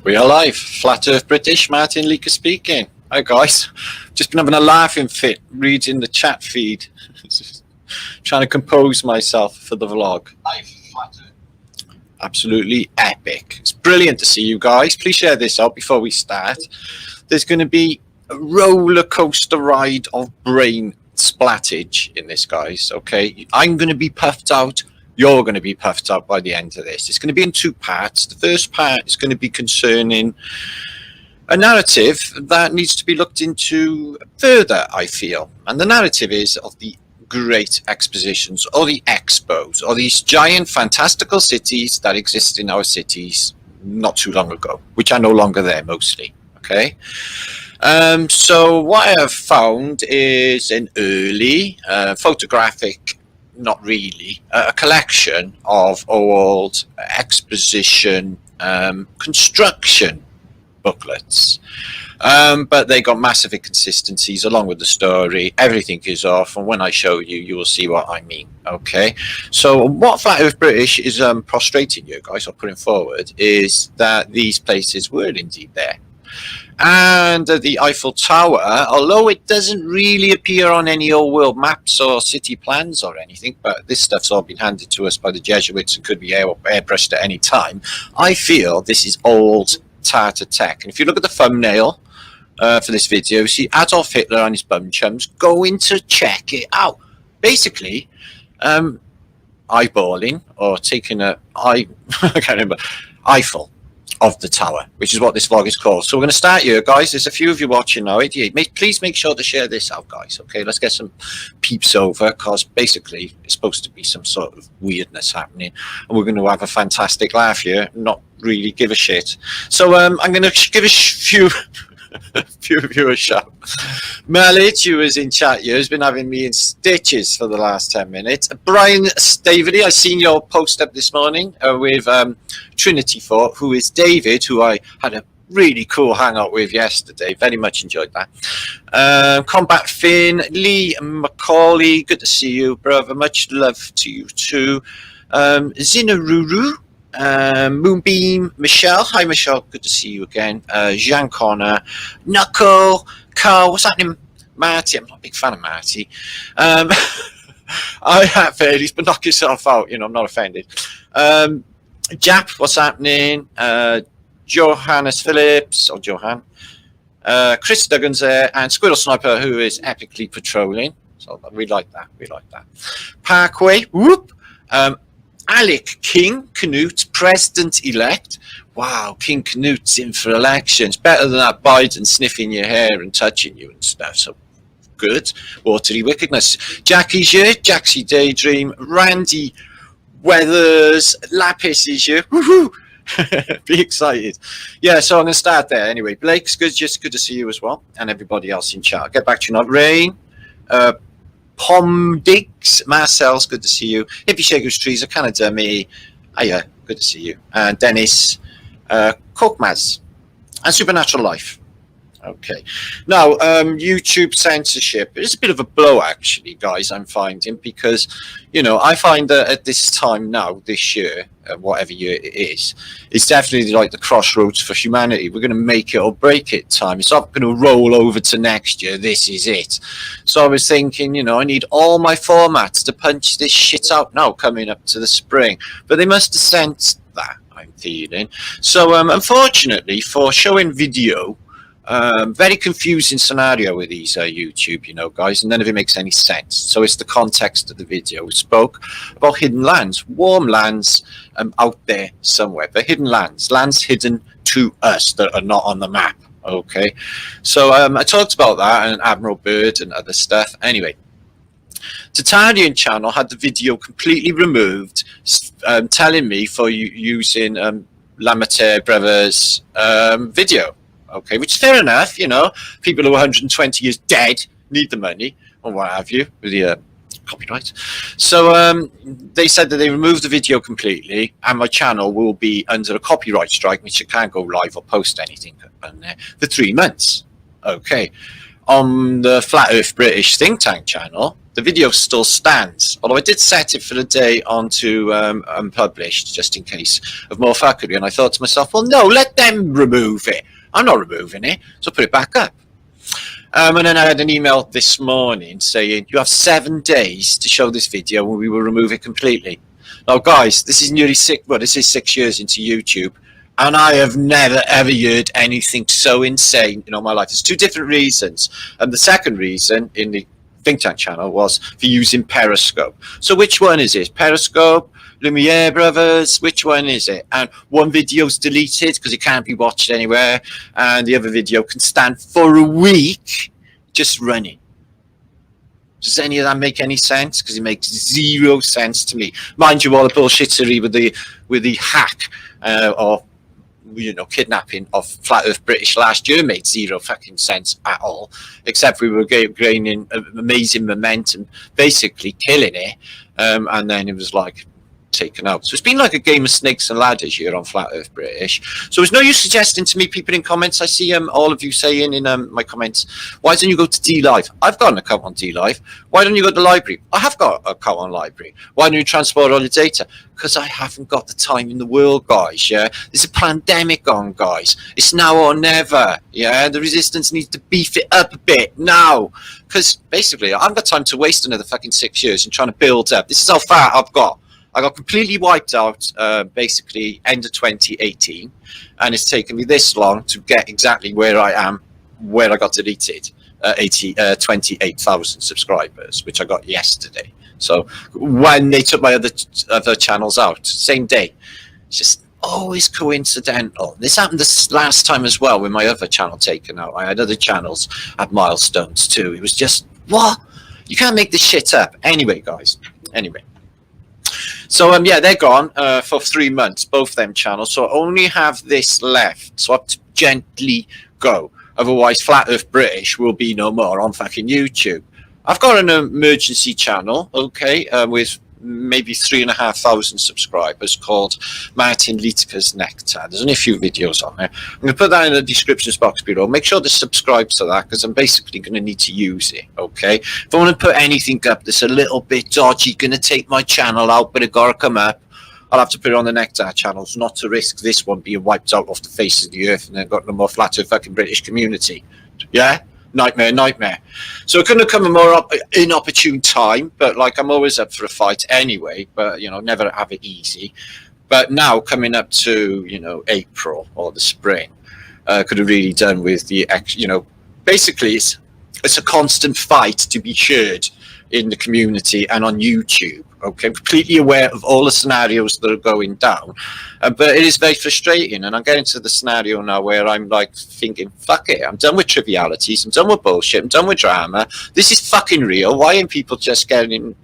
We are live. Flat Earth British, Martin Leaker speaking. Hi guys. Just been having a laughing fit reading the chat feed. Trying to compose myself for the vlog. Absolutely epic. It's brilliant to see you guys. Please share this out before we start. There's going to be a roller coaster ride of brain splattage in this, guys. Okay, I'm going to be puffed out. You're going to be puffed out by the end of this. It's going to be in two parts. The first part is going to be concerning a narrative that needs to be looked into further, I feel. And the narrative is of the great expositions or the expos or these giant fantastical cities that exist in our cities not too long ago, which are no longer there mostly. Okay. So what I have found is an early photographic, not really, a collection of old exposition construction booklets, but they got massive inconsistencies along with the story. Everything is off, and when I show you, you will see what I mean. Okay, so what Flat Earth British is prostrating you guys, or putting forward, is that these places were indeed there. And the Eiffel Tower, although it doesn't really appear on any old world maps or city plans or anything, but this stuff's all been handed to us by the Jesuits and could be airbrushed at any time, I feel this is old Tartar tech. And if you look at the thumbnail for this video, you see Adolf Hitler and his bum chums going to check it out. Basically, eyeballing or taking I can't remember, Eiffel of the tower, which is what this vlog is called. So we're going to start here, guys. There's a few of you watching now. Please make sure to share this out, guys. Okay, let's get some peeps over, because basically it's supposed to be some sort of weirdness happening, and we're going to have a fantastic laugh here, not really give a shit. So I'm going to give a few few of you a shout. Merlich, who is in chat here, has been having me in stitches for the last 10 minutes. Brian Staveley, I seen your post up this morning with Trinity Fort, who is David, who I had a really cool hangout with yesterday. Very much enjoyed that. Combat Finn, Lee Macaulay, good to see you, brother. Much love to you too. Zinaruru, Moonbeam, Michelle, hi Michelle, good to see you again. Jean Connor, Knuckle, Carl, what's happening? Marty, I'm not a big fan of Marty. I have failures, but knock yourself out, you know, I'm not offended. Jap, what's happening? Johannes Phillips, or Johan. Chris Duggan's there, and Squirrel Sniper, who is epically patrolling. So we like that, we like that. Parkway, whoop. Alec King Canute, president-elect. Wow, King Canute's in for elections. Better than that Biden sniffing your hair and touching you and stuff. So good. Watery wickedness. Jackie's here. Jaxie Daydream. Randy Weathers. Lapis is here. Woohoo! Be excited. Yeah, so I'm going to start there anyway. Blake's good. Just good to see you as well. And everybody else in chat. I'll get back to you now. Rain. Pom Diggs, Marcel's good to see you. Hippie Shakers Trees of Canada, me. Hiya, good to see you. And Dennis, Cookmaz, and Supernatural Life. Okay. Now, YouTube censorship is a bit of a blow, actually, guys, I'm finding, because, you know, I find that at this time now, this year, whatever year it is, it's definitely like the crossroads for humanity. We're going to make it or break it time. It's not going to roll over to next year. This is it. So I was thinking, you know, I need all my formats to punch this shit out now coming up to the spring. But they must have sensed that, I'm feeling. So, unfortunately, for showing video, very confusing scenario with these YouTube, you know, guys, and none of it makes any sense. So it's the context of the video. We spoke about hidden lands, warm lands out there somewhere, but hidden lands, lands hidden to us that are not on the map. Okay, so I talked about that and Admiral Byrd and other stuff. Anyway, Tartarian channel had the video completely removed, telling me for using Lamater Brothers video. Okay, which is fair enough, you know, people who are 120 years dead need the money or what have you with the copyright. So they said that they removed the video completely, and my channel will be under a copyright strike, which I can't go live or post anything on there for 3 months. Okay, on the Flat Earth British think tank channel, the video still stands. Although I did set it for the day onto unpublished, just in case of more fuckery. And I thought to myself, well, no, let them remove it. I'm not removing it, so put it back up. And then I had an email this morning saying, you have 7 days to show this video and we will remove it completely. Now, guys, this is nearly 6 years into YouTube, and I have never, ever heard anything so insane in all my life. There's 2 different reasons. And the second reason in the Think Tank channel was for using Periscope. So which one is it? Periscope? Lumiere Brothers? Which one is it? And one video's deleted because it can't be watched anywhere, and the other video can stand for a week just running. Does any of that make any sense? Because it makes 0 sense to me. Mind you, all the bullshittery with the hack or kidnapping of Flat Earth British last year made 0 fucking sense at all, except we were gaining amazing momentum, basically killing it, and then it was like taken out. So it's been like a game of snakes and ladders here on Flat Earth British. So it's no use suggesting to me, people in comments, I see all of you saying in my comments, why don't you go to DLive? I've got an account on DLive. Why don't you go to the library? I have got an account on library. Why don't you transport all your data? Because I haven't got the time in the world, guys. Yeah, there's a pandemic on, guys. It's now or never. Yeah, the resistance needs to beef it up a bit now, because basically I haven't got time to waste another fucking 6 years in trying to build up. This is how far I've got. I got completely wiped out basically end of 2018, and it's taken me this long to get exactly where I am, where I got deleted, 28,000 subscribers, which I got yesterday. So when they took my other channels out, same day. It's just always coincidental. This happened this last time as well with my other channel taken out. I had other channels at milestones too. It was just, what? You can't make this shit up. Anyway, guys. Anyway. So yeah, they're gone for 3 months, both them channels. So I only have this left. So I have to gently go. Otherwise, Flat Earth British will be no more on fucking YouTube. I've got an emergency channel, okay, with maybe 3,500 subscribers, called Martin Liedtke's Nectar. There's only a few videos on there. I'm going to put that in the description box below. Make sure to subscribe to that, because I'm basically going to need to use it, okay? If I want to put anything up that's a little bit dodgy, going to take my channel out, but it got to come up, I'll have to put it on the Nectar channels, not to risk this one being wiped out off the face of the earth and then got no more Flat Earth fucking British community. Yeah? Nightmare, nightmare. So it couldn't have come a more inopportune time, but like, I'm always up for a fight anyway, but never have it easy. But now coming up to April or the spring, could have really done with the basically it's a constant fight to be heard in the community and on YouTube. Okay, I'm completely aware of all the scenarios that are going down, but it is very frustrating. And I'm getting to the scenario now where I'm like thinking, fuck it, I'm done with trivialities, I'm done with bullshit, I'm done with drama. This is fucking real. Why aren't people just getting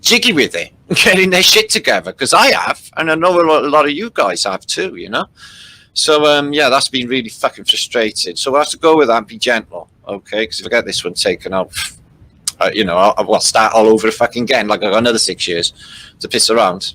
jiggy with it, getting their shit together? Because I have, and I know a lot of you guys have too, So yeah, that's been really fucking frustrating. So we'll have to go with that and be gentle, okay? Because if I get this one taken out, I'll start all over fucking again. Like, I've got another 6 years to piss around.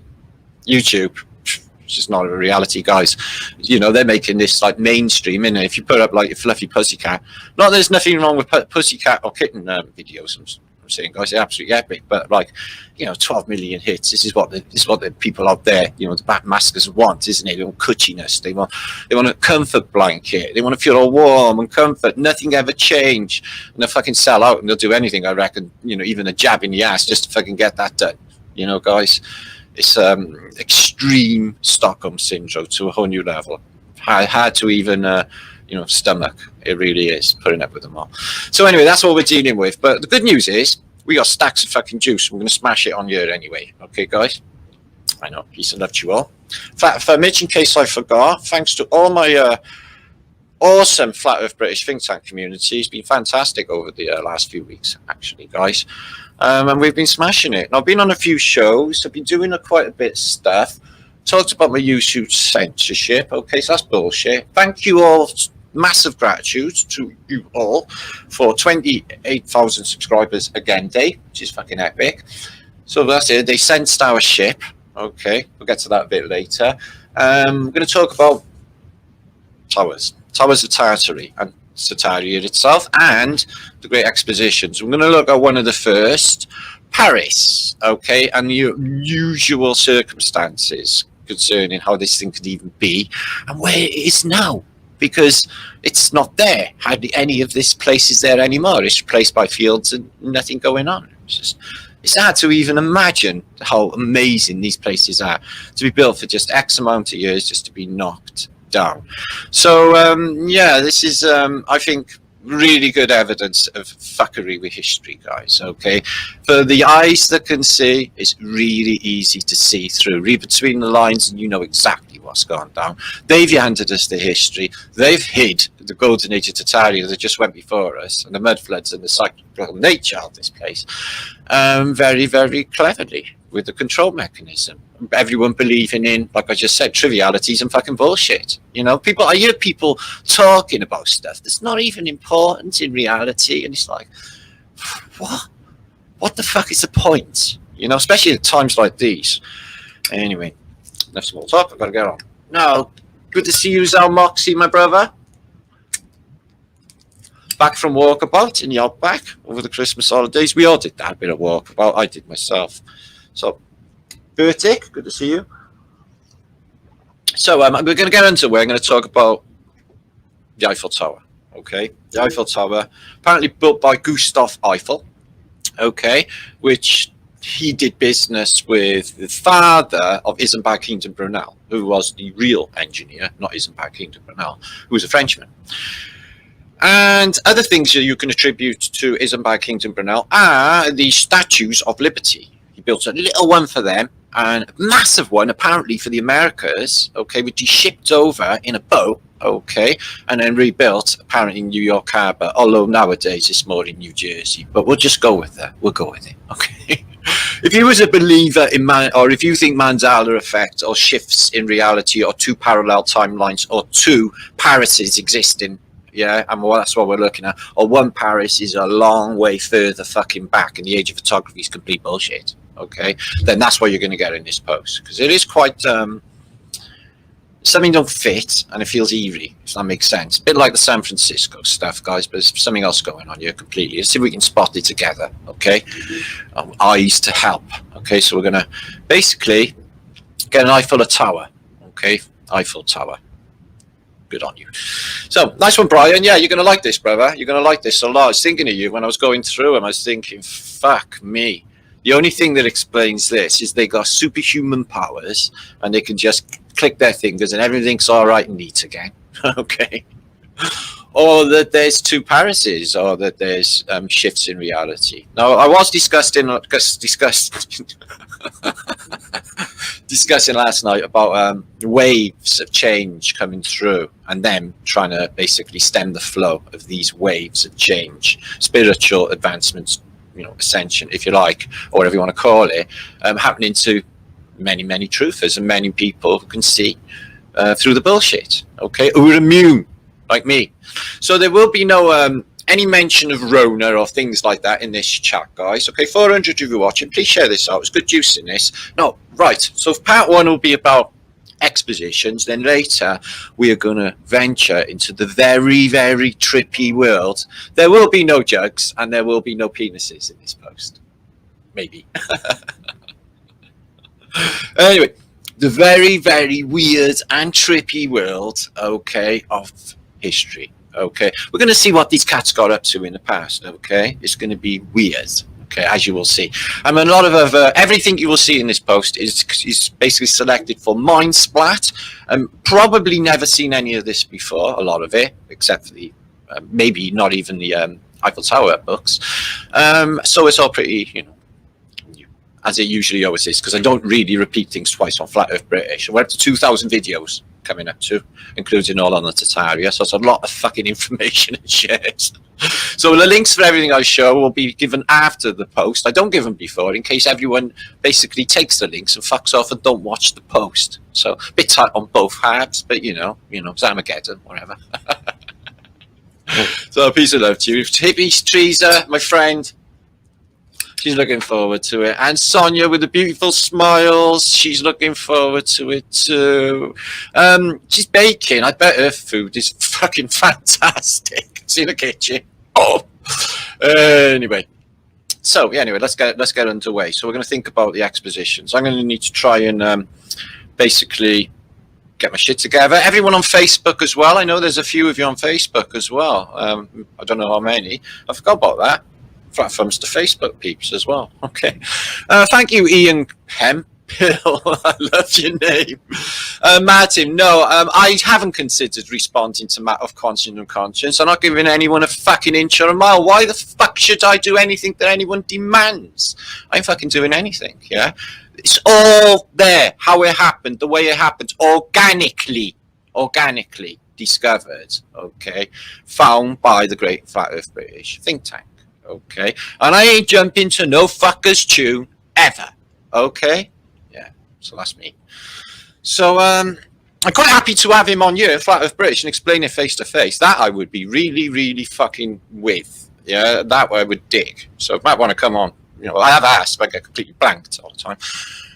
YouTube, it's just not a reality, guys. They're making this like mainstream, innit? If you put up like a fluffy pussycat, not that there's nothing wrong with pussycat or kitten videos. I'm saying, guys, they're absolutely epic. But like, 12 million hits. This is what the people out there, the backmaskers want, isn't it? They want cushiness. They want a comfort blanket. They want to feel all warm and comfort. Nothing ever change. And they'll fucking sell out, and they'll do anything, I reckon. Even a jab in the ass just to fucking get that done. Guys, it's extreme Stockholm syndrome to a whole new level. Hard to even stomach. It really is, putting up with them all. So anyway, that's what we're dealing with. But the good news is we got stacks of fucking juice. We're going to smash it on here anyway. Okay, guys? I know. Peace and love to you all. For Mitch, in case I forgot, thanks to all my awesome Flat Earth British think tank community. It's been fantastic over the last few weeks, actually, guys. And we've been smashing it. And I've been on a few shows. I've been doing quite a bit of stuff. Talked about my YouTube censorship. Okay, so that's bullshit. Thank you all. Massive gratitude to you all for 28,000 subscribers again day, which is fucking epic. So that's it. They sensed our ship. Okay, we'll get to that a bit later. I'm going to talk about towers of Tartary, and Tartaria itself and the great expositions. We're going to look at one of the first, Paris, okay, and the usual circumstances concerning how this thing could even be and where it is now, because it's not there. Hardly any of this place is there anymore. It's replaced by fields and nothing going on. It's hard to even imagine how amazing these places are, to be built for just X amount of years just to be knocked down. So yeah, this is I think really good evidence of fuckery with history, guys. Okay, for the eyes that can see, it's really easy to see through. Read between the lines and you know exactly what's gone down. They've handed us the history. They've hid the golden age of Tartaria that just went before us, and the mud floods and the cyclical nature of this place, very, very cleverly, with the control mechanism. Everyone believing in, like I just said, trivialities and fucking bullshit. You know, I hear people talking about stuff that's not even important in reality, and it's like, what the fuck is the point? You know, especially at times like these. Anyway, enough small talk, I've got to get on. Now, good to see you, Zal Moxie, my brother. Back from walkabout in the outback over the Christmas holidays. We all did that, a bit of walkabout. I did myself. So, Bertie, good to see you. So, we're going to get into it. We're going to talk about the Eiffel Tower. Okay, the Eiffel Tower, apparently built by Gustave Eiffel. Okay, which he did business with the father of Isambard Kingdom Brunel, who was the real engineer, not Isambard Kingdom Brunel, who was a Frenchman. And other things that you can attribute to Isambard Kingdom Brunel are the statues of liberty. He built a little one for them and a massive one apparently for the Americas, okay, which he shipped over in a boat, okay, and then rebuilt apparently in New York Harbor, although nowadays it's more in New Jersey. But we'll just go with that. We'll go with it, okay. If you was a believer in man, or if you think Mandela effect or shifts in reality or two parallel timelines or two Parises existing, yeah, and that's what we're looking at, or one Paris is a long way further fucking back and the age of photography is complete bullshit, okay, then that's what you're going to get in this post, because it is quite something don't fit and it feels eerie, if that makes sense. A bit like the San Francisco stuff, guys, but there's something else going on here completely. Let's see if we can spot it together, okay. Eyes to help. Okay, so we're going to basically get an Eiffel Tower, okay, Eiffel Tower. Good on you. So, nice one, Brian. Yeah, you're going to like this, brother. You're going to like this a lot. I was thinking of you when I was going through them. I was thinking, fuck me. The only thing that explains this is they got superhuman powers and they can just click their fingers and everything's all right and neat again. Okay. Or that there's two Parises, or that there's shifts in reality. Now, I was discussing last night about waves of change coming through and them trying to basically stem the flow of these waves of change, spiritual advancements, you know, ascension, if you like, or whatever you want to call it, happening to many, many truthers and many people who can see through the bullshit, okay, who are immune, like me. So there will be no any mention of Rona or things like that in this chat, guys. Okay, 400 of you watching, please share this out. It's good juice in this. No, right, so part one will be about expositions, then later we are going to venture into the very, very trippy world. There will be no jugs and there will be no penises in this post, maybe. Anyway, the very, very weird and trippy world, okay, of history. Okay, we're going to see what these cats got up to in the past. Okay, it's going to be weird. Okay, as you will see. I mean, a lot of everything you will see in this post is basically selected for mind splat. Probably never seen any of this before. A lot of it, except for the maybe not even the Eiffel Tower books. So it's all pretty, you know, as it usually always is, because I don't really repeat things twice on Flat Earth British. We're up to 2,000 videos coming up to, including all on the Tartaria, so it's a lot of fucking information and shit. So the links for everything I show will be given after the post. I don't give them before, in case everyone basically takes the links and fucks off and don't watch the post. So a bit tight on both halves, but you know, it's Armageddon, whatever. So peace of love to you. Hippies, Teresa, my friend. She's looking forward to it. And Sonia with the beautiful smiles, she's looking forward to it too. She's baking. I bet her food is fucking fantastic. See the kitchen. Oh. Anyway. So yeah, anyway, let's get underway. So we're going to think about the expositions. I'm going to need to try and basically get my shit together. Everyone on Facebook as well. I know there's a few of you on Facebook as well. I don't know how many. I forgot about that. Platforms to Facebook peeps as well. Okay. Thank you, Ian Hempill. I love your name. Martin, no, I haven't considered responding to Matter of Conscience and Conscience. I'm not giving anyone a fucking inch or a mile. Why the fuck should I do anything that anyone demands? I ain't fucking doing anything, yeah? It's all there, how it happened, the way it happened, organically discovered, okay? Found by the Great Flat Earth British think tank. Okay, and I ain't jumping to no fuckers tune ever. Okay, yeah, so that's me. So I'm quite happy to have him on here, Flat Earth British, and explain it face to face. That I would be really fucking with. Yeah, that I would dig. So if Matt want to come on, you know, I have asked, but I get completely blanked all the time,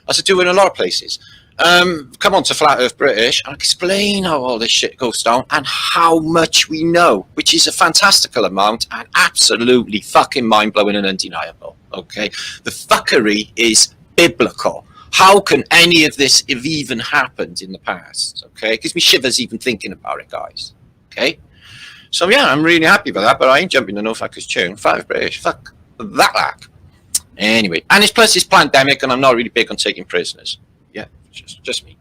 as I do in a lot of places. Come on to Flat Earth British and explain how all this shit goes down and how much we know, which is a fantastical amount and absolutely fucking mind-blowing and undeniable, okay? The fuckery is biblical. How can any of this have even happened in the past, okay? It gives me shivers even thinking about it, guys, okay? So, yeah, I'm really happy about that, but I ain't jumping to no fuckers tune. Flat Earth British, fuck that lack. Anyway, and it's plus it's pandemic and I'm not really big on taking prisoners. Yeah. Just me.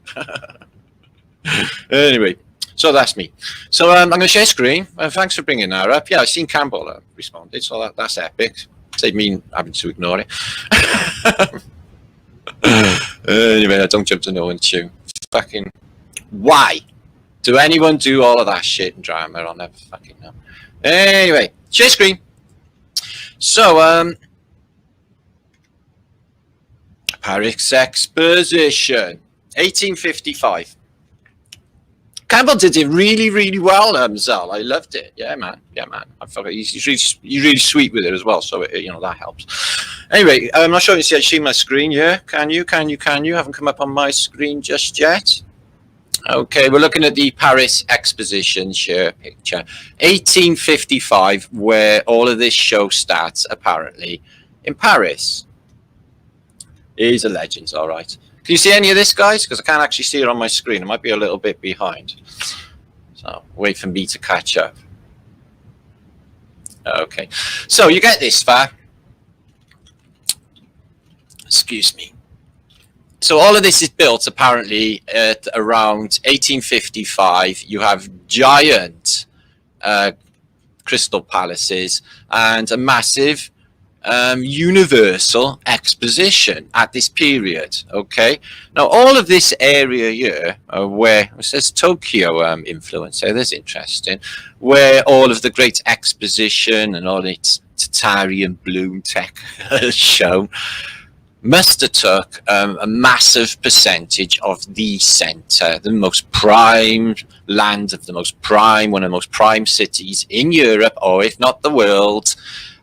Anyway, so that's me. So I'm going to share screen. Thanks for bringing that up. Yeah, I've seen Campbell responded, so that's epic. Save me having to ignore it. Anyway, I don't jump to no one tune. Fucking why? Do anyone do all of that shit and drama? I'll never fucking know. Anyway, share screen. So Paris Exposition, 1855. Campbell did it really well, Zal. I loved it. Yeah, man. I thought he's really sweet with it as well, so it, you know, that helps. Anyway, I'm not sure if you see my screen. Yeah, can you? Haven't come up on my screen just yet. Okay, we're looking at the Paris Exposition share picture, 1855, where all of this show starts apparently in Paris. He's a legend, all right. Can you see any of this, guys? Because I can't actually see it on my screen. I might be a little bit behind. So wait for me to catch up. Okay. So you get this far. Excuse me. So all of this is built apparently at around 1855. You have giant crystal palaces and a massive universal exposition at this period. Okay, now all of this area here where it says Tokyo influence here, that's interesting, where all of the great exposition and all its Tartarian bloom tech has shown, must have took a massive percentage of the center, the most prime land of the most prime, one of the most prime cities in Europe, or if not the world,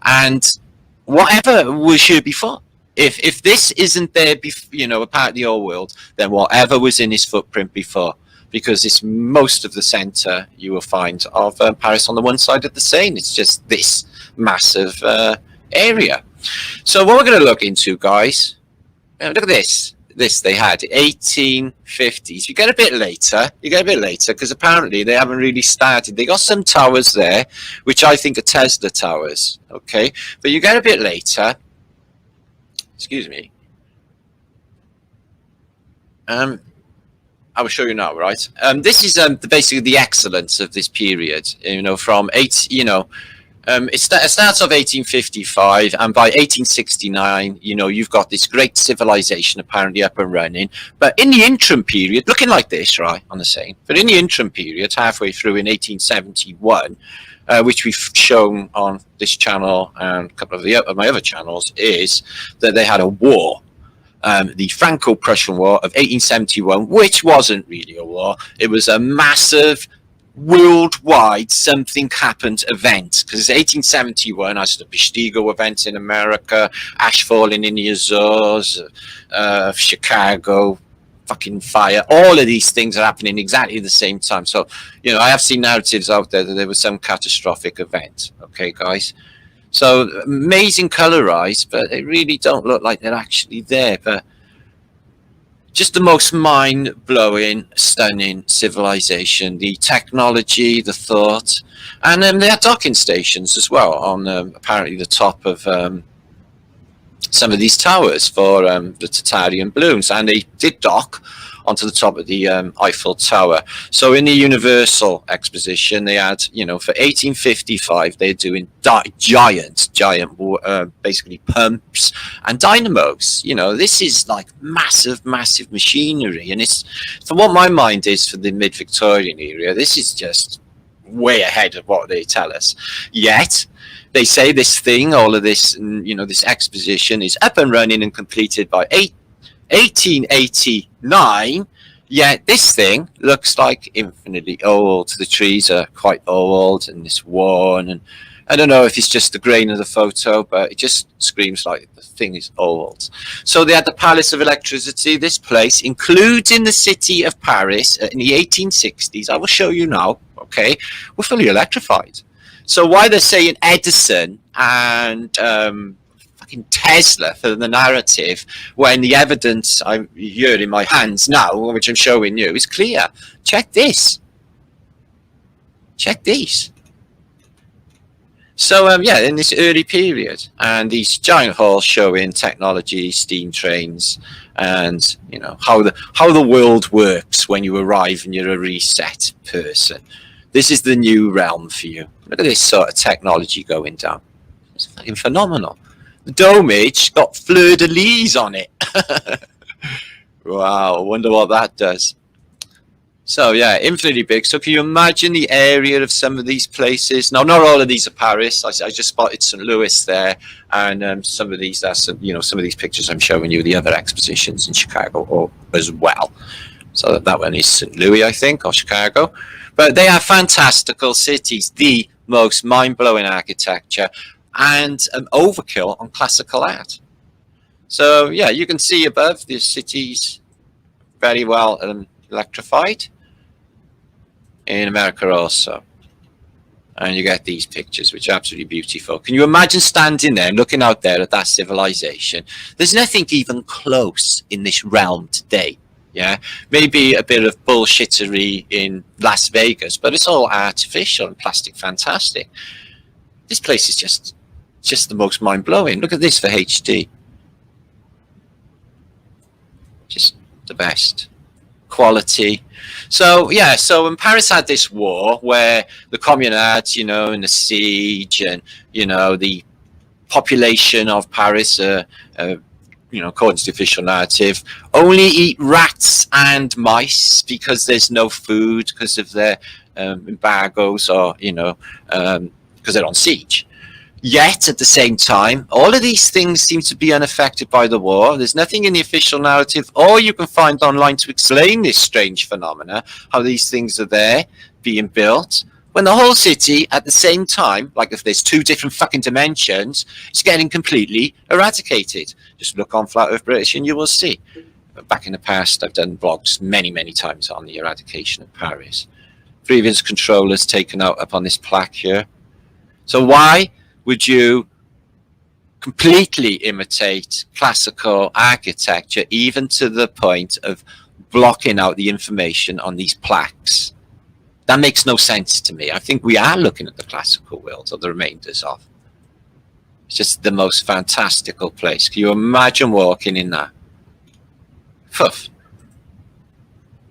and whatever was here before. If this isn't there, you know, a part of the old world, then whatever was in his footprint before, because it's most of the center you will find of Paris on the one side of the Seine. It's just this massive area. So what we're going to look into, guys, look at this. This they had 1850s. You get a bit later because apparently they haven't really started. They got some towers there, which I think are Tesla towers. Okay, but you get a bit later. Excuse me. I will show you now, right? This is basically the excellence of this period. You know, from it starts off 1855, and by 1869, you know, you've got this great civilization apparently up and running. But in the interim period, looking like this, right, on the Seine, but in the interim period, halfway through in 1871, which we've shown on this channel and a couple of my other channels, is that they had a war. The Franco-Prussian War of 1871, which wasn't really a war. It was a massive worldwide something happened event, because it's 1871 as the Peshtigo event in America, ash falling in the Azores, Chicago, fucking fire. All of these things are happening exactly at the same time. So, you know, I have seen narratives out there that there was some catastrophic event. Okay, guys. So amazing colorized, but they really don't look like they're actually there. But just the most mind-blowing, stunning civilization. The technology, the thought, and they had docking stations as well on apparently the top of some of these towers for the Tartarian balloons, and they did dock onto the top of the Eiffel Tower. So in the Universal Exposition, they had, you know, for 1855, they're doing giant, basically pumps and dynamos. You know, this is like massive machinery, and it's, for what my mind is for the mid-Victorian era, this is just way ahead of what they tell us. Yet they say this thing, all of this, you know, this exposition is up and running and completed by 1889, yet this thing looks like infinitely old. The trees are quite old and it's worn, and I don't know if it's just the grain of the photo, but it just screams like the thing is old. So they had the Palace of Electricity, this place, including the city of Paris in the 1860s. I will show you now, okay? We're fully electrified. So why they're saying Edison and fucking Tesla for the narrative, when the evidence I'm here in my hands now, which I'm showing you, is clear. Check this. Check these. So yeah, in this early period, and these giant halls showing technology, steam trains, and you know how the world works when you arrive and you're a reset person. This is the new realm for you. Look at this sort of technology going down. It's fucking phenomenal. The domage got fleur-de-lis on it. Wow, I wonder what that does. So yeah, infinitely big. So can you imagine the area of some of these places? Now, not all of these are Paris. I just spotted St. Louis there, and some of these, that's, you know, some of these pictures I'm showing you, the other expositions in Chicago as well. So that one is St. Louis, I think, or Chicago. But they are fantastical cities, the most mind-blowing architecture, and an overkill on classical art. So yeah, you can see above the cities very well electrified in America also. And you get these pictures, which are absolutely beautiful. Can you imagine standing there, looking out there at that civilization? There's nothing even close in this realm today. Yeah, maybe a bit of bullshittery in Las Vegas, but it's all artificial and plastic fantastic. This place is just the most mind-blowing. Look at this for HD. Just the best quality. So yeah, so when Paris had this war where the communards, you know, and the siege, and you know, the population of Paris, you know, according to the official narrative, only eat rats and mice because there's no food because of their embargoes, or you know, because they're on siege. Yet at the same time, all of these things seem to be unaffected by the war. There's nothing in the official narrative, or you can find online, to explain this strange phenomena, how these things are there being built, when the whole city at the same time, like if there's two different fucking dimensions, it's getting completely eradicated. Just look on Flat Earth British and you will see. Back in the past, I've done blogs many times on the eradication of Paris. Previous controllers taken out up on this plaque here. So why would you completely imitate classical architecture, even to the point of blocking out the information on these plaques? That makes no sense to me. I think we are looking at the classical world, or the remainders of. It's just the most fantastical place. Can you imagine walking in that? Poof.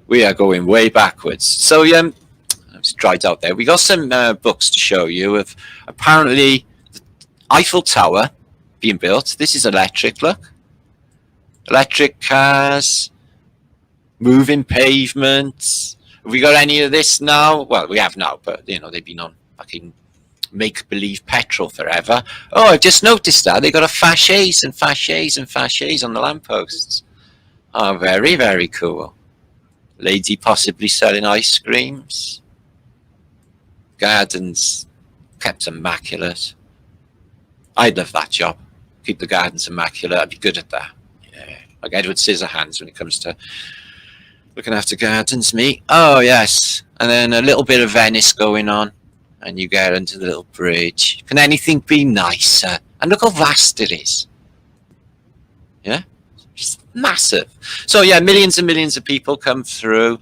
We are going way backwards. So yeah, it's dried out there. We got some books to show you of apparently the Eiffel Tower being built. This is electric, look. Electric cars, moving pavements. Have we got any of this now? Well, we have now, but you know, they've been on fucking make-believe petrol forever. Oh, I've just noticed that they got a fasces and fasces and fasces on the lampposts. Oh, very cool. Lady possibly selling ice creams. Gardens kept immaculate. I'd love that job. Keep the gardens immaculate. I'd be good at that. Yeah, like Edward Scissorhands when it comes to looking after gardens. Me. Oh yes, and then a little bit of Venice going on, and you get into the little bridge. Can anything be nicer? And look how vast it is. Yeah, it's massive. So yeah, millions and millions of people come through.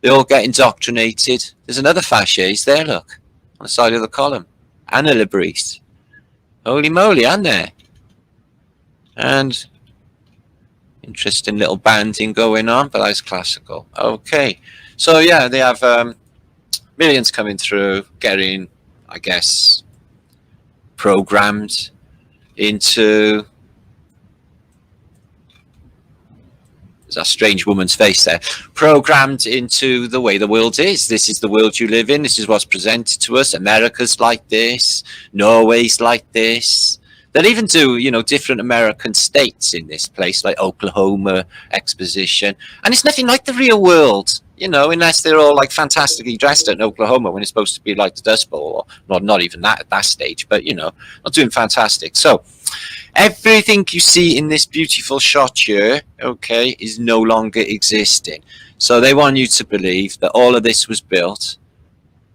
They all get indoctrinated. There's another fasces there, look, on the side of the column. Anna Libris. Holy moly, aren't there? And interesting little banding going on, but that's classical. Okay. So yeah, they have millions coming through, getting, I guess, programmed into... There's a strange woman's face there. Programmed into the way the world is. This is the world you live in. This is what's presented to us. America's like this. Norway's like this. They'll even do, you know, different American states in this place, like Oklahoma exposition. And it's nothing like the real world, you know, unless they're all like fantastically dressed in Oklahoma when it's supposed to be like the Dust Bowl, or not even that at that stage, but, you know, not doing fantastic. So everything you see in this beautiful shot here, okay, is no longer existing. So they want you to believe that all of this was built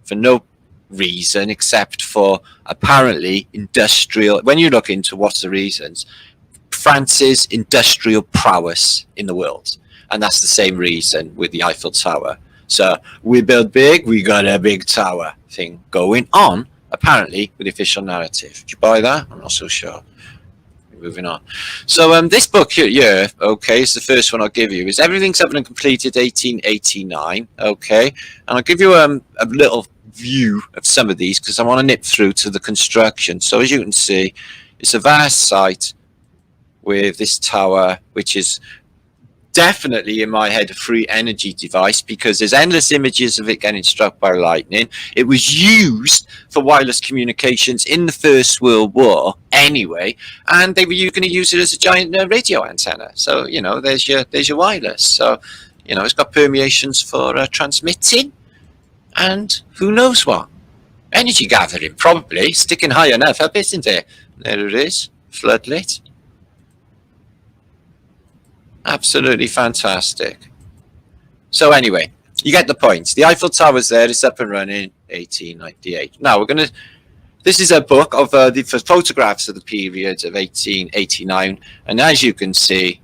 for no reason except for apparently industrial. When you look into what's the reasons, France's industrial prowess in the world, and that's the same reason with the Eiffel Tower. So we build big, we got a big tower thing going on apparently with the official narrative. Did you buy that? I'm not so sure. Moving on. So this book here, okay, is the first one I'll give you. Is Everything's Up and Completed 1889, okay, and I'll give you a little view of some of these because I want to nip through to the construction. So as you can see, it's a vast site with this tower, which is definitely in my head a free energy device because there's endless images of it getting struck by lightning. It was used for wireless communications in the First World War anyway, and they were going to use it as a giant radio antenna. So, you know, there's your wireless. So, you know, it's got permeations for transmitting and who knows what. Energy gathering, probably. Sticking high enough up, isn't it? There it is, floodlit. Absolutely fantastic. So anyway, you get the point. The Eiffel Tower's there. It's up and running 1898. Now we're going to... This is a book of the photographs of the period of 1889. And as you can see,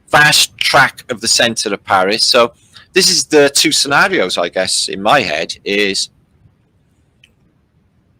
vast tract of the centre of Paris. So this is the two scenarios, I guess, in my head, is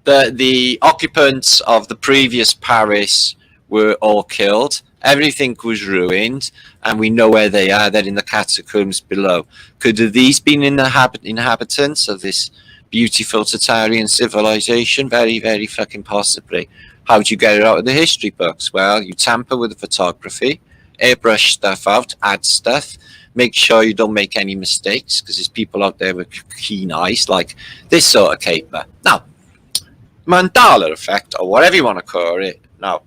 the occupants of the previous Paris were all killed. Everything was ruined, and we know where they are. They're in the catacombs below. Could have these been inhabitants of this beautiful Tartarian civilization? Very, very fucking possibly. How do you get it out of the history books? Well, you tamper with the photography, airbrush stuff out, add stuff, make sure you don't make any mistakes, because there's people out there with keen eyes, like this sort of caper. Now, Mandela effect, or whatever you want to call it. Now,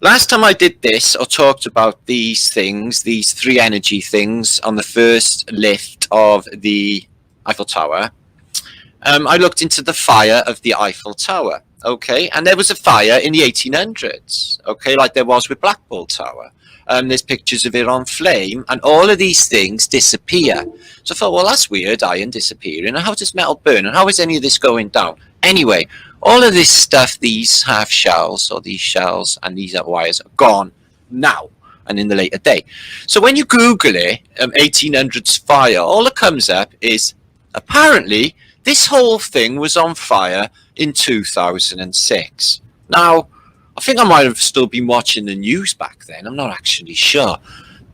last time I did this or talked about these things, these three energy things on the first lift of the Eiffel Tower, I looked into the fire of the Eiffel Tower, okay? And there was a fire in the 1800s, okay, like there was with Blackpool Tower. There's pictures of it on flame, and all of these things disappear. So I thought, well, that's weird, iron disappearing. And how does metal burn? And how is any of this going down? Anyway, all of this stuff, these half shells, or these shells, and these wires are gone now and in the later day. So when you Google it, 1800s fire, all that comes up is apparently this whole thing was on fire in 2006. Now, I think I might have still been watching the news back then. I'm not actually sure.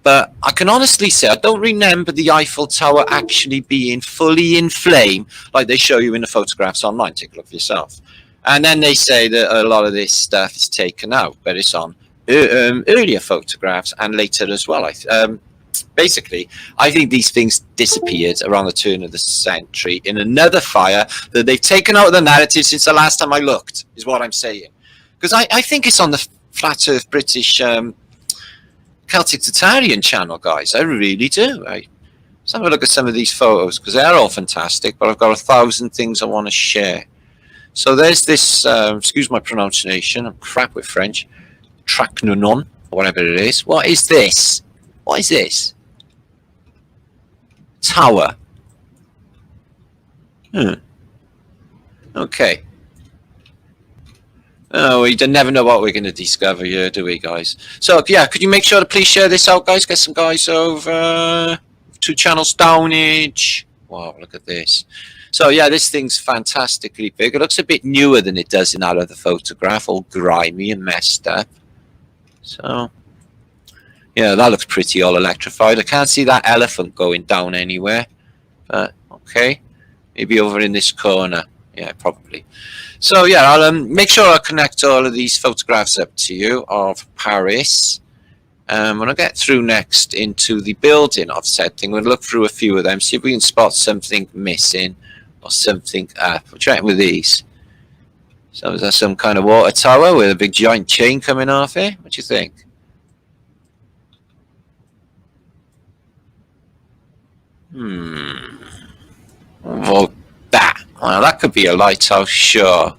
But I can honestly say I don't remember the Eiffel Tower actually being fully in flame like they show you in the photographs online. Take a look for yourself. And then they say that a lot of this stuff is taken out, but it's on earlier photographs and later as well. Basically, I think these things disappeared around the turn of the century in another fire that they've taken out of the narrative since the last time I looked, is what I'm saying. Because I think it's on the Flat Earth British Celtic Tartarian channel, guys. I really do. Let's have a look at some of these photos because they are all fantastic, but I've got 1,000 things I want to share. So there's this, excuse my pronunciation, I'm crap with French, Tracnunon, or whatever it is. What is this? What is this? Tower. Okay. Oh, we never know what we're going to discover here, do we, guys? So, yeah, could you make sure to please share this out, guys? Get some guys over 2 channels downage. Wow, look at this. So, yeah, this thing's fantastically big. It looks a bit newer than it does in that other photograph, all grimy and messed up. So, yeah, that looks pretty all electrified. I can't see that elephant going down anywhere. But, okay. Maybe over in this corner. Yeah, probably. So, yeah, I'll make sure I connect all of these photographs up to you of Paris. When I get through next into the building of said thing, we'll look through a few of them, see if we can spot something missing or something up. We'll try it with these. So is that some kind of water tower with a big giant chain coming off it? What do you think? Well, that. Well, that could be a lighthouse, sure.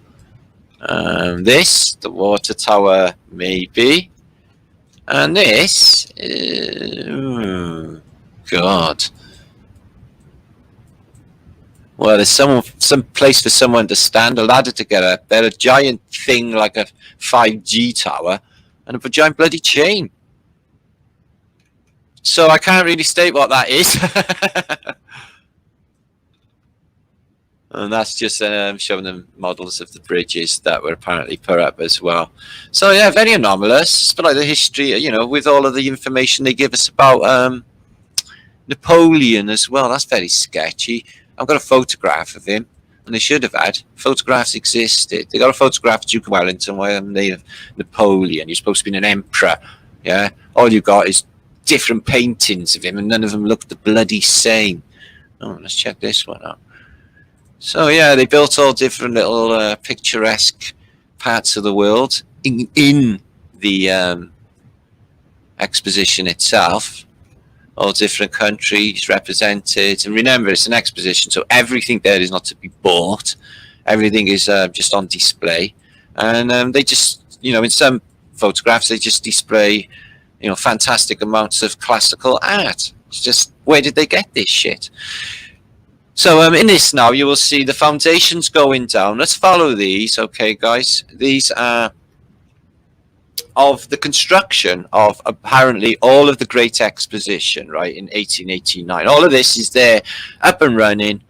This, the water tower, maybe. And this, God. Well, there's some place for someone to stand, a ladder to get up. They're a giant thing like a 5G tower, and a giant bloody chain. So I can't really state what that is. And that's just showing them models of the bridges that were apparently put up as well. So yeah, very anomalous. But like the history, you know, with all of the information they give us about Napoleon as well. That's very sketchy. I've got a photograph of him, and they should have had. Photographs existed. They got a photograph of Duke of Wellington, where they have Napoleon. You're supposed to be an emperor. Yeah, all you got is different paintings of him, and none of them look the bloody same. Oh, let's check this one out. So yeah, they built all different little picturesque parts of the world in the exposition itself. All different countries represented. And remember, it's an exposition, so everything there is not to be bought. Everything is just on display. And they just, you know, in some photographs, they just display, you know, fantastic amounts of classical art. It's just, where did they get this shit? So in this now, you will see the foundations going down. Let's follow these, okay, guys? These are of the construction of apparently all of the Great Exposition, right, in 1889. All of this is there, up and running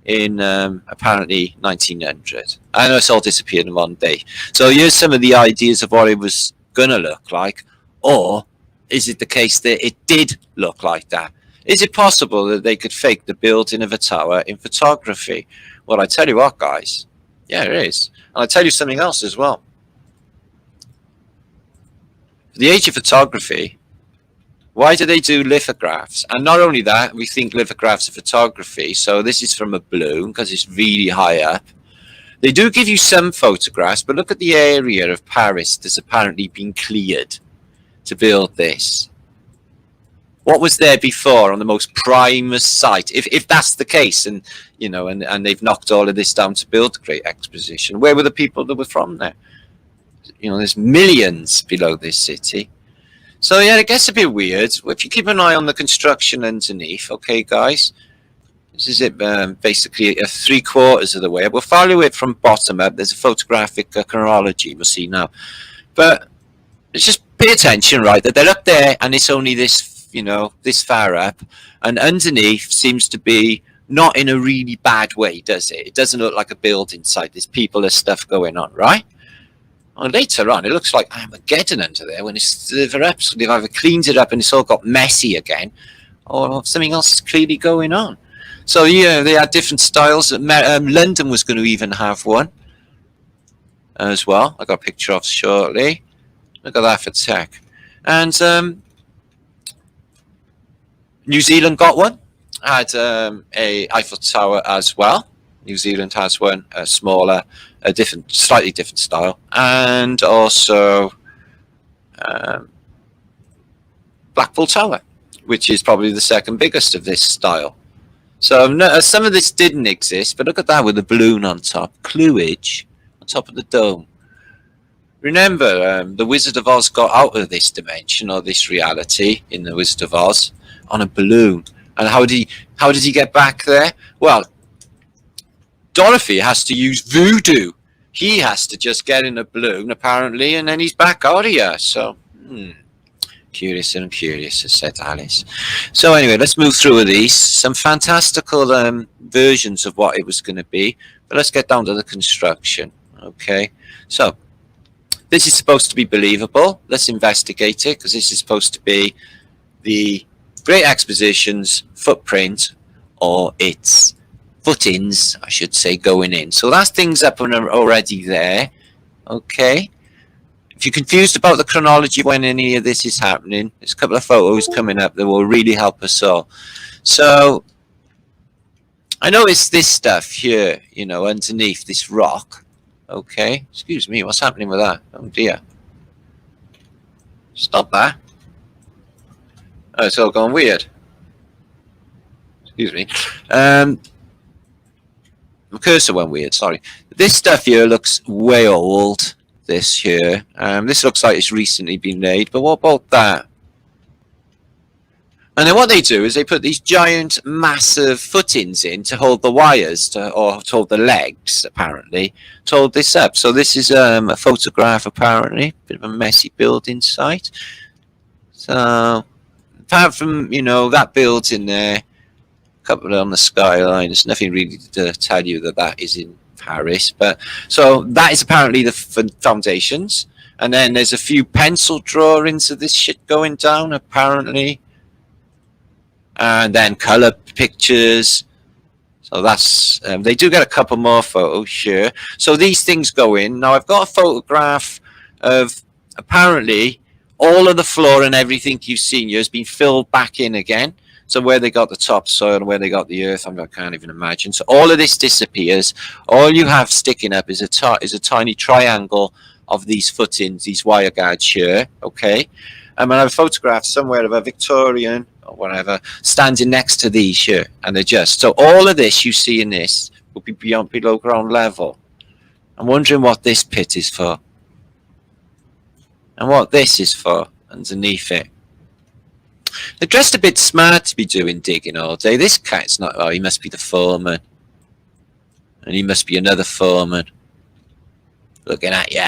in apparently 1900. I know it's all disappeared in one day. So here's some of the ideas of what it was going to look like. Or is it the case that it did look like that? Is it possible that they could fake the building of a tower in photography? Well, I tell you what, guys. Yeah, it is. And I'll tell you something else as well. The age of photography, why do they do lithographs? And not only that, we think lithographs are photography. So this is from a balloon because it's really high up. They do give you some photographs, but look at the area of Paris that's apparently been cleared to build this. What was there before on the most prime site? If that's the case, and you know, and they've knocked all of this down to build the Great Exposition, where were the people that were from there? You know, there's millions below this city. So yeah, it gets a bit weird. If you keep an eye on the construction underneath, okay, guys, this is it. Basically, 3/4 of the way. We'll follow it from bottom up. There's a photographic chronology we'll see now, but it's just pay attention, right? That they're up there, and it's only this, you know, this far up, and underneath seems to be not in a really bad way, does it? It doesn't look like a building site. There's people, there's stuff going on, right? Well, later on, it looks like Armageddon under there when it's further up. So they've either cleaned it up and it's all got messy again, or something else is clearly going on. So yeah, they had different styles. London was going to even have one as well. I got a picture of shortly. Look at that for tech. And New Zealand got one. Had a Eiffel Tower as well. New Zealand has one, smaller, a different, slightly different style, and also Blackpool Tower, which is probably the second biggest of this style. So no, some of this didn't exist, but look at that with the balloon on top, Cluage on top of the dome. Remember, the Wizard of Oz got out of this dimension or this reality in the Wizard of Oz on a balloon. And how did he get back there? Well, Dorothy has to use voodoo. He has to just get in a balloon, apparently, and then he's back out of here. So, curious and curious, as said Alice. So anyway, let's move through these. Some fantastical versions of what it was going to be. But let's get down to the construction. Okay, so this is supposed to be believable. Let's investigate it, because this is supposed to be the Great Exposition's footprint, or its footings, I should say, going in. So that thing's up and already there. Okay. If you're confused about the chronology when any of this is happening, there's a couple of photos coming up that will really help us all. So I noticed this stuff here, you know, underneath this rock. Okay. Excuse me, what's happening with that? Oh dear. Stop that. Oh, it's all gone weird. Excuse me. My cursor went weird, sorry. This stuff here looks way old. This here. This looks like it's recently been made, but what about that? And then what they do is they put these giant, massive footings in to hold the wires, or to hold the legs, apparently, to hold this up. So this is a photograph, apparently. Bit of a messy building site. So, apart from, you know, that building there, a couple on the skyline, there's nothing really to tell you that that is in Paris. But so that is apparently the foundations. And then there's a few pencil drawings of this shit going down, apparently. And then color pictures. So that's they do get a couple more photos here. So these things go in. Now I've got a photograph of apparently all of the floor and everything you've seen here has been filled back in again. So where they got the topsoil and where they got the earth, I can't even imagine. So all of this disappears. All you have sticking up is a tiny triangle of these footings, these wire guards here. Okay, and I have a photograph somewhere of a Victorian or whatever standing next to these here, and they're just so all of this you see in this will be below ground level. I'm wondering what this pit is for, and what this is for underneath it. They're dressed a bit smart to be doing digging all day. This cat's not. Oh, he must be the foreman, and he must be another foreman looking at you.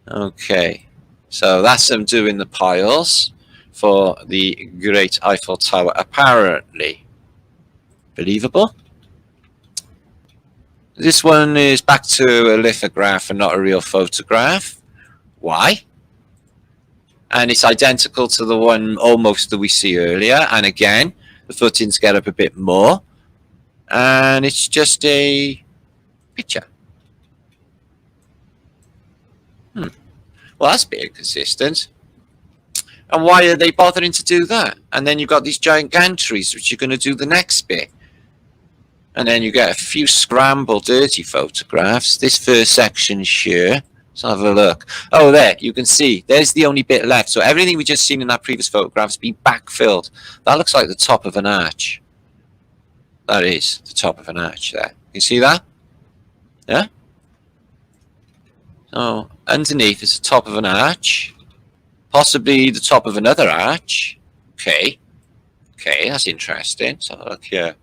Okay, so that's them doing the piles for the Great Eiffel Tower, apparently. Believable. This one is back to a lithograph and not a real photograph. Why? And it's identical to the one almost that we see earlier. And again, the footings get up a bit more. And it's just a picture. Well, that's a bit inconsistent. And why are they bothering to do that? And then you've got these giant gantries, which you're going to do the next bit. And then you get a few scrambled, dirty photographs. This first section here. Let's have a look. Oh, there, you can see. There's the only bit left. So everything we just seen in that previous photograph has been backfilled. That looks like the top of an arch. That is the top of an arch there. You see that? Yeah? So underneath is the top of an arch. Possibly the top of another arch. Okay. Okay, that's interesting. So look here.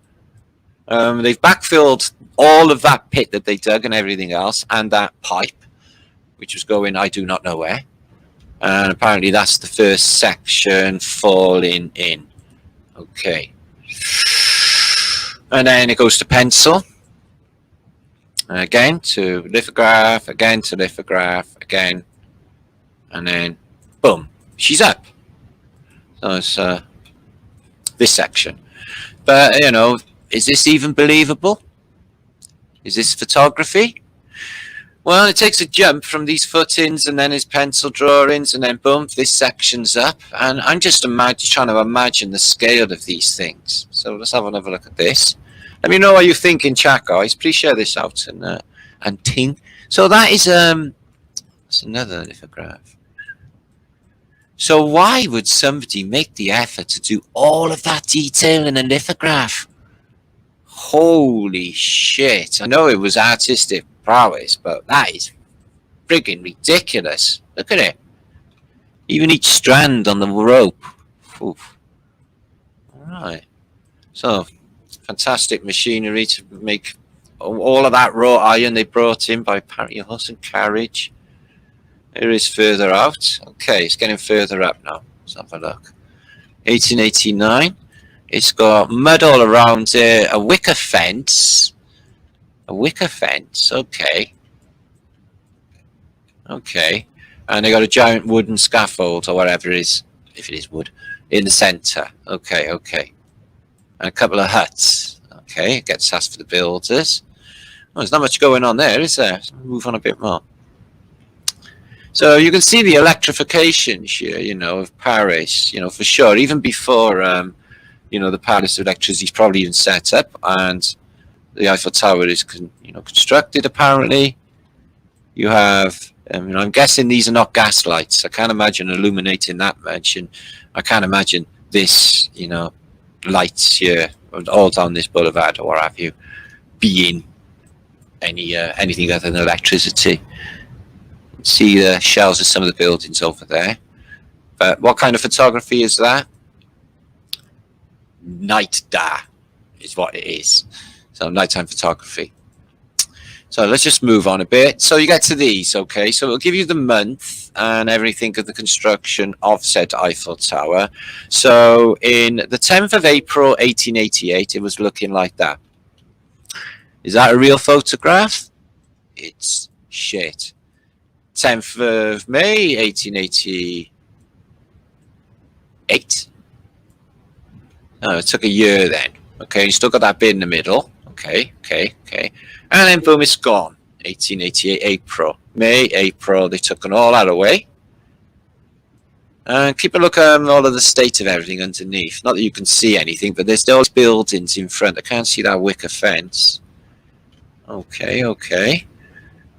They've backfilled all of that pit that they dug and everything else, and that pipe, which was going I do not know where. And apparently that's the first section falling in. Okay. And then it goes to pencil. Again to lithograph, again to lithograph, again. And then, boom, she's up. So it's this section. But, you know, is this even believable? Is this photography? Well, it takes a jump from these footings and then his pencil drawings and then boom, this section's up. And I'm just trying to imagine the scale of these things. So let's have another look at this. Let me know what you think in chat, guys. Please share this out and ting. So that is that's another lithograph. So why would somebody make the effort to do all of that detail in a lithograph? Holy shit. I know it was artistic prowess, but that is friggin' ridiculous. Look at it. Even each strand on the rope. Oof. Alright. So, fantastic machinery to make all of that wrought iron they brought in by apparently a horse and carriage. Here is further out. Okay, it's getting further up now. Let's have a look. 1889. It's got mud all around it, a wicker fence. A wicker fence, okay. Okay. And they got a giant wooden scaffold or whatever it is, if it is wood, in the centre. Okay, okay. And a couple of huts. Okay, it gets us for the builders. Well, there's not much going on there, is there? Let's move on a bit more. So you can see the electrification here, you know, of Paris, you know, for sure. Even before, you know, the Palace of Electricity is probably even set up, and the Eiffel Tower is, you know, constructed. Apparently, you have. You know, I'm guessing these are not gas lights. I can't imagine illuminating that much, and I can't imagine this, you know, lights here all down this boulevard or what have you, being anything other than electricity. See the shells of some of the buildings over there. But what kind of photography is that? Night da is what it is. So nighttime photography. So let's just move on a bit. So you get to these, okay? So it'll give you the month and everything of the construction of said Eiffel Tower. So in the 10th of April, 1888, it was looking like that. Is that a real photograph? It's shit. 10th of May, 1888. Oh, it took a year then. Okay, you still got that bit in the middle. Okay. And then boom, it's gone. 1888, April. May, April, they took it all that away. And keep a look at all of the state of everything underneath. Not that you can see anything, but there's those buildings in front. I can't see that wicker fence. Okay.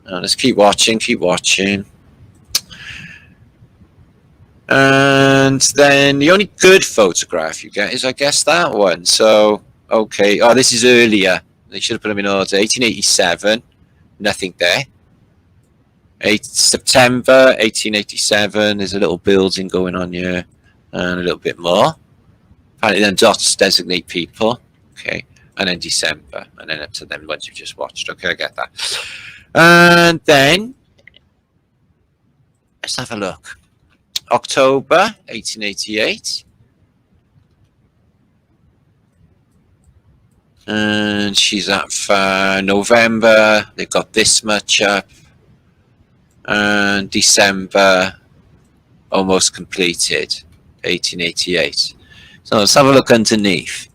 Let's keep watching. And then the only good photograph you get is, I guess, that one. So, okay. Oh, this is earlier. They should have put them in order. 1887. Nothing there. 8 September 1887. There's a little building going on here. And a little bit more. Apparently then dots designate people. Okay. And then December. And then up to them ones you've just watched. Okay, I get that. And then, let's have a look. October 1888. And she's at November. They've got this much up. And December, almost completed. 1888. So let's have a look underneath.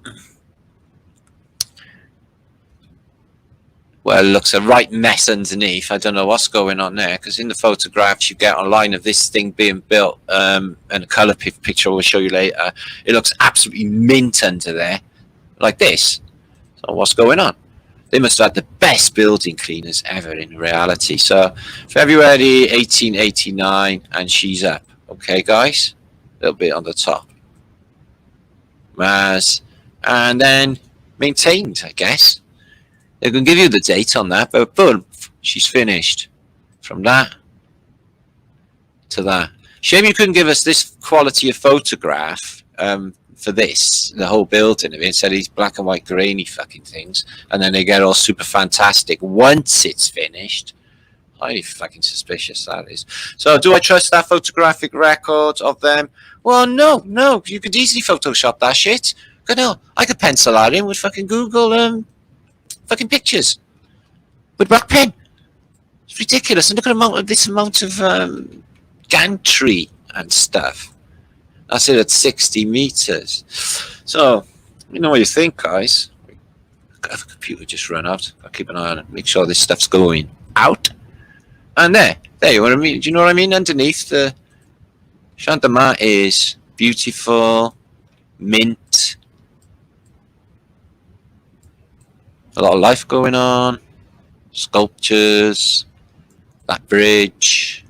Well, it looks a right mess underneath. I don't know what's going on there, because in the photographs you get online of this thing being built, and a colour picture we'll show you later, it looks absolutely mint under there, like this. So what's going on? They must have had the best building cleaners ever in reality. So February 1889, and she's up. Okay, guys? A little bit on the top. And then maintained, I guess. They can give you the date on that, but boom, she's finished. From that to that. Shame you couldn't give us this quality of photograph for this, the whole building of it, instead of these black and white grainy fucking things, and then they get all super fantastic once it's finished. Highly fucking suspicious that is. So do I trust that photographic record of them? Well, no. You could easily Photoshop that shit. Good hell, I could pencil that in with fucking Google fucking pictures with black pen. It's ridiculous. And look at this amount of gantry and stuff. That's it at 60 meters. So, you know what you think, guys. The computer just run out. I'll keep an eye on it. Make sure this stuff's going out. And there you know what I mean. Do you know what I mean? Underneath the Champ de Mars is beautiful, mint. A lot of life going on, sculptures, that bridge,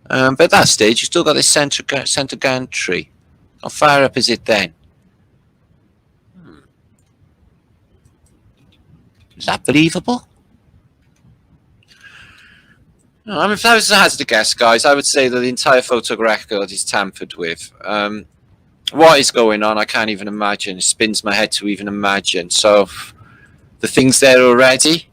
But at that stage, you still got this centre gantry. How far up is it then? Is that believable? No, I mean, if I was to hazard a guess, guys, I would say that the entire photo record is tampered with. What is going on? I can't even imagine. It spins my head to even imagine. So, the things there already.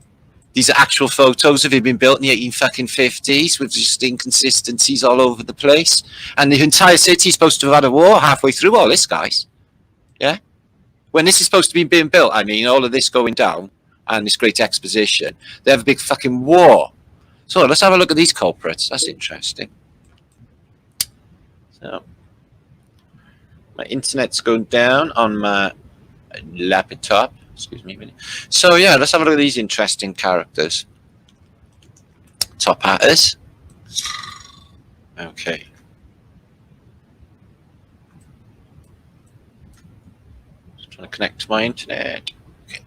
These are actual photos of it been built in the 1850s with just inconsistencies all over the place. And the entire city is supposed to have had a war halfway through all this, guys. Yeah? When this is supposed to be being built, I mean, all of this going down and this great exposition, they have a big fucking war. So let's have a look at these culprits. That's interesting. So, my internet's going down on my laptop. Excuse me a minute. So yeah, let's have a look at these interesting characters. Top hatters. Okay. Just trying to connect to my internet. Okay.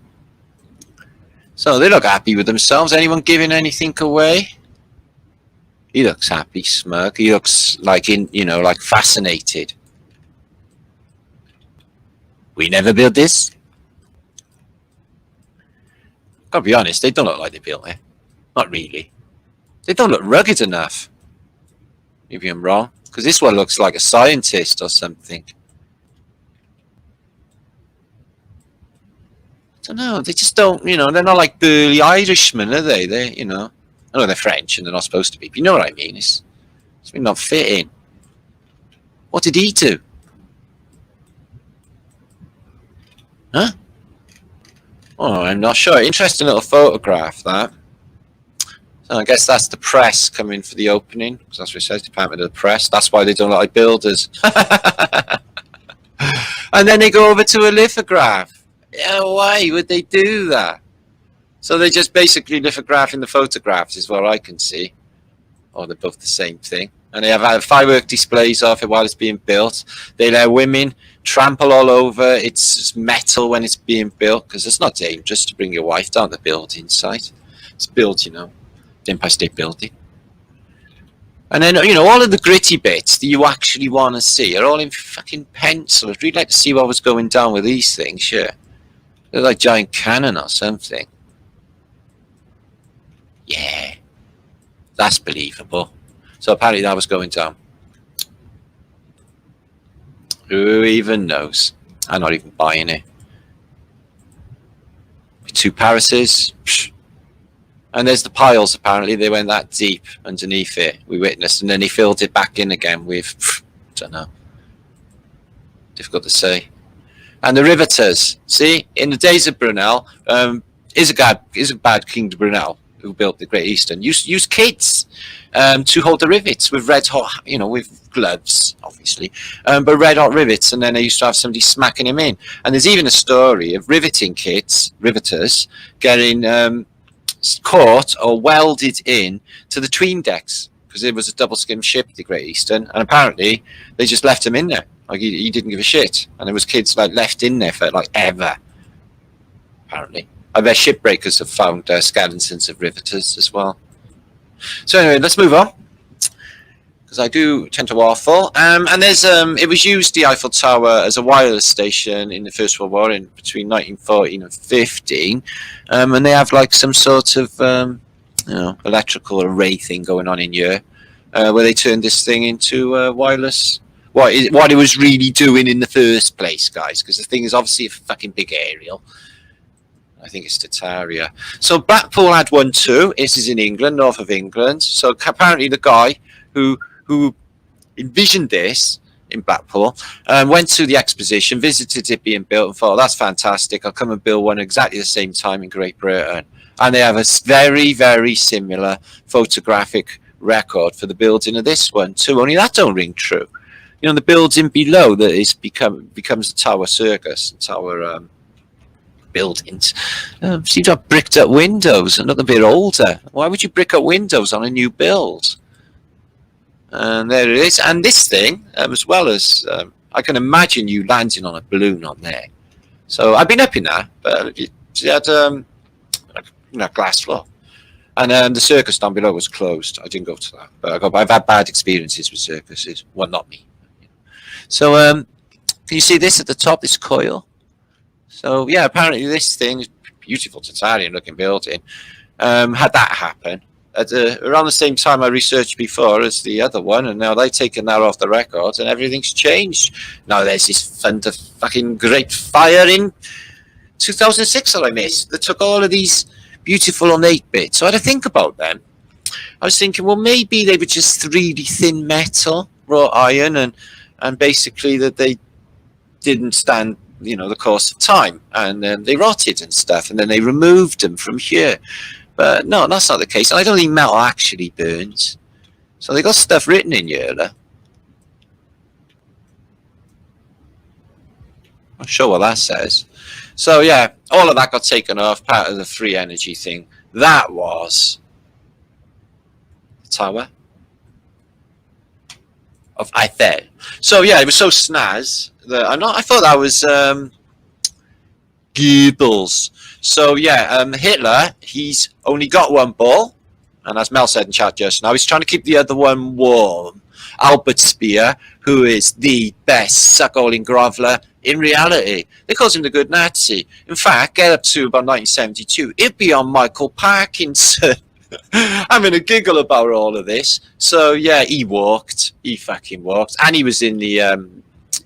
So they look happy with themselves. Anyone giving anything away? He looks happy, smirk. He looks like like fascinated. We never built this. Gotta be honest, they don't look like they built it. Not really. They don't look rugged enough. Maybe I'm wrong. Because this one looks like a scientist or something. I don't know. They just don't, they're not like burly Irishmen, are they? They're, I know they're French and they're not supposed to be. But you know what I mean? It's not fitting. What did he do? Huh? Oh, I'm not sure. Interesting little photograph, that. So I guess that's the press coming for the opening, because that's what it says, Department of the Press. That's why they don't look like builders. And then they go over to a lithograph. Yeah, why would they do that? So they just basically lithographing the photographs, is what I can see. Or they're both the same thing. And they have firework displays of it while it's being built. They let women trample all over its metal when it's being built, because it's not dangerous to bring your wife down the building site. It's built, the Empire State Building. And then, all of the gritty bits that you actually want to see are all in fucking pencil. I'd really like to see what was going down with these things, yeah. They're like giant cannon or something. Yeah. That's believable. So apparently that was going down. Who even knows? I'm not even buying it. 2 Parises. Psh. And there's the piles, apparently. They went that deep underneath it, we witnessed. And then he filled it back in again with, don't know. Difficult to say. And the riveters. See, in the days of Brunel, Isengard, King of Brunel, who built the Great Eastern, used kids to hold the rivets with red hot, with gloves, obviously, but red hot rivets, and then they used to have somebody smacking him in. And there's even a story of riveters, getting caught or welded in to the 'tween decks, because it was a double skim ship, the Great Eastern, and apparently they just left him in there. Like he didn't give a shit, and there was kids like left in there for like ever. Apparently. I bet shipbreakers have found skeletons of riveters as well. So anyway, let's move on, because I do tend to waffle. And there's it was used, the Eiffel Tower, as a wireless station in the First World War between 1914 and 15. And they have like some sort of electrical array thing going on in here, where they turned this thing into wireless. What it was really doing in the first place, guys, because the thing is obviously a fucking big aerial. I think it's Tartarian. So Blackpool had one too. This is in England, north of England. So apparently the guy who envisioned this in Blackpool went to the exposition, visited it being built, and thought, that's fantastic. I'll come and build one exactly the same time in Great Britain. And they have a very, very similar photographic record for the building of this one too. Only that don't ring true. The building below that is becomes a Tower Circus, Tower buildings seem to have bricked up windows and look a bit older. Why would you brick up windows on a new build? And there it is. And this thing, as well as I can imagine you landing on a balloon on there. So I've been up in that, but you had glass floor. And the circus down below was closed. I didn't go to that, but I've had bad experiences with circuses. Well, not me. So can you see this at the top? This coil. So yeah, apparently this thing, beautiful Tartarian looking building, had that happen at around the same time I researched before as the other one, and now they've taken that off the records and everything's changed. Now there's this thunder fucking great fire in 2006 that I missed that took all of these beautiful ornate bits. So I had to think about them. I was thinking, well, maybe they were just 3D thin metal, wrought iron, and basically that they didn't stand, you know, the course of time, and they rotted and stuff, and then they removed them from here. But no, that's not the case. I don't think metal actually burns. So they got stuff written in here. I'll show what that says. So yeah, all of that got taken off, part of the free energy thing. That was the Tower of Eiffel. So yeah, it was so snaz that I thought that was Goebbels. So yeah, Hitler, he's only got one ball, and as Mel said in chat just now, he's trying to keep the other one warm. Albert Speer, who is the best suck-all-in groveler in reality. They call him the good Nazi. In fact, get up to about 1972, it'd be on Michael Parkinson. I'm in a giggle about all of this. So yeah, he fucking walked, and he was in the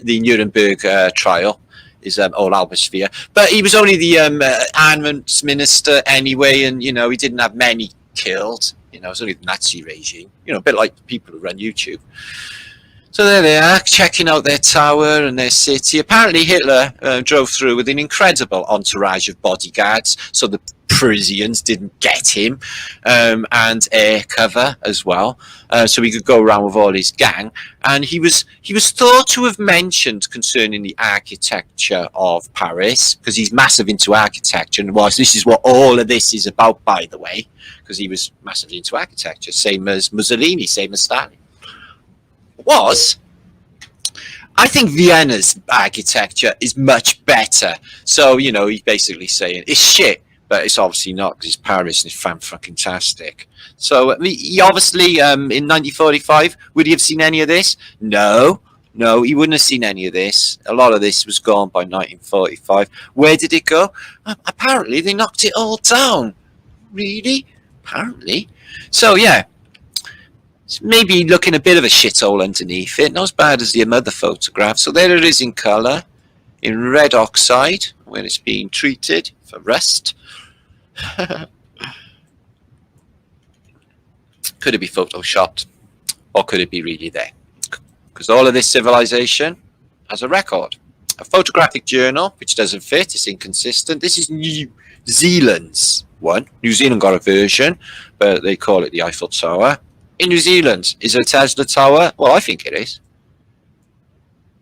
Nuremberg trial. Is old Albert Speer, but he was only the armaments minister anyway, and you know he didn't have many killed. You know, it was only the Nazi regime. You know, a bit like the people who run YouTube. So there they are, checking out their tower and their city. Apparently Hitler drove through with an incredible entourage of bodyguards, so the Parisians didn't get him, and air cover as well, so he could go around with all his gang. And he was thought to have mentioned concerning the architecture of Paris, because he's massive into architecture, and this is what all of this is about, by the way, because he was massively into architecture, same as Mussolini, same as Stalin. I think Vienna's architecture is much better. So, you know, he's basically saying it's shit, but it's obviously not, because it's Paris and it's fantastic. So he obviously, in 1945, would he have seen any of this? No, he wouldn't have seen any of this. A lot of this was gone by 1945. Where did it go? Apparently, they knocked it all down. Really? Apparently. So, yeah. It's maybe looking a bit of a shithole underneath it. Not as bad as the other photograph. So there it is in colour, in red oxide, where it's being treated for rust. Could it be photoshopped, or could it be really there? Because all of this civilization has a record. A photographic journal, which doesn't fit, it's inconsistent. This is New Zealand's one. New Zealand got a version, but they call it the Eiffel Tower. In New Zealand, is it a Tesla tower? Well, I think it is.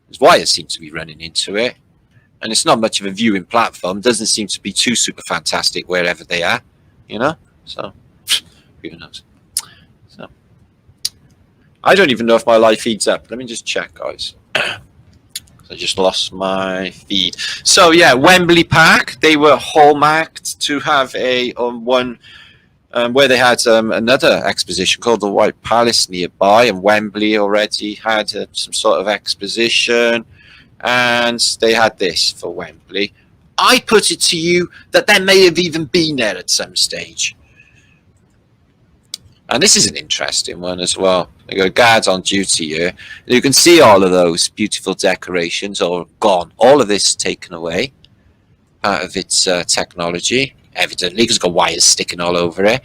There's wires seem to be running into it. And it's not much of a viewing platform. It doesn't seem to be too super fantastic wherever they are, you know? So, who knows? So, I don't even know if my live feed's up. Let me just check, guys. I just lost my feed. So, yeah, Wembley Park, they were hallmarked to have a one... where they had another exposition called the White Palace nearby, and Wembley already had some sort of exposition, and they had this for Wembley. I put it to you that there may have even been there at some stage. And this is an interesting one as well. They got guards on duty here. You can see all of those beautiful decorations all gone. All of this taken away out of its technology. Evidently, because it's got wires sticking all over it.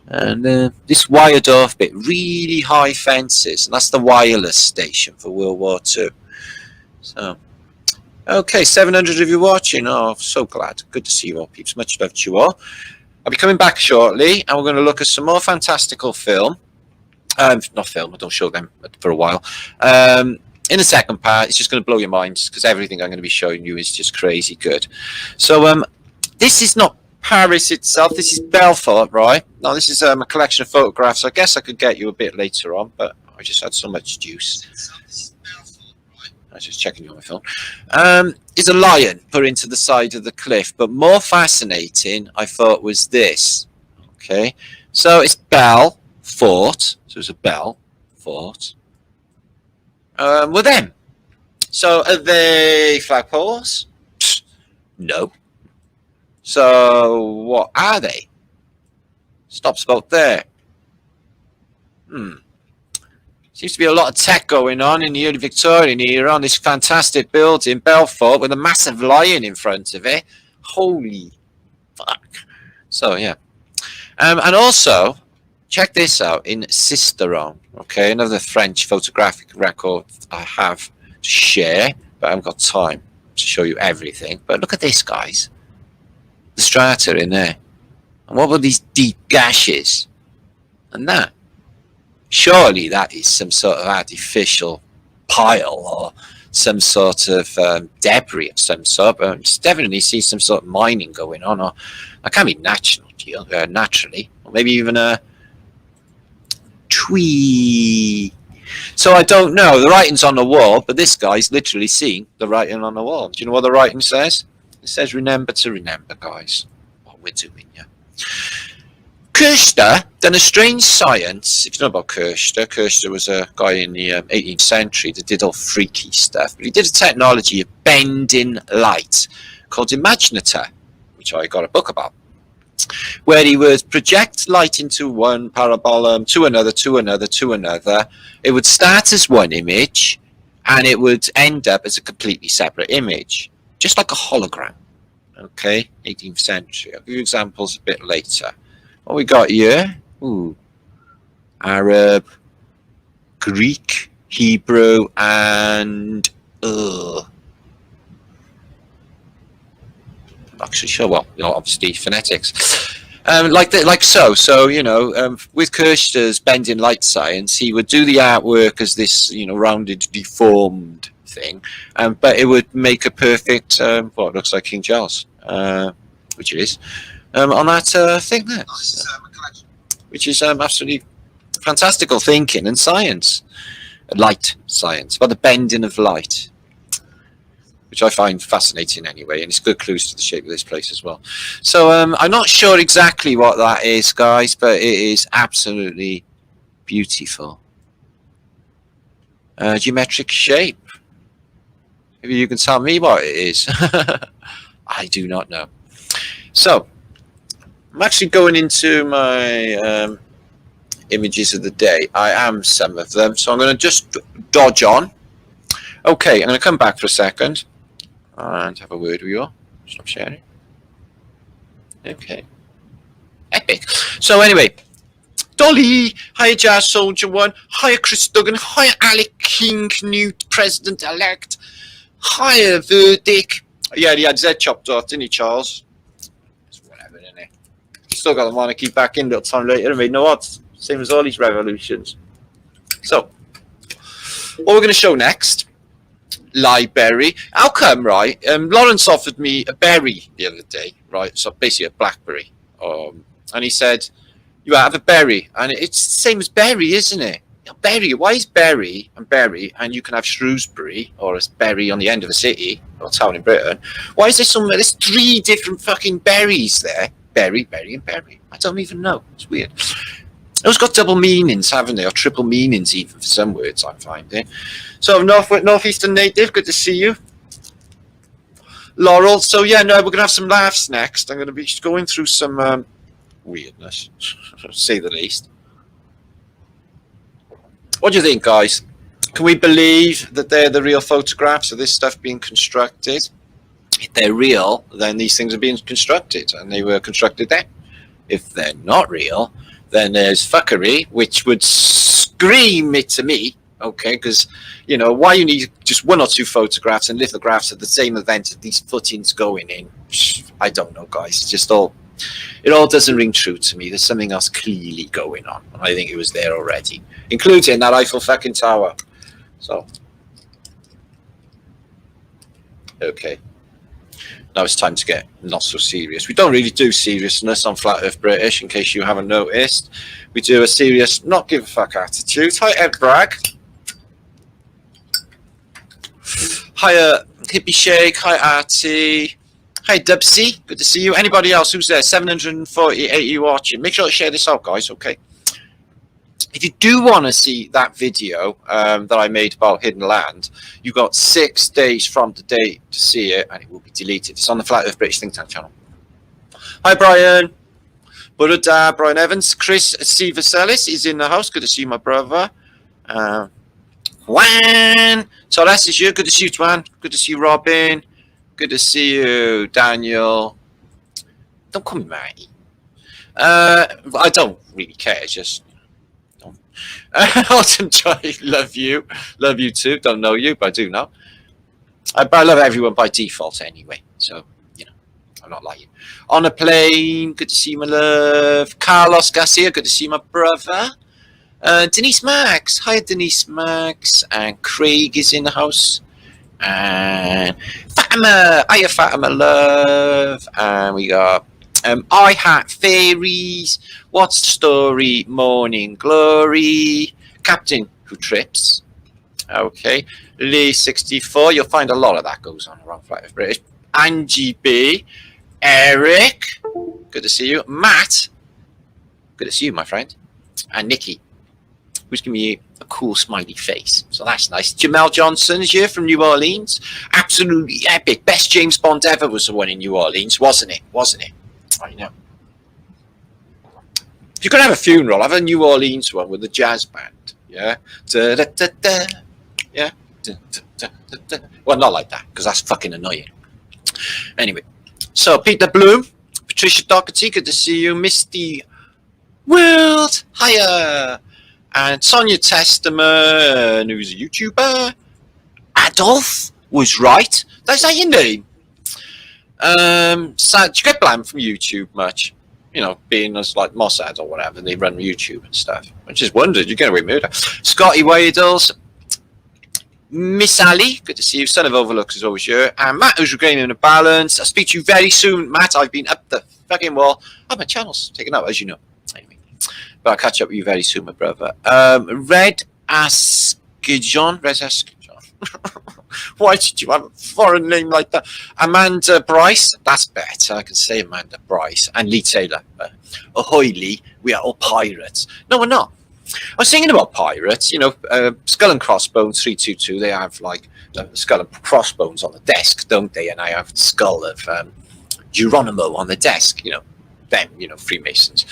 And this wired off bit, really high fences, and that's the wireless station for World War II. So, okay, 700 of you watching. Oh, so glad. Good to see you all, peeps. Much love to you all. I'll be coming back shortly, and we're going to look at some more fantastical film. Not film, I don't show them for a while. In the second part, it's just going to blow your minds, because everything I'm going to be showing you is just crazy good. So, this is not Paris itself. This is Belfort, right? Now, this is a collection of photographs. I guess I could get you a bit later on, but I just had so much juice. I was just checking you on my phone. Is a lion put into the side of the cliff, but more fascinating, I thought, was this. Okay, So it's bell, fort. So it's a bell, fort. With them. So are they flagpoles? No. So what are they? Stops about there. Seems to be a lot of tech going on in the early Victorian era on this fantastic building, Belfort, with a massive lion in front of it. Holy fuck. So, yeah. And also, check this out in Cisteron, okay? Another French photographic record I have to share, but I haven't got time to show you everything. But look at this, guys. The strata in there. And what were these deep gashes? And that. Surely that is some sort of artificial pile or some sort of debris of some sort. It's definitely see some sort of mining going on, or that can't be naturally, or maybe even a tree. So I don't know. The writing's on the wall, but this guy's literally seen the writing on the wall. Do you know what the writing says? It says, "Remember to remember, guys, what we're doing." Yeah. Kirster done a strange science. If you know about Kirster was a guy in the 18th century that did all freaky stuff. But he did a technology of bending light called Imaginator, which I got a book about, where he would project light into one parabola, to another, to another, to another. It would start as one image, and it would end up as a completely separate image, just like a hologram. Okay, 18th century. I'll give you examples a bit later. What we got here? Ooh, Arab, Greek, Hebrew, and I'm actually sure. Well, obviously phonetics. So with Kirster's bending light science, he would do the artwork as this, rounded, deformed thing, but it would make a perfect, what looks like King Charles, which it is. On that thing there, which is absolutely fantastical thinking and science, light science, about the bending of light, which I find fascinating anyway, and it's good clues to the shape of this place as well. So I'm not sure exactly what that is, guys, but it is absolutely beautiful. Geometric shape. Maybe you can tell me what it is. I do not know. So I'm actually going into my images of the day. I am some of them, so I'm going to just dodge on. Okay, I'm going to come back for a second and have a word with you all. Stop sharing. Okay. Epic. So anyway, Dolly, hiya Jazz Soldier 1, hiya Chris Duggan, hiya Alec King, new president-elect, hiya Verdict. Yeah, he had Z chopped off, didn't he, Charles? Still got the monarchy back in a little time later and made no odds. Same as all these revolutions. So, what we're going to show next, Library. How come, right? Lawrence offered me a berry the other day, right? So basically a blackberry. And he said, you have a berry. And it's the same as berry, isn't it? Berry. Why is berry and you can have Shrewsbury or a berry on the end of a city or town in Britain? Why is there there's 3 different fucking berries there? Berry, berry, and berry. I don't even know. It's weird. It's got double meanings, haven't they? Or triple meanings even for some words, I'm finding. So Northeastern native, good to see you. Laurel. So yeah, no, we're going to have some laughs next. I'm going to be going through some weirdness, to say the least. What do you think, guys? Can we believe that they're the real photographs of this stuff being constructed? If they're real, then these things are being constructed, and they were constructed then. If they're not real, then there's fuckery, which would scream it to me, okay? Because, why you need just 1 or 2 photographs and lithographs of the same event of these footings going in? I don't know, guys. It all doesn't ring true to me. There's something else clearly going on. I think it was there already, including that Eiffel fucking tower. So, okay. Now it's time to get not so serious. We don't really do seriousness on Flat Earth British, in case you haven't noticed. We do a serious, not give a fuck attitude. Hi, Ed Bragg. Hi, Hippie Shake. Hi, Artie. Hi Dubsy, good to see you. Anybody else who's there? 748 you watching. Make sure to share this out, guys. Okay. If you do want to see that video that I made about Hidden Land, you've got 6 days from today to see it, and it will be deleted. It's on the Flat Earth British Think Tank channel. Hi, Brian. Buddha, Brian Evans. Chris C. Vaselis is in the house. Good to see you, my brother. Juan. So that's you. Good to see you, Juan. Good to see you, Robin. Good to see you, Daniel. Don't call me Maggie. I don't really care. Just don't. Autumn Joy, love you. Love you too. Don't know you, but I do know. But I love everyone by default anyway. So, you know, I'm not like you. On a plane, good to see you, my love. Carlos Garcia, good to see you, my brother. Denise Max, hi Denise Max. And Craig is in the house. And Fatima, hiya Fatima, love. And we got I Hat Fairies. What's the story? Morning Glory. Captain Who Trips. Okay. Lee 64. You'll find a lot of that goes on around Flight of British. Angie B. Eric. Good to see you. Matt. Good to see you, my friend. And Nikki, who's giving me a cool smiley face. So that's nice. Jamel Johnson is here from New Orleans. Absolutely epic. Best James Bond ever was the one in New Orleans, wasn't it? Wasn't it? I know. If you're going to have a funeral, have a New Orleans one with a jazz band. Yeah? Da, da, da, da. Yeah? Da, da, da, da, da. Well, not like that, because that's fucking annoying. Anyway. So, Peter Bloom, Patricia Doherty, good to see you. Misty World, hiya. And Sonia Testament, who's a YouTuber. Adolf was right. That's that your name? So, do you get blamed from YouTube much? You know, being as like Mossad or whatever, they run YouTube and stuff. I just wondered, you get away with murder. Scotty Wadles, Miss Ali, good to see you. Son of Overlooks is always here. And Matt, who's regaining a balance. I'll speak to you very soon, Matt. I've been up the fucking wall. Oh, my channel's taken out, as you know. Anyway, but I'll catch up with you very soon, my brother. Red Askijon. Red Askijon. Why did you have a foreign name like that? Amanda Bryce. That's better. I can say Amanda Bryce. And Lee Taylor. Ahoy, Lee. We are all pirates. No, we're not. I was thinking about pirates. You know, Skull and Crossbones 322. They have like Skull and Crossbones on the desk, don't they? And I have the skull of Geronimo on the desk. You know, them. You know, Freemasons.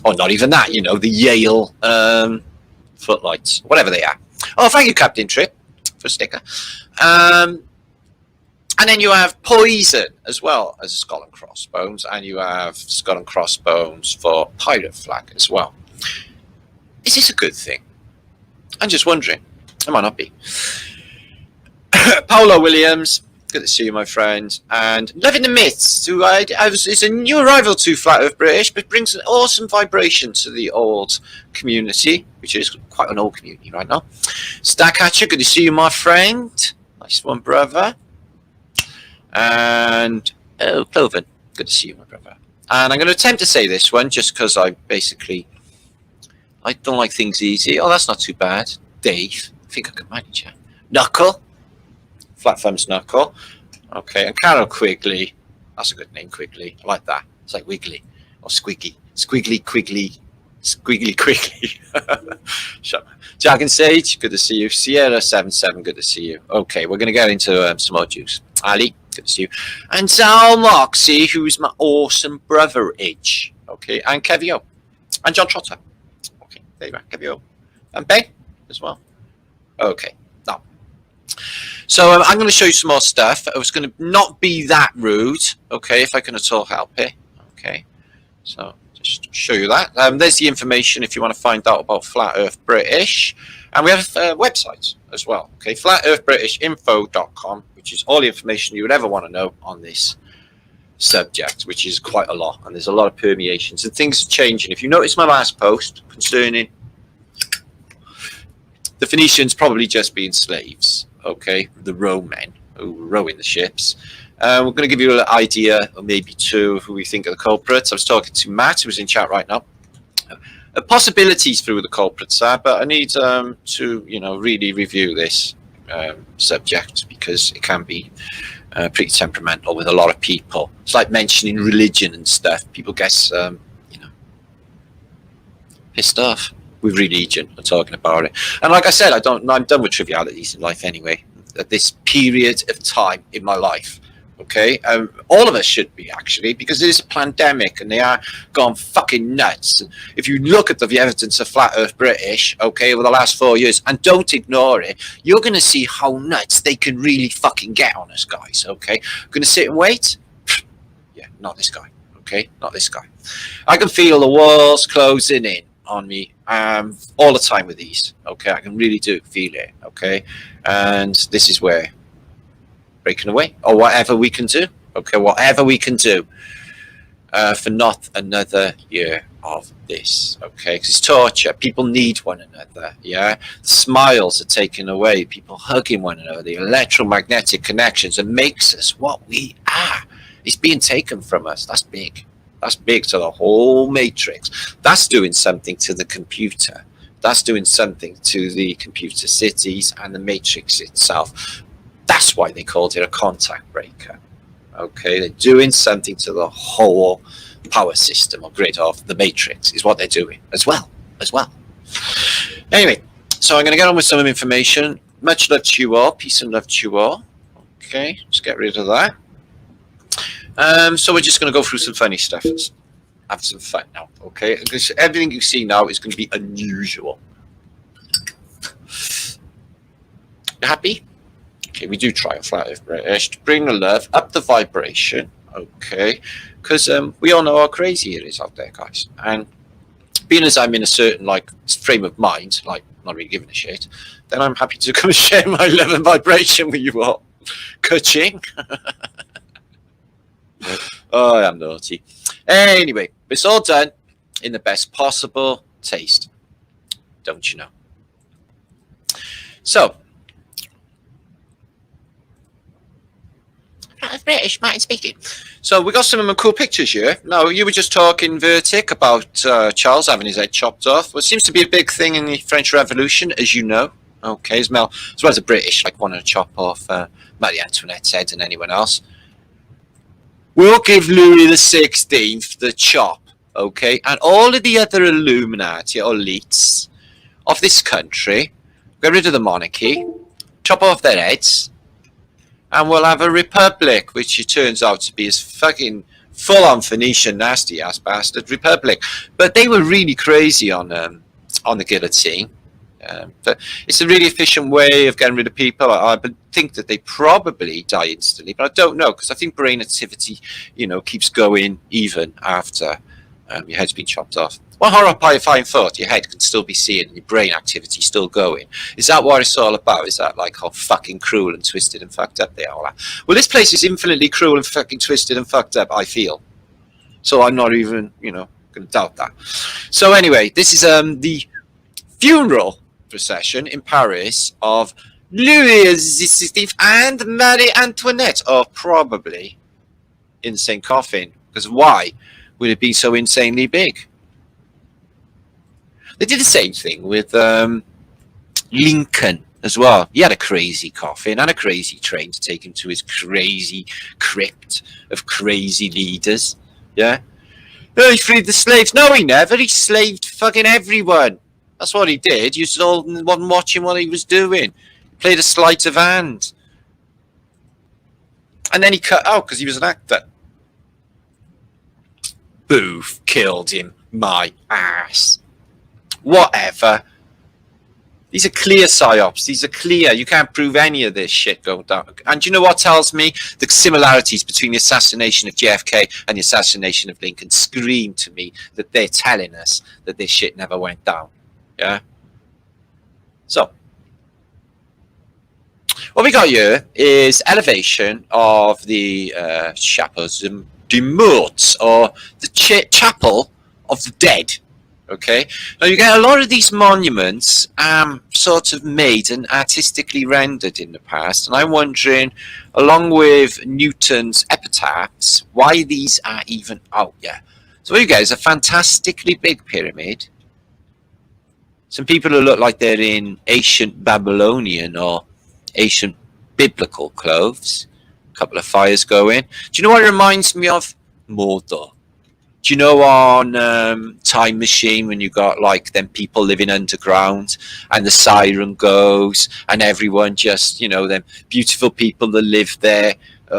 Or not even that. You know, the Yale footlights, whatever they are. Oh, thank you, Captain Trip, for a sticker. And then you have Poison as well as Skull and Crossbones, and you have Skull and Crossbones for Pirate Flag as well. Is this a good thing? I'm just wondering. It might not be. Paolo Williams, good to see you, my friend. And Living the Myths, who is a new arrival to Flat Earth British, but brings an awesome vibration to the old community, which is quite an old community right now. Stackhatcher, good to see you, my friend. Nice one, brother. And Cloven, good to see you, my brother. And I'm going to attempt to say this one just because I don't like things easy. Oh, that's not too bad. Dave, I think I can manage it. Knuckle, Flat Thumbs Knuckle. Okay, and Carol Quigley. That's a good name, Quigley. I like that. It's like Wiggly or Squiggy. Squiggly, Quigley. Squiggly, Quigley. Shut up. Jack and Sage, good to see you. Sierra77, good to see you. Okay, we're going to get into some more juice. Ali, good to see you. And Sal Moxie, who's my awesome brother-age. Okay, and Kevio. And John Trotter. Okay, there you are, Kevio. And Ben as well. Okay, now. So I'm going to show you some more stuff. I was going to not be that rude, okay, if I can at all help it. Okay, so just show you that. There's the information if you want to find out about Flat Earth British. And we have websites as well. Okay, flatearthbritishinfo.com, which is all the information you would ever want to know on this subject, which is quite a lot. And there's a lot of permeations and things are changing. If you notice my last post concerning the Phoenicians probably just being slaves, okay, the rowmen who were rowing the ships. We're going to give you an idea, or maybe two, of who we think are the culprits. I was talking to Matt, who's in chat right now. Possibilities through the culprits are, but I need to, you know, really review this subject because it can be pretty temperamental with a lot of people. It's like mentioning religion and stuff. People get, pissed off with religion and talking about it. And like I said, I'm done with trivialities in life anyway. At this period of time in my life, okay, all of us should be actually, because it is a pandemic and they are gone fucking nuts. If you look at the evidence of flat Earth British, okay, over the last 4 years, and don't ignore it, you're going to see how nuts they can really fucking get on us, guys. Okay, going to sit and wait? Yeah, not this guy. Okay, not this guy. I can feel the walls closing in on me all the time with these. Okay, I can really do feel it. Okay, and this is where breaking away or whatever we can do. Okay, whatever we can do for not another year of this. Okay, because it's torture. People need one another. Yeah, the smiles are taken away. People hugging one another. The electromagnetic connections that makes us what we are is being taken from us. That's big. That's big to the whole matrix. That's doing something to the computer. That's doing something to the computer cities and the matrix itself. That's why they called it a contact breaker. Okay, they're doing something to the whole power system or grid of the matrix is what they're doing as well. Anyway, so I'm going to get on with some information. Much love to you all. Peace and love to you all. Okay, let's get rid of that. So we're just going to go through some funny stuff. Let's have some fun now, okay? Because everything you see now is going to be unusual. You happy? Okay, we do try a flat Earth British to bring the love up the vibration, okay? Because we all know how crazy it is out there, guys. And being as I'm in a certain frame of mind, like not really giving a shit, then I'm happy to come and share my love and vibration with you all. Ka-ching. Oh, I'm naughty. Anyway, it's all done in the best possible taste, don't you know? So, British, Martin speaking. So we got some cool pictures here. Now, you were just talking, Vertic, about Charles having his head chopped off. Well, it seems to be a big thing in the French Revolution, as you know. Okay, as well as the British, wanting to chop off Marie Antoinette's head and anyone else. We'll give Louis the 16th the chop, okay? And all of the other Illuminati or elites of this country, get rid of the monarchy, chop off their heads, and we'll have a republic, which it turns out to be as fucking full-on Phoenician, nasty-ass bastard republic. But they were really crazy on the guillotine. But it's a really efficient way of getting rid of people. I think that they probably die instantly, but I don't know, because I think brain activity, keeps going even after your head's been chopped off. One horrifying thought: your head can still be seen and your brain activity still going. Is that what it's all about? Is that how fucking cruel and twisted and fucked up they all are? Well, this place is infinitely cruel and fucking twisted and fucked up, I feel. So I'm not even, going to doubt that. So anyway, this is the funeral procession in Paris of Louis XVI and Marie Antoinette, or probably in the same coffin, because why would it be so insanely big? They did the same thing with Lincoln as well. He had a crazy coffin and a crazy train to take him to his crazy crypt of crazy leaders. Yeah, he freed the slaves. No, he never. He slaved fucking everyone. That's what he did. You all wasn't watching what he was doing. He played a sleight of hand. And then he cut out because he was an actor. Boof, killed him. My ass. Whatever. These are clear psyops. These are clear. You can't prove any of this shit going down. And you know what tells me? The similarities between the assassination of JFK and the assassination of Lincoln scream to me that they're telling us that this shit never went down. Yeah. So, what we got here is elevation of the Chapel de Morts, or the Chapel of the Dead. Okay. Now you get a lot of these monuments sort of made and artistically rendered in the past, and I'm wondering, along with Newton's epitaphs, why these are even out yet. So what you get is a fantastically big pyramid. Some people who look like they're in ancient Babylonian or ancient biblical clothes. couple of fires going. Do you know what it reminds me of? Mordor. Do you know on Time Machine when you got like them people living underground and the siren goes and everyone just, you know, them beautiful people that live there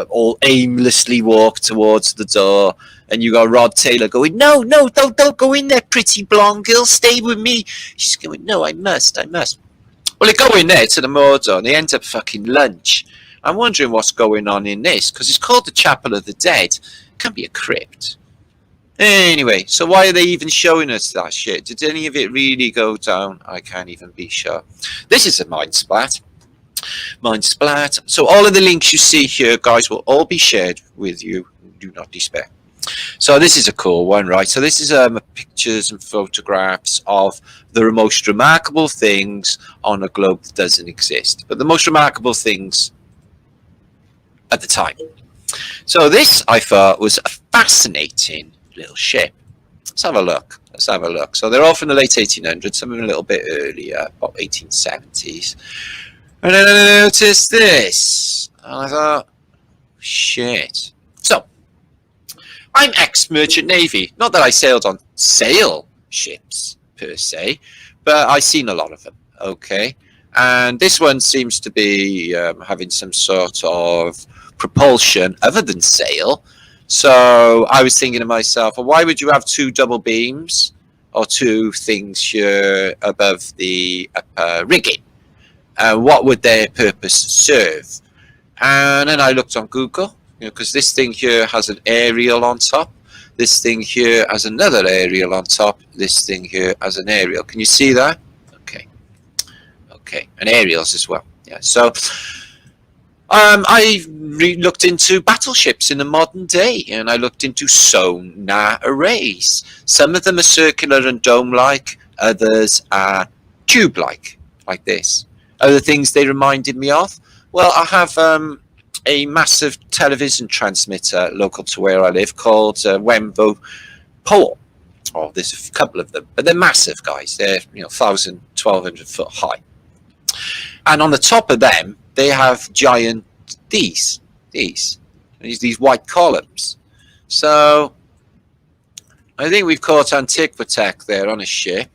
all aimlessly walk towards the door and you got Rod Taylor going, no, don't go in there, pretty blonde girl, stay with me. She's going, no, I must. Well, they go in there to the Mordor and they end up fucking lunch. I'm wondering what's going on in this because it's called the Chapel of the Dead. It can't be a crypt. Anyway, so why are they even showing us that shit? Did any of it really go down? I can't even be sure. This is a mind splat. Mind splat. So all of the links you see here, guys, will all be shared with you. Do not despair. So this is a cool one, right? So this is pictures and photographs of the most remarkable things on a globe that doesn't exist. But the most remarkable things at the time. So this, I thought, was a fascinating little ship. Let's have a look. So they're all from the late 1800s, some of them a little bit earlier, about 1870s. And then I noticed this. And I thought, shit. So, I'm ex-merchant navy. Not that I sailed on sail ships, per se, but I've seen a lot of them, okay? And this one seems to be having some sort of propulsion other than sail. So I was thinking to myself, well, why would you have two double beams or two things here above the rigging? What would their purpose serve? And then I looked on Google, you know, because this thing here has an aerial on top. This thing here has another aerial on top. This thing here has an aerial. Can you see that? Okay, and aerials as well. Yeah, so I looked into battleships in the modern day, and I looked into sonar arrays. Some of them are circular and dome-like, others are tube-like, like this. Other things they reminded me of? Well, I have a massive television transmitter local to where I live called Wembo Pole. Oh, there's a couple of them, but they're massive, guys. They're 1,000, 1,200 foot high. And on the top of them, they have giant these white columns. So I think we've caught Antiquitech there on a ship.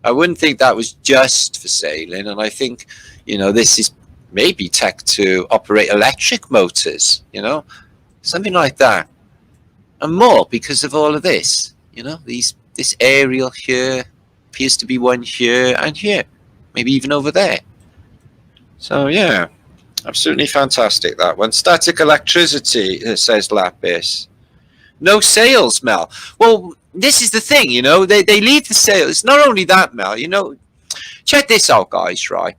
I wouldn't think that was just for sailing, and I think this is maybe tech to operate electric motors, something like that, and more because of all of this. This aerial here appears to be one here and here, maybe even over there. So yeah, absolutely fantastic, that one. Static electricity, says Lapis. No sails, Mel. Well, this is the thing, they leave the sails. It's not only that, Mel, check this out, guys, right?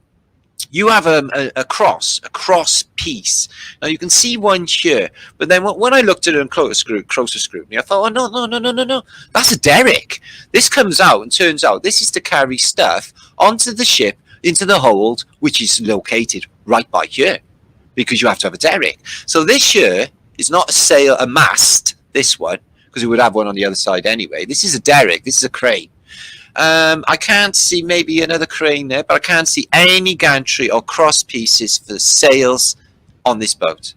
You have a cross piece. Now you can see one here, but then when I looked at it in closer scrutiny, I thought, oh, no. That's a derrick. This comes out and turns out this is to carry stuff onto the ship, into the hold, which is located right by here, because you have to have a derrick. So this here is not a sail, a mast, this one, because we would have one on the other side anyway. This is a derrick, this is a crane. I can't see maybe another crane there, but I can't see any gantry or cross pieces for sails on this boat.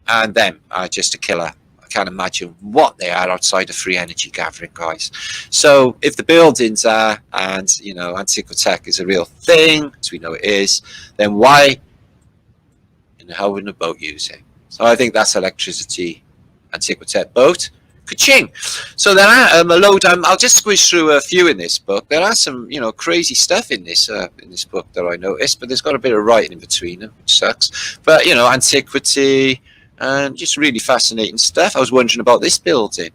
And them are just a killer. I can't imagine what they are outside of free energy gathering, guys. So if the buildings are, and Antiquitech is a real thing, as we know it is, then why in the hell wouldn't a boat use it? So I think that's electricity, Antiquitech boat. Ka-ching. So there are a load. I'll just squish through a few in this book. There are some, crazy stuff in this book that I noticed, but there's got a bit of writing in between them, which sucks. But antiquity and just really fascinating stuff. I was wondering about this building.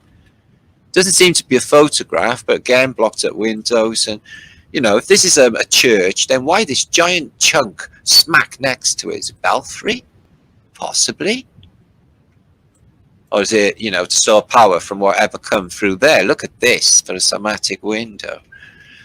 Doesn't seem to be a photograph, but again, blocked up windows. And if this is a church, then why this giant chunk smack next to it? Is it belfry? Possibly. Or is it, to store power from whatever come through there? Look at this for a somatic window.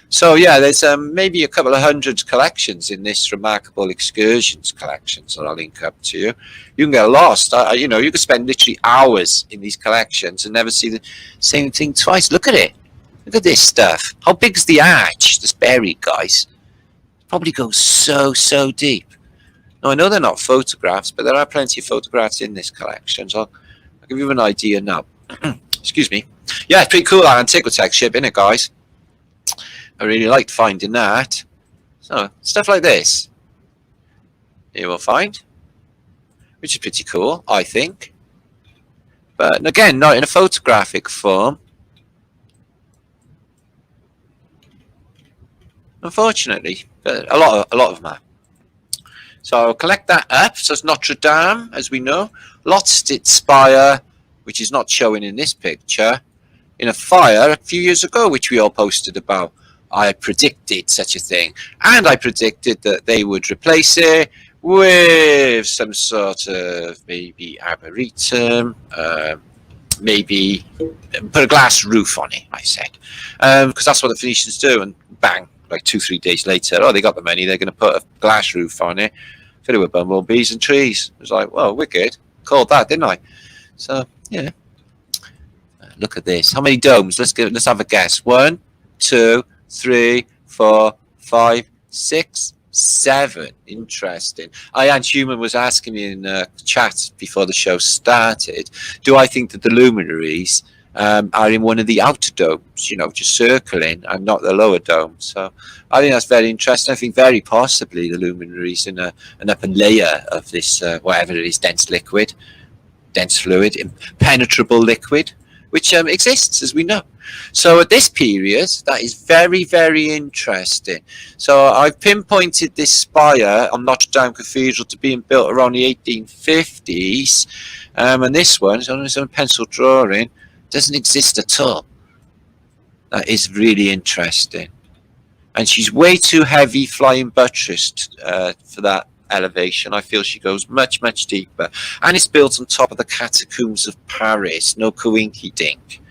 So yeah, there's maybe a couple of hundred collections in this remarkable excursions collection. So I'll link up to you. You can get lost. You could spend literally hours in these collections and never see the same thing twice. Look at it. Look at this stuff. How big's the arch that's buried, guys? Probably goes so deep. Now, I know they're not photographs, but there are plenty of photographs in this collection, so I'll give you an idea now. Excuse me. Yeah, it's pretty cool, that Antiquitech ship, isn't it, guys? I really liked finding that. So, stuff like this you will find, which is pretty cool, I think. But again, not in a photographic form. Unfortunately, but a lot of them are. So I'll collect that up. So it's Notre Dame, as we know. Lost its spire, which is not showing in this picture, in a fire a few years ago, which we all posted about. I predicted such a thing, and I predicted that they would replace it with some sort of maybe arboretum, maybe put a glass roof on it, I said, because that's what the Phoenicians do, and bang, like 2-3 days later, oh, they got the money, they're going to put a glass roof on it, fill it with bumblebees and trees. It was like, well, wicked. Called that, didn't I? So, yeah. Look at this. How many domes? Let's have a guess. 1, 2, 3, 4, 5, 6, 7. Interesting. Ian Human was asking me in chat before the show started, do I think that the luminaries are in one of the outer domes, you know, just circling, and not the lower dome? So I think that's very interesting. I think very possibly the luminaries in an upper layer of this, whatever it is, dense liquid, dense fluid, impenetrable liquid, which exists, as we know. So at this period, that is very, very interesting. So I've pinpointed this spire on Notre Dame Cathedral to being built around the 1850s. And this one, it's on its own pencil drawing, doesn't exist at all. That is really interesting. And she's way too heavy flying buttressed for that elevation. I feel she goes much, much deeper. And it's built on top of the catacombs of Paris. No coinky dink.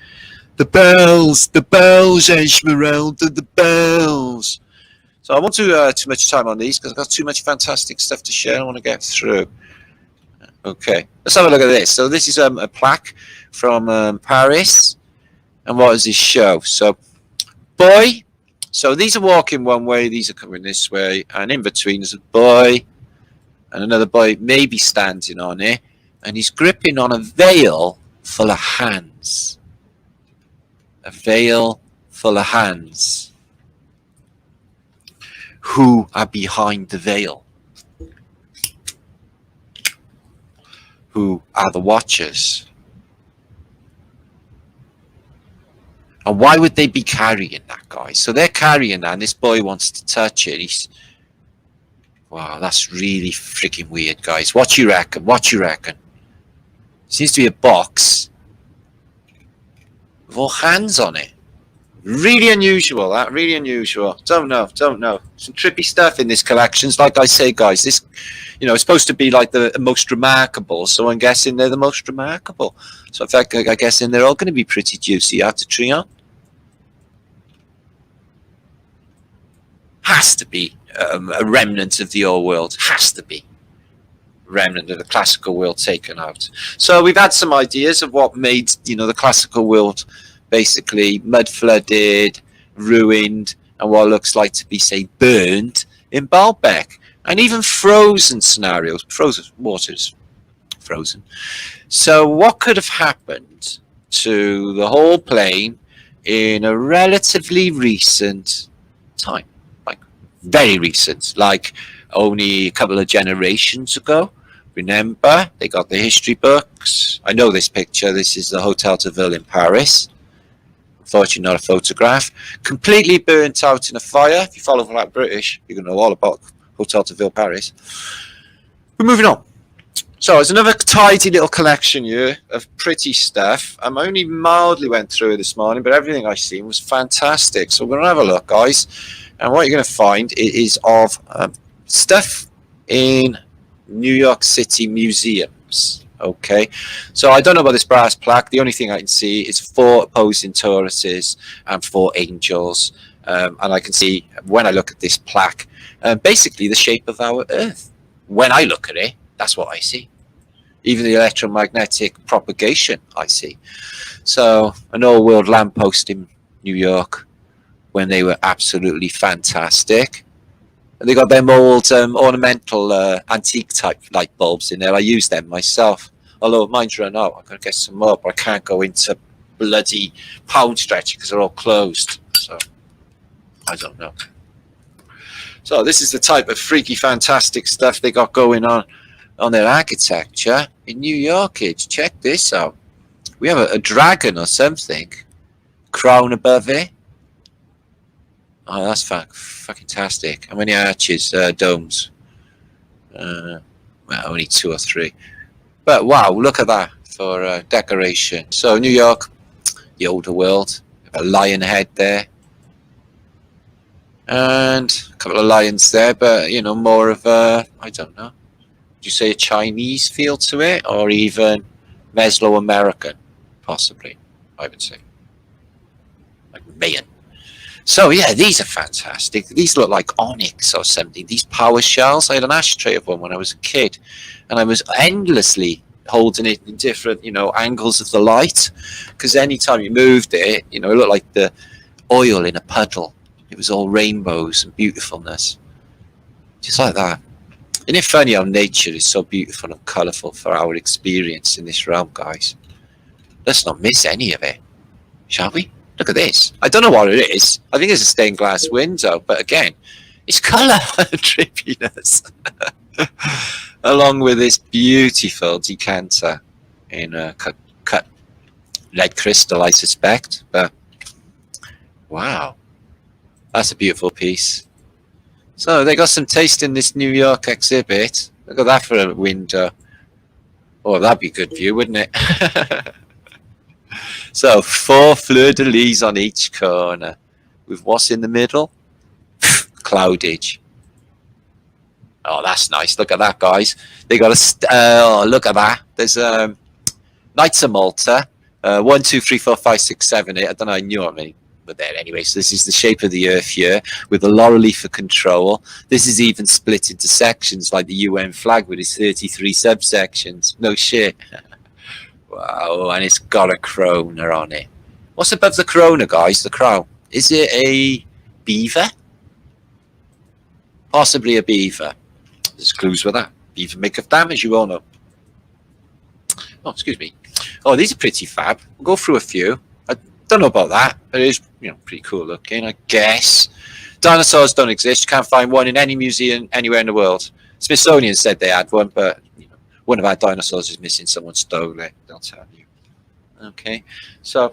The bells, Esmeralda, the bells. So I won't do too much time on these because I've got too much fantastic stuff to share. I want to get through. Okay, let's have a look at this. So this is a plaque from Paris. And what does this show? So, boy. So these are walking one way, these are coming this way. And in between is a boy. And another boy maybe standing on it. And he's gripping on a veil full of hands. A veil full of hands. Who are behind the veil? Who are the watchers? And why would they be carrying that, guys? So they're carrying that, and this boy wants to touch it. He's, wow, that's really freaking weird, guys. What you reckon? What you reckon? Seems to be a box with all hands on it. Really unusual, that. Really unusual. Don't know. Some trippy stuff in this collection. Like I say, guys, this, you know, it's supposed to be like the most remarkable. So I'm guessing they're the most remarkable. So in fact, I guess they're all going to be pretty juicy out to try on. Has to be a remnant of the old world. Has to be. Remnant of the classical world taken out. So we've had some ideas of what made, you know, the classical world basically mud flooded, ruined, and what looks like to be, say, burned in Baalbek, and even frozen scenarios. Frozen waters, frozen. So what could have happened to the whole plane in a relatively recent time? Like very recent, like only a couple of generations ago. Remember, they got the history books. I know this picture. This is the Hotel de Ville in Paris. Unfortunately, not a photograph. Completely burnt out in a fire. If you follow Black British, you're going to know all about Hotel de Ville, Paris. We're moving on. So there's another tidy little collection here of pretty stuff. I only mildly went through it this morning, but everything I've seen was fantastic. So we're going to have a look, guys. And what you're going to find is of stuff in New York City museums. Okay, so I don't know about this brass plaque. The only thing I can see is 4 opposing Tauruses and 4 angels. And I can see, when I look at this plaque, basically the shape of our Earth. When I look at it, that's what I see. Even the electromagnetic propagation I see. So an old world lamppost in New York when they were absolutely fantastic. They got them old ornamental antique type light bulbs in there. I use them myself. Although mine's run out, I've got to get some more, but I can't go into bloody pound stretch because they're all closed. So I don't know. So this is the type of freaky, fantastic stuff they got going on their architecture in New York. Kids, check this out. We have a dragon or something, crown above it. Oh, that's fucking tastic. How many arches, domes? Well, only 2 or 3. But wow, look at that for decoration. So New York, the older world, a lion head there. And a couple of lions there, but, you know, more of a, I don't know, would you say a Chinese feel to it, or even Mesoamerican, possibly, I would say. Like Mayan. So, yeah, these are fantastic. These look like onyx or something. These power shells, I had an ashtray of one when I was a kid, and I was endlessly holding it in different, you know, angles of the light, because anytime you moved it, you know, it looked like the oil in a puddle. It was all rainbows and beautifulness. Just like that. Isn't it funny how nature is so beautiful and colourful for our experience in this realm, guys? Let's not miss any of it, shall we? Look at this. I don't know what it is. I think it's a stained glass window, but again, it's colour trippiness. Along with this beautiful decanter in cut lead crystal, I suspect. But wow. That's a beautiful piece. So they got some taste in this New York exhibit. Look at that for a window. Oh, that'd be a good view, wouldn't it? So 4 fleur-de-lis on each corner. With what's in the middle? Cloudage. Oh, that's nice. Look at that, guys. They got a... look at that. There's Knights of Malta. 1, 2, 3, 4, 5, 6, 7, 8. I don't know. I knew what I mean. But there anyway, so this is the shape of the earth here with the laurel leaf for control. This is even split into sections like the UN flag with its 33 subsections. No shit. Wow, and it's got a corona on it. What's above the corona, guys? The crown. Is it a beaver? Possibly a beaver. There's clues with that. Beaver make of damage, you all know. Oh, excuse me. Oh, these are pretty fab. We'll go through a few. Don't know about that, but it is, you know, pretty cool looking, I guess. Dinosaurs don't exist. You can't find one in any museum anywhere in the world. Smithsonian said they had one, but you know, one of our dinosaurs is missing. Someone stole it. They'll tell you. Okay, so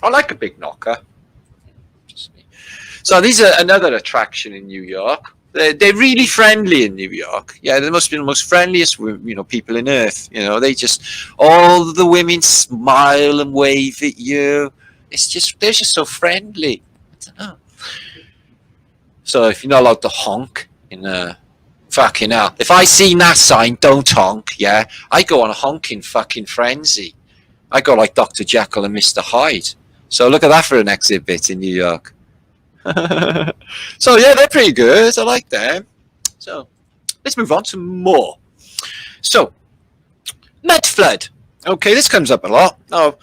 I like a big knocker. Just me. So these are another attraction in New York. They're really friendly in New York. Yeah, they must be the most friendliest, you know, people in Earth. You know, they just, all the women smile and wave at you. It's just, they're just so friendly. I don't know. So if you're not allowed to honk in fucking hell. If I see that sign, don't honk, yeah, I go on a honking fucking frenzy. I go like Dr. Jekyll and Mr. Hyde. So look at that for an exhibit in New York. So yeah, they're pretty good. I like them. So let's move on to more. So mud flood. Okay, this comes up a lot. Now,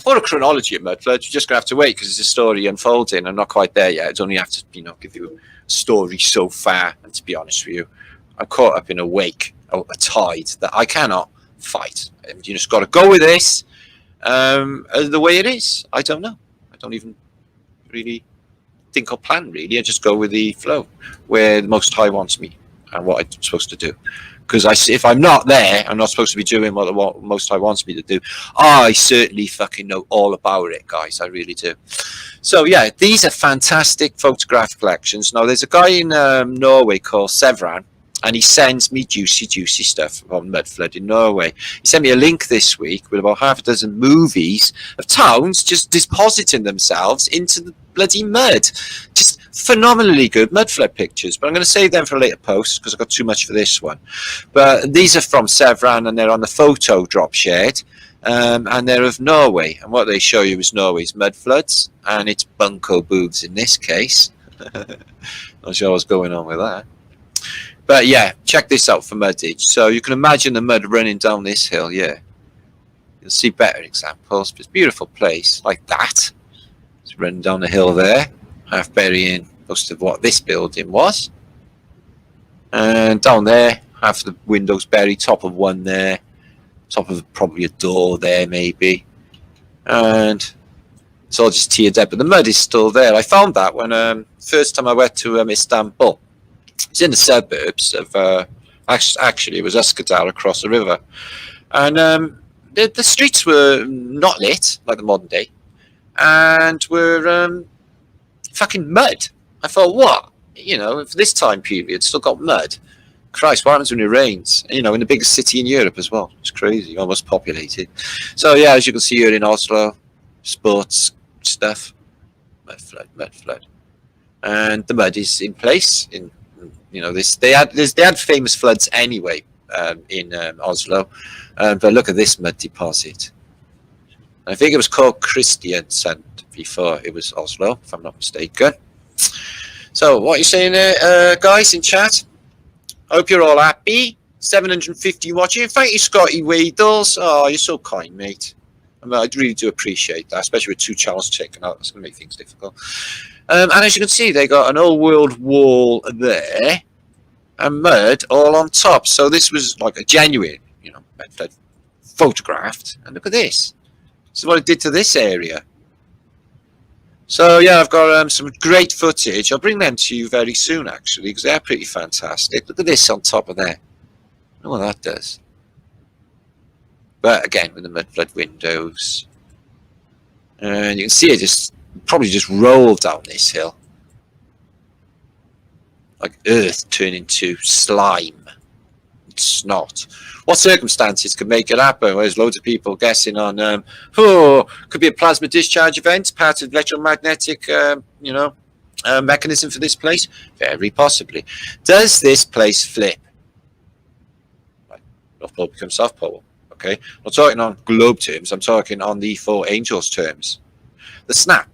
for a chronology of mud floods, you're just gonna have to wait because it's a story unfolding. I'm not quite there yet. It's only have to, you know, give you a story so far. And to be honest with you, I'm caught up in a wake, a tide that I cannot fight. And you just got to go with this the way it is. I don't know. I don't even really think or plan, really. I just go with the flow where the Most High wants me and what I'm supposed to do. Because if I'm not there, I'm not supposed to be doing what the Most High wants me to do. I certainly fucking know all about it, guys. I really do. So yeah, these are fantastic photograph collections. Now there's a guy in Norway called Sevran, and he sends me juicy stuff on mud flood in Norway. He sent me a link this week with about half a dozen movies of towns just depositing themselves into the bloody mud. Just phenomenally good mud flood pictures. But I'm going to save them for a later post because I've got too much for this one. But these are from Sevran, and they're on the photo drop shared. And they're of Norway. And what they show you is Norway's mud floods. And it's bunko boobs in this case. Not sure what's going on with that. But yeah, check this out for muddage. So you can imagine the mud running down this hill, yeah. You'll see better examples. But it's a beautiful place, like that. It's running down the hill there, half burying most of what this building was. And down there, half the windows buried, top of one there, top of probably a door there maybe. And it's all just teared up, but the mud is still there. I found that when first time I went to Istanbul. It's in the suburbs of actually it was Üsküdar across the river, and the streets were not lit like the modern day, and were fucking mud. I thought, what? You know, for this time period, still got mud. Christ, what happens when it rains? You know, in the biggest city in Europe as well. It's crazy, almost populated. So yeah, as you can see here in Oslo, sports stuff, mud flood, and the mud is in place. In you know, they had famous floods anyway in Oslo, but look at this mud deposit. I think it was called Kristiansand before it was Oslo, if I'm not mistaken. So what are you saying there, guys, in chat? I hope you're all happy. 750 watching. Thank you, Scotty Weedles. Oh, you're so kind, mate. I really do appreciate that, especially with 2 channels taken out. That's going to make things difficult. And as you can see, they got an old world wall there and mud all on top. So this was like a genuine, you know, mud flood photographed. And look at this. This is what it did to this area. So yeah, I've got some great footage. I'll bring them to you very soon, actually, because they're pretty fantastic. Look at this on top of there. Look what that does. But again, with the mud flood windows, and you can see it just probably just rolled down this hill, like earth turned into slime, and snot. What circumstances could make it happen? Well, there's loads of people guessing on, could be a plasma discharge event, part of electromagnetic, mechanism for this place. Very possibly. Does this place flip? Like, North Pole becomes South Pole. Okay, I'm not talking on globe terms. I'm talking on the 4 angels terms. The snap,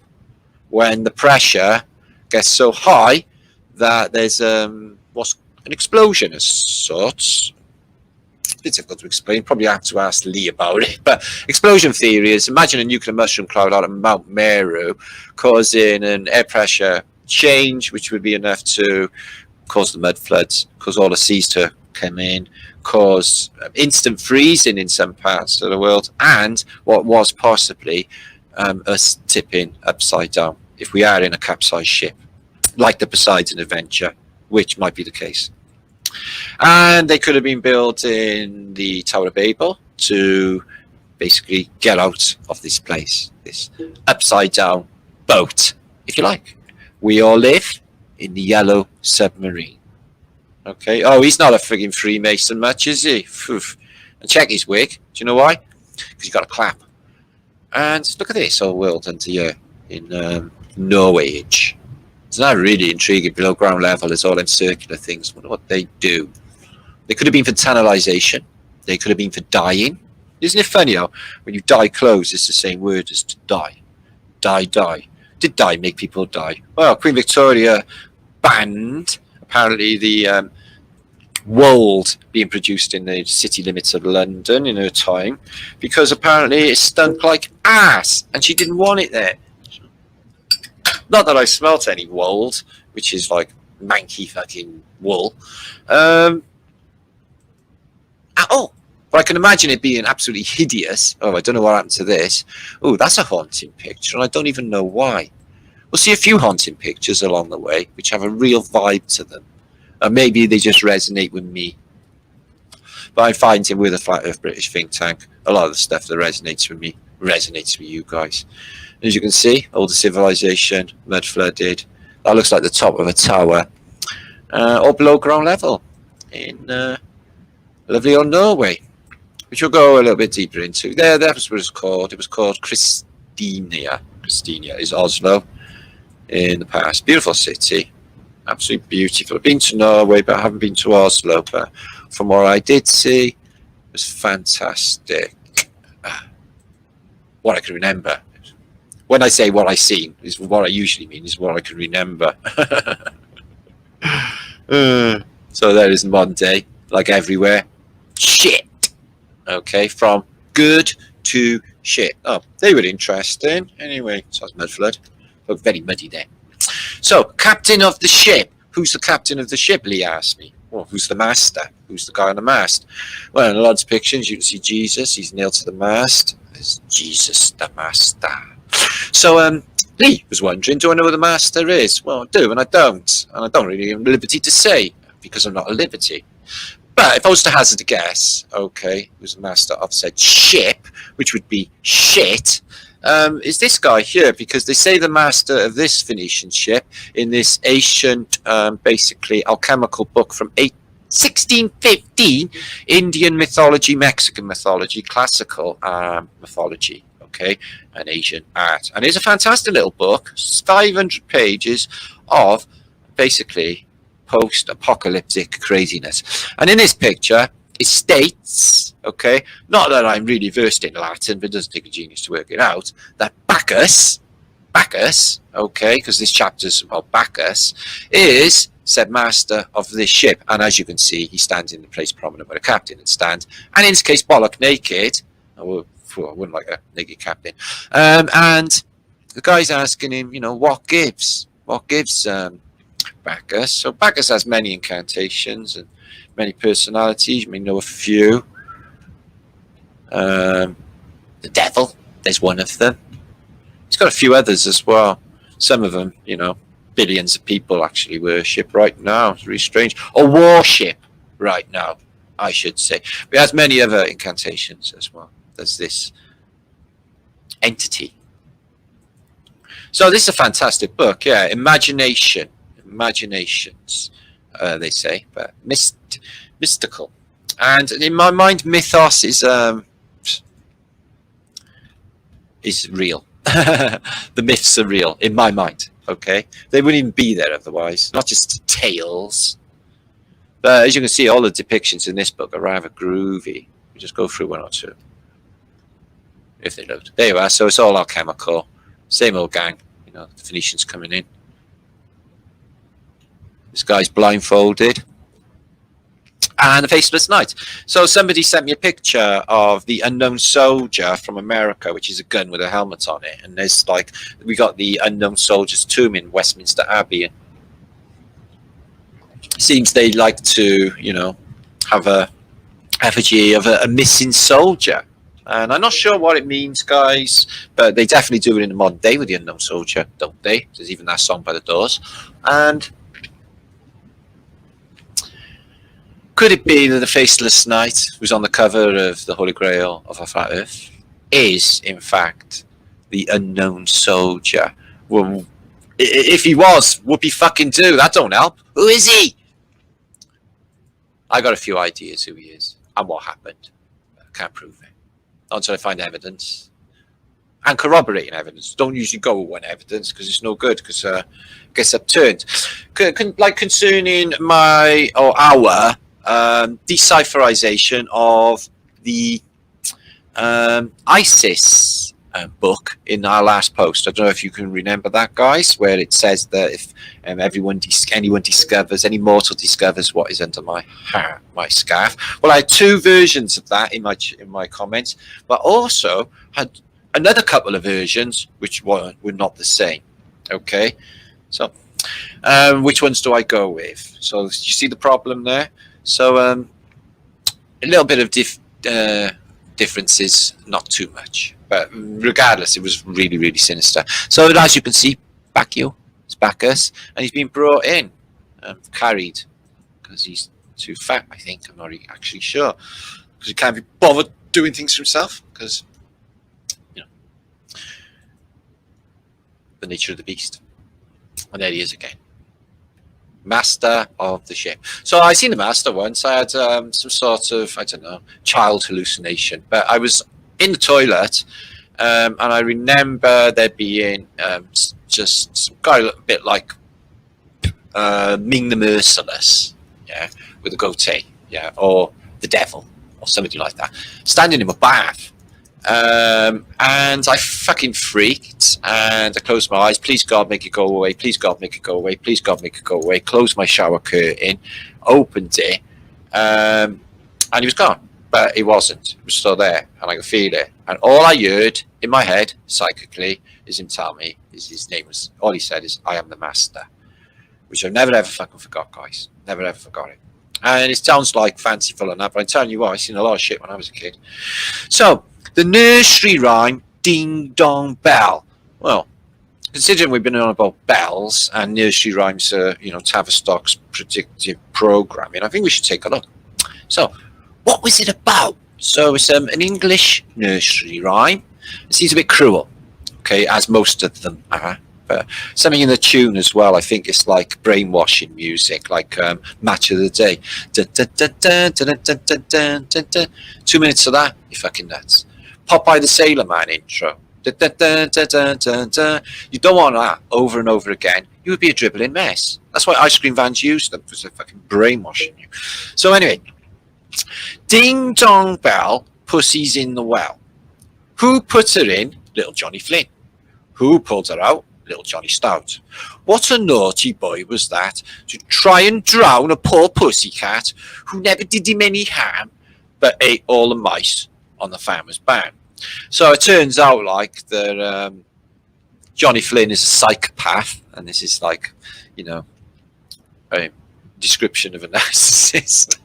when the pressure gets so high that there's what's an explosion of sorts. It's difficult to explain. Probably have to ask Lee about it. But explosion theory is, imagine a nuclear mushroom cloud out of Mount Meru causing an air pressure change, which would be enough to cause the mud floods, cause all the seas to come in, cause instant freezing in some parts of the world, and what was possibly us tipping upside down if we are in a capsized ship, like the Poseidon Adventure, which might be the case. And they could have been built in the Tower of Babel to basically get out of this place, this upside down boat, if you like. We all live in the yellow submarine. Okay. Oh, he's not a frigging Freemason much, is he? Oof. And check his wig. Do you know why? Because he's got a clap. And look at this whole world under here in Norway. It's not really intriguing. Below ground level, there's all them circular things. I wonder what they do. They could have been for tunnelization. They could have been for dying. Isn't it funny how when you dye clothes, it's the same word as to die? Die. Did dye make people die? Well, Queen Victoria banned apparently the wold being produced in the city limits of London in her time because apparently it stunk like ass and she didn't want it there. Not that I smelt any wold, which is like manky fucking wool. But I can imagine it being absolutely hideous. Oh, I don't know what happened to this. Oh, that's a haunting picture, and I don't even know why. We'll see a few haunting pictures along the way, which have a real vibe to them. Maybe they just resonate with me. But I'm finding with the Flat Earth British think tank, a lot of the stuff that resonates with me resonates with you guys. As you can see, older civilization, mud flooded. That looks like the top of a tower, or below ground level in lovely old Norway, which we'll go a little bit deeper into. There, that was what it was called. It was called Christiania. Christiania is Oslo in the past. Beautiful city, absolutely beautiful. I've been to Norway, but I haven't been to Oslo. But from what I did see, it was fantastic. What I can remember. When I say what I seen, is what I usually mean is what I can remember. So there is modern day, like everywhere. Shit. Okay, from good to shit. Oh, they were interesting. Anyway, so it's mud flood. Looked very muddy there. So, captain of the ship. Who's the captain of the ship? Lee asked me. Well, who's the master? Who's the guy on the mast? Well, in a lot of depictions, you can see Jesus. He's nailed to the mast. There's Jesus, the master. So, Lee was wondering, do I know who the master is? Well, I do, and I don't. And I don't really have liberty to say, because I'm not at liberty. But if I was to hazard a guess, okay, who's the master of said ship, which would be shit, is this guy here, because they say the master of this Phoenician ship in this ancient, basically alchemical book from 1615, Indian mythology, Mexican mythology, classical mythology, okay, and Asian art. And it's a fantastic little book, 500 pages of basically post-apocalyptic craziness. And in this picture, it states, okay, not that I'm really versed in Latin, but it doesn't take a genius to work it out, that Bacchus, okay, because this chapter is about Bacchus, is said master of this ship. And as you can see, he stands in the place prominent where the captain would stand. And in this case, bollock naked. I wouldn't like a naked captain. And the guy's asking him, you know, what gives? What gives Bacchus? So Bacchus has many incantations and many personalities. You may know a few. The devil, there's one of them. He's got a few others as well. Some of them, you know, billions of people actually worship right now. It's really strange. Or worship right now, I should say. But he has many other incantations as well. There's this entity. So this is a fantastic book, yeah. Imaginations, they say, but mystical. And in my mind, mythos is real. The myths are real in my mind. Okay, they wouldn't even be there otherwise. Not just tales, but as you can see, all the depictions in this book are rather groovy. We just go through one or two, if they load. There you are. So it's all alchemical, same old gang. You know, the Phoenicians coming in. This guy's blindfolded. And the Faceless Knight. So somebody sent me a picture of the Unknown Soldier from America, which is a gun with a helmet on it. And there's like, we got the Unknown Soldier's tomb in Westminster Abbey. And it seems they like to, you know, have a effigy of a missing soldier. And I'm not sure what it means, guys, but they definitely do it in the modern day with the Unknown Soldier, don't they? There's even that song by the Doors. And could it be that the Faceless Knight, who's on the cover of the Holy Grail of a Flat Earth, is, in fact, the Unknown Soldier? Well, if he was, whoopie fucking do. That don't help. Who is he? I got a few ideas who he is and what happened. I can't prove it. Not until I find evidence. And corroborating evidence. Don't usually go with one evidence because it's no good, because it gets upturned. Like concerning my, or our, decipherization of the ISIS book in our last post. I don't know if you can remember that, guys, where it says that if anyone discovers, any mortal discovers what is under my scarf. Well, I had two versions of that in my comments, but also had another couple of versions which were not the same. Okay, so which ones do I go with? So you see the problem there. So a little bit of differences, not too much, but regardless, it was really, really sinister. So as you can see, it's Bacchus, and he's been brought in, carried, because he's too fat, I think. I'm not actually sure, because he can't be bothered doing things for himself, because, you know, the nature of the beast. And there he is again. Master of the ship. So I seen the master once. I had some sort of, I don't know, child hallucination. But I was in the toilet, and I remember there being just some guy a bit like Ming the Merciless, yeah, with a goatee, yeah, or the devil, or somebody like that, standing in my bath. And I fucking freaked, and I closed my eyes. Please God, make it go away. Please God, make it go away. Please God, make it go away. Closed my shower curtain, opened it, and he was gone. But he wasn't. He was still there, and I could feel it. And all I heard in my head, psychically, is him tell me his name was. All he said is, "I am the master." which I've never ever fucking forgot, guys. Never ever forgot it. And it sounds like fanciful and that, but I'm telling you what, I've seen a lot of shit when I was a kid. So, the nursery rhyme, Ding Dong Bell. Well, considering we've been on about bells and nursery rhymes, Tavistock's predictive programming, I think we should take a look. So, what was it about? So, it's an English nursery rhyme. It seems a bit cruel, okay, as most of them are. But something in the tune as well. I think it's like brainwashing music, like Match of the Day. 2 minutes of that, you're fucking nuts. Popeye the Sailor Man intro. You don't want that over and over again. You would be a dribbling mess. That's why ice cream vans use them, because they're fucking brainwashing you. So anyway, Ding Dong Bell, pussy's in the well. Who put her in? Little Johnny Flynn. Who pulled her out? Little Johnny Stout. What a naughty boy was that, to try and drown a poor pussycat who never did him any harm, but ate all the mice on the farmer's barn. So it turns out like that Johnny Flynn is a psychopath, and this is like, a description of a narcissist.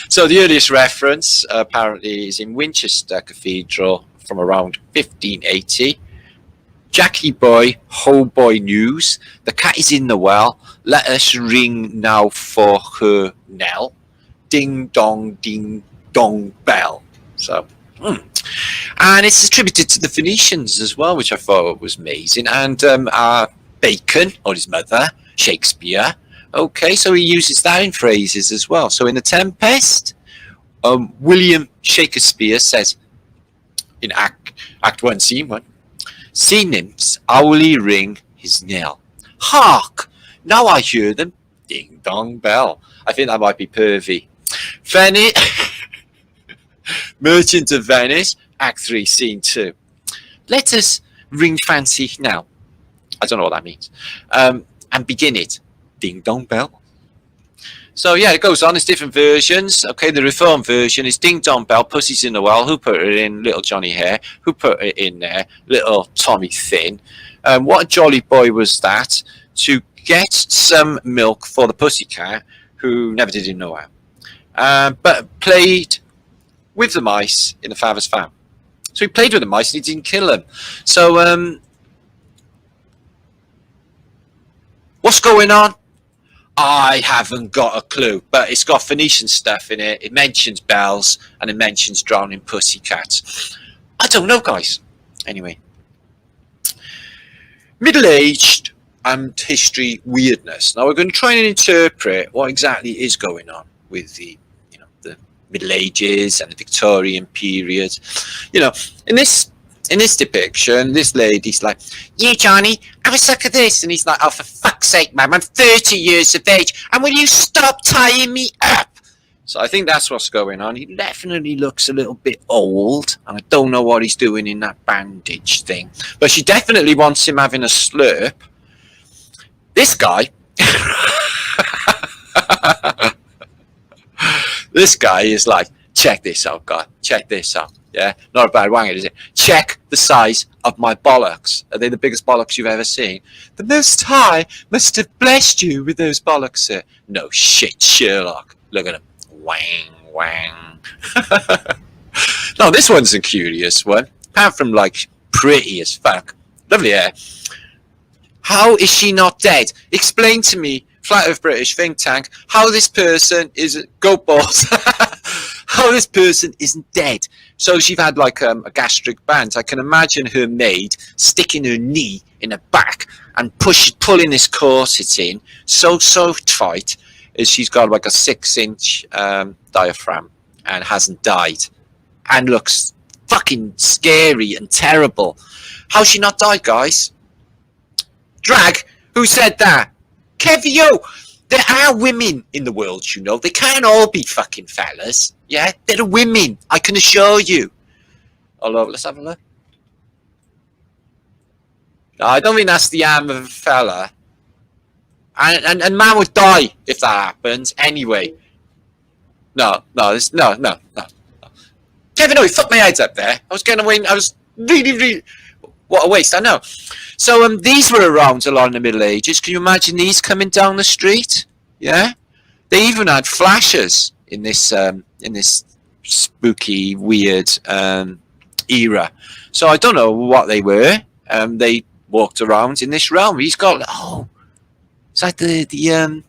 So the earliest reference apparently is in Winchester Cathedral from around 1580. Jackie boy, ho boy news. The cat is in the well. Let us ring now for her knell. Ding dong bell. So, and it's attributed to the Phoenicians as well, which I thought was amazing. And Bacon, or his mother, Shakespeare. Okay, so he uses that in phrases as well. So in The Tempest, William Shakespeare says in Act 1, Scene 1, sea nymphs hourly ring his knell. Hark! Now I hear them. Ding dong bell. I think that might be pervy. Merchant of Venice, Act 3, Scene 2. Let us ring fancy now. I don't know what that means. And begin it. Ding dong bell. So yeah, it goes on. It's different versions. Okay, the reformed version is Ding Dong Bell, pussy's in the well. Who put it in? Little Johnny Hare. Who put it in there? Little Tommy Thin. What a jolly boy was that, to get some milk for the pussycat who never did him no harm, but played with the mice in the father's farm. So he played with the mice and he didn't kill them. So what's going on? I haven't got a clue, but it's got Phoenician stuff in it. It mentions bells and it mentions drowning pussycats. I don't know, guys. Anyway, middle-aged and history weirdness. Now we're going to try and interpret what exactly is going on with the Middle Ages and the Victorian period. In this depiction, this lady's like, yeah, Johnny, have a suck of this. And he's like, oh, for fuck's sake, man, I'm 30 years of age. And will you stop tying me up? So I think that's what's going on. He definitely looks a little bit old. And I don't know what he's doing in that bandage thing. But she definitely wants him having a slurp. This guy. This guy is like, check this out, God. Check this out. Yeah, not a bad wanger, is it? Check the size of my bollocks. Are they the biggest bollocks you've ever seen? The Most High must have blessed you with those bollocks, sir. No shit, Sherlock. Look at him. Wang, wang. No, this one's a curious one. Apart from, like, pretty as fuck. Lovely hair. How is she not dead? Explain to me, Flat Earth British think tank, how this person is... Goat balls. How this person isn't dead. So she's had like a gastric band. I can imagine her maid sticking her knee in her back and pulling this corset in so tight as she's got like a 6-inch diaphragm and hasn't died and looks fucking scary and terrible. How's she not died, guys? Drag? Who said that? Kevio! There are women in the world, you know. They can't all be fucking fellas. Yeah, there are women. I can assure you. Although, let's have a look. No, I don't think that's the arm of a fella. And man would die if that happens. Anyway. No. Kevin, no, he fucked my head up there. I was getting away. I was really... What a waste, I know. So these were around a lot in the Middle Ages. Can you imagine these coming down the street? Yeah, they even had flashers in this spooky, weird era. So I don't know what they were. They walked around in this realm. He's got it's like the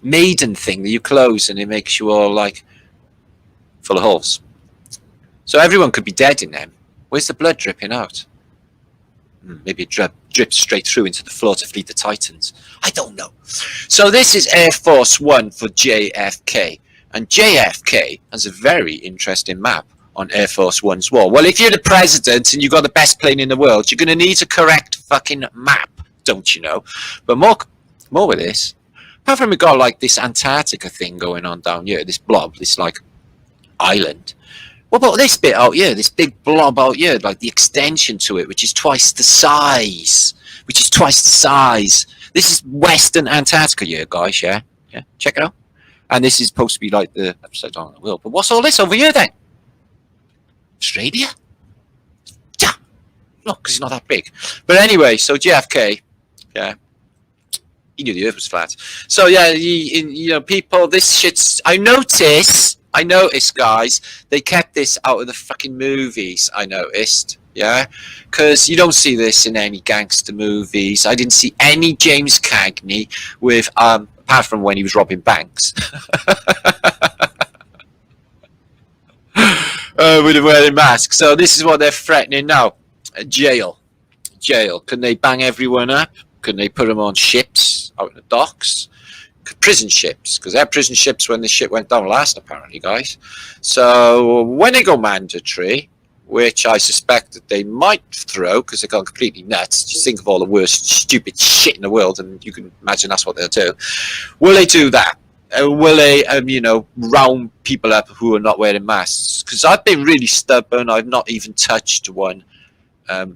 maiden thing that you close and it makes you all like full of holes. So everyone could be dead in them. Where's the blood dripping out? Maybe it drips straight through into the floor to feed the Titans. I don't know. So this is Air Force One for JFK. And JFK has a very interesting map on Air Force One's wall. Well, if you're the president and you've got the best plane in the world, you're going to need a correct fucking map, don't you know? But more with this. Apart from we got like this Antarctica thing going on down here, this blob, this like island. What about this bit out here? This big blob out here, like the extension to it, which is twice the size. This is Western Antarctica here, guys. Yeah, check it out. And this is supposed to be like the upside down on the wheel. But what's all this over here then? Australia? Yeah. Look, because it's not that big. But anyway, so JFK, yeah. He knew the Earth was flat. So yeah, you know, people, this shit's. I noticed, guys, they kept this out of the fucking movies. I noticed, yeah, because you don't see this in any gangster movies. I didn't see any James Cagney with, apart from when he was robbing banks, with a wearing mask. So this is what they're threatening now: jail. Can they bang everyone up? Can they put them on ships out in the docks? Prison ships, because they had prison ships when the shit went down last, apparently, guys. So when they go mandatory, which I suspect that they might throw because they've gone completely nuts. Just think of all the worst stupid shit in the world, and you can imagine that's what they'll do. Will they do that? Will they, round people up who are not wearing masks? Because I've been really stubborn. I've not even touched one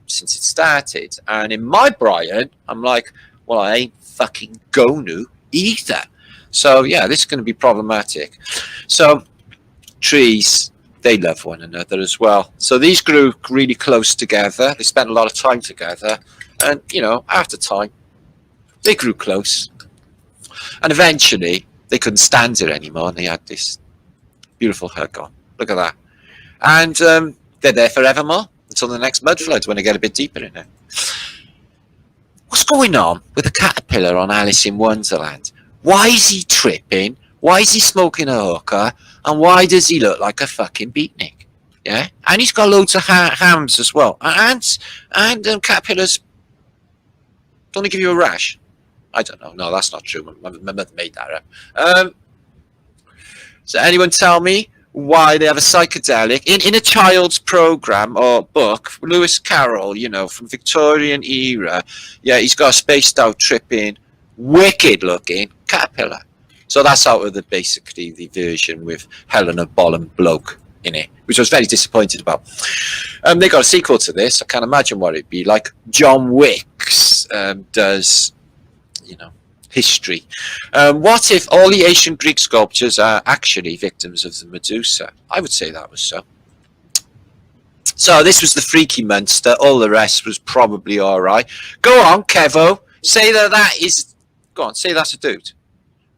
since it started. And in my Brian, I'm like, well, I ain't fucking gonna either. So yeah, this is going to be problematic. So trees, they love one another as well. So these grew really close together. They spent a lot of time together, and after time, they grew close. And eventually, they couldn't stand it anymore, and they had this beautiful hug on. Look at that. And they're there forevermore until the next mud flood when they get a bit deeper in it. What's going on with the caterpillar on Alice in Wonderland? Why is he tripping? Why is he smoking a hookah? And why does he look like a fucking beatnik? Yeah? And he's got loads of hams as well. Ants and caterpillars don't they give you a rash? I don't know. No, that's not true. My mother made that up. So anyone tell me why they have a psychedelic in a child's program or book? Lewis Carroll, from Victorian era. Yeah, he's got a spaced out tripping, wicked looking caterpillar. So that's out of basically the version with Helena Bonham Bloke in it, which I was very disappointed about. They got a sequel to this. I can't imagine what it'd be like. John Wicks does, history. What if all the ancient Greek sculptures are actually victims of the Medusa? I would say that was so. So this was the freaky monster. All the rest was probably all right. Go on, Kevo. Say that is... Go on, say that's a dude.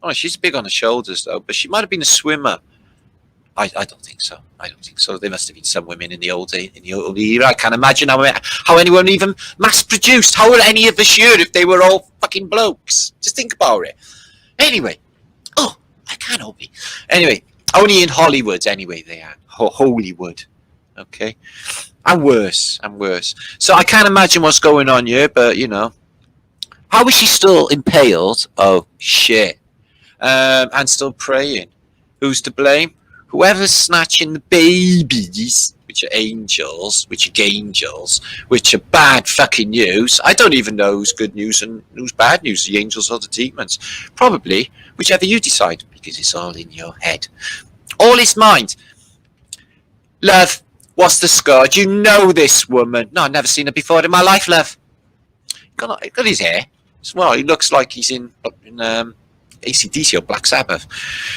Oh, she's big on the shoulders, though. But she might have been a swimmer. I don't think so. There must have been some women in the old era. I can't imagine how anyone even mass-produced. How would any of us sure if they were all fucking blokes? Just think about it. Anyway. Oh, I can't all be. Anyway, only in Hollywood, anyway, they are. Hollywood. Okay? And worse. So I can't imagine what's going on here, but, How is she still impaled? Oh, shit. And still praying. Who's to blame? Whoever's snatching the babies, which are angels, which are bad fucking news. I don't even know who's good news and who's bad news, the angels or the demons. Probably whichever you decide, because it's all in your head. All is mind. Love, what's the score? Do you know this woman? No, I've never seen her before in my life, love. Got his hair. Well, he looks like he's in AC/DC or Black Sabbath.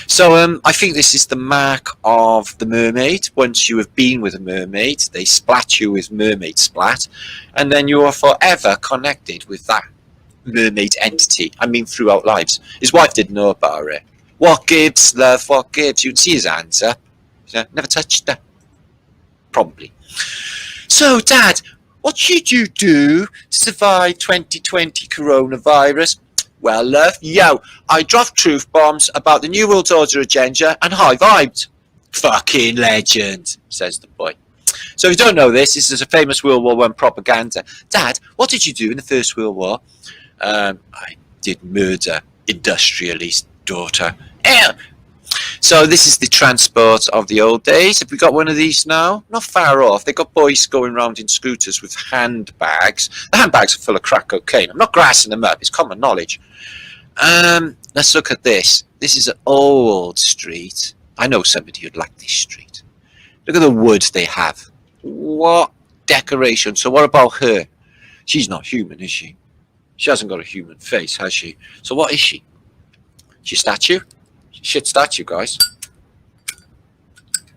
So I think this is the mark of the mermaid. Once you have been with a mermaid, they splat you with mermaid splat, and then you are forever connected with that mermaid entity. I mean, throughout lives. His wife didn't know about it. What gives, love? What gives? You can see his hands up. Never touched her. Probably. So, Dad, what should you do to survive 2020 coronavirus? Well, love, I dropped truth bombs about the New World Order agenda and high-vibed. Fucking legend, says the boy. So if you don't know this is a famous World War I propaganda. Dad, what did you do in the First World War? I did murder industrialist daughter. So this is the transport of the old days. Have we got one of these now? Not far off. They got boys going around in scooters with handbags. The handbags are full of crack cocaine. I'm not grassing them up. It's common knowledge. Let's look at this. This is an old street. I know somebody who'd like this street. Look at the wood they have. What decoration. So what about her? She's not human, is she? She hasn't got a human face, has she? So what is she? She a statue? Shit statue, guys.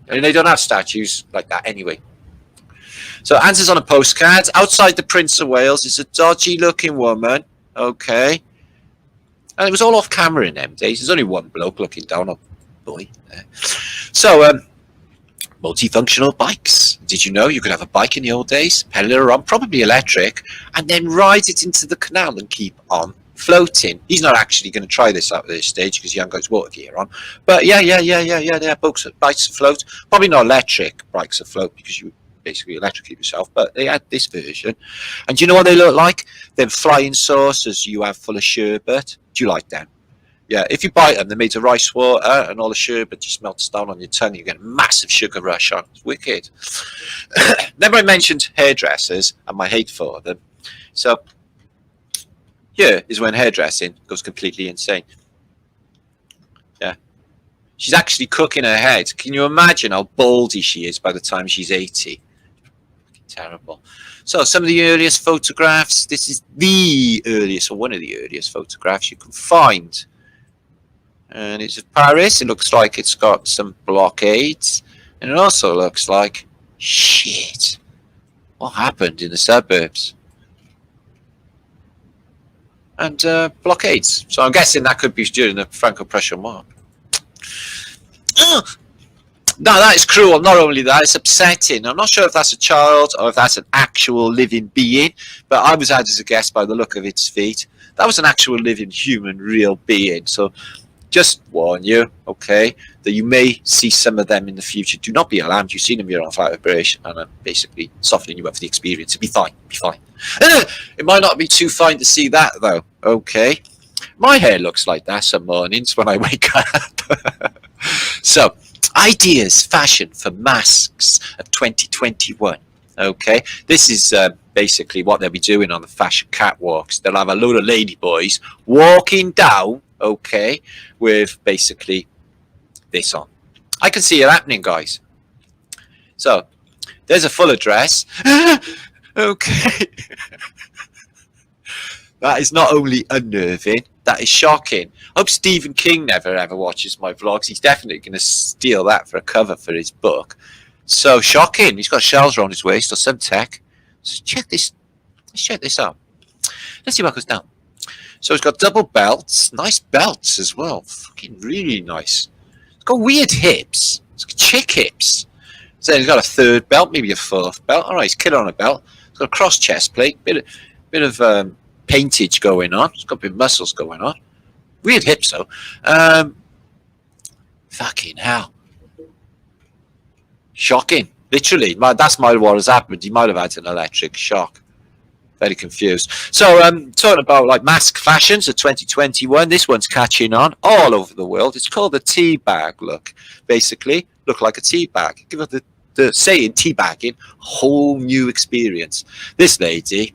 And they don't have statues like that anyway. So answers on a postcard. Outside the Prince of Wales is a dodgy looking woman. Okay. And it was all off camera in them days. There's only one bloke looking down on boy there. So multifunctional bikes. Did you know you could have a bike in the old days, pedal it around, probably electric, and then ride it into the canal and keep on floating? He's not actually going to try this out at this stage because he hasn't got his water gear on. But yeah. There are bikes afloat. Probably not electric bikes afloat because you basically electrocute yourself. But they had this version, and do you know what they look like? Them flying saucers you have full of sherbet. Do you like them? Yeah, if you bite them, they're made of rice water, and all the sherbet just melts down on your tongue. You get a massive sugar rush on. It's wicked. Then I mentioned hairdressers and my hate for them. So here is when hairdressing goes completely insane. Yeah. She's actually cooking her head. Can you imagine how baldy she is by the time she's 80? Terrible. So some of the earliest photographs. This is the earliest, or one of the earliest photographs you can find. And it's of Paris. It looks like it's got some blockades. And it also looks like shit. What happened in the suburbs? And blockades. So I'm guessing that could be during the Franco-Prussian War. No, that is cruel. Not only that, it's upsetting. I'm not sure if that's a child or if that's an actual living being, but I was had as a guess by the look of its feet. That was an actual living human, real being. So just warn you, okay, that you may see some of them in the future. Do not be alarmed. You've seen them, you're on fire vibration, and I'm basically softening you up for the experience. It'll be fine. Be fine. It might not be too fine to see that, though. Okay. My hair looks like that some mornings when I wake up. So, ideas, fashion for masks of 2021. Okay, this is basically what they'll be doing on the fashion catwalks. They'll have a load of ladyboys walking down, okay, with basically this on. I can see it happening, guys. So, there's a full address. Okay. That is not only unnerving, that is shocking. I hope Stephen King never ever watches my vlogs. He's definitely going to steal that for a cover for his book. So shocking. He's got shells around his waist or some tech. So check this. Let's check this out. Let's see what goes down. So it's got double belts. Nice belts as well. Fucking really nice. It's got weird hips. It's got chick hips. So he's got a third belt, maybe a fourth belt. All right, he's killer on a belt. It's got a cross chest plate. Bit of paintage going on. It's got a bit of muscles going on. Weird hips though. Fucking hell. Shocking. Literally. That's what has happened. He might have had an electric shock. Very confused. So talking about like mask fashions of 2021, this one's catching on all over the world. It's called the tea bag look. Basically, look like a tea bag. Give it the saying tea bagging, whole new experience. This lady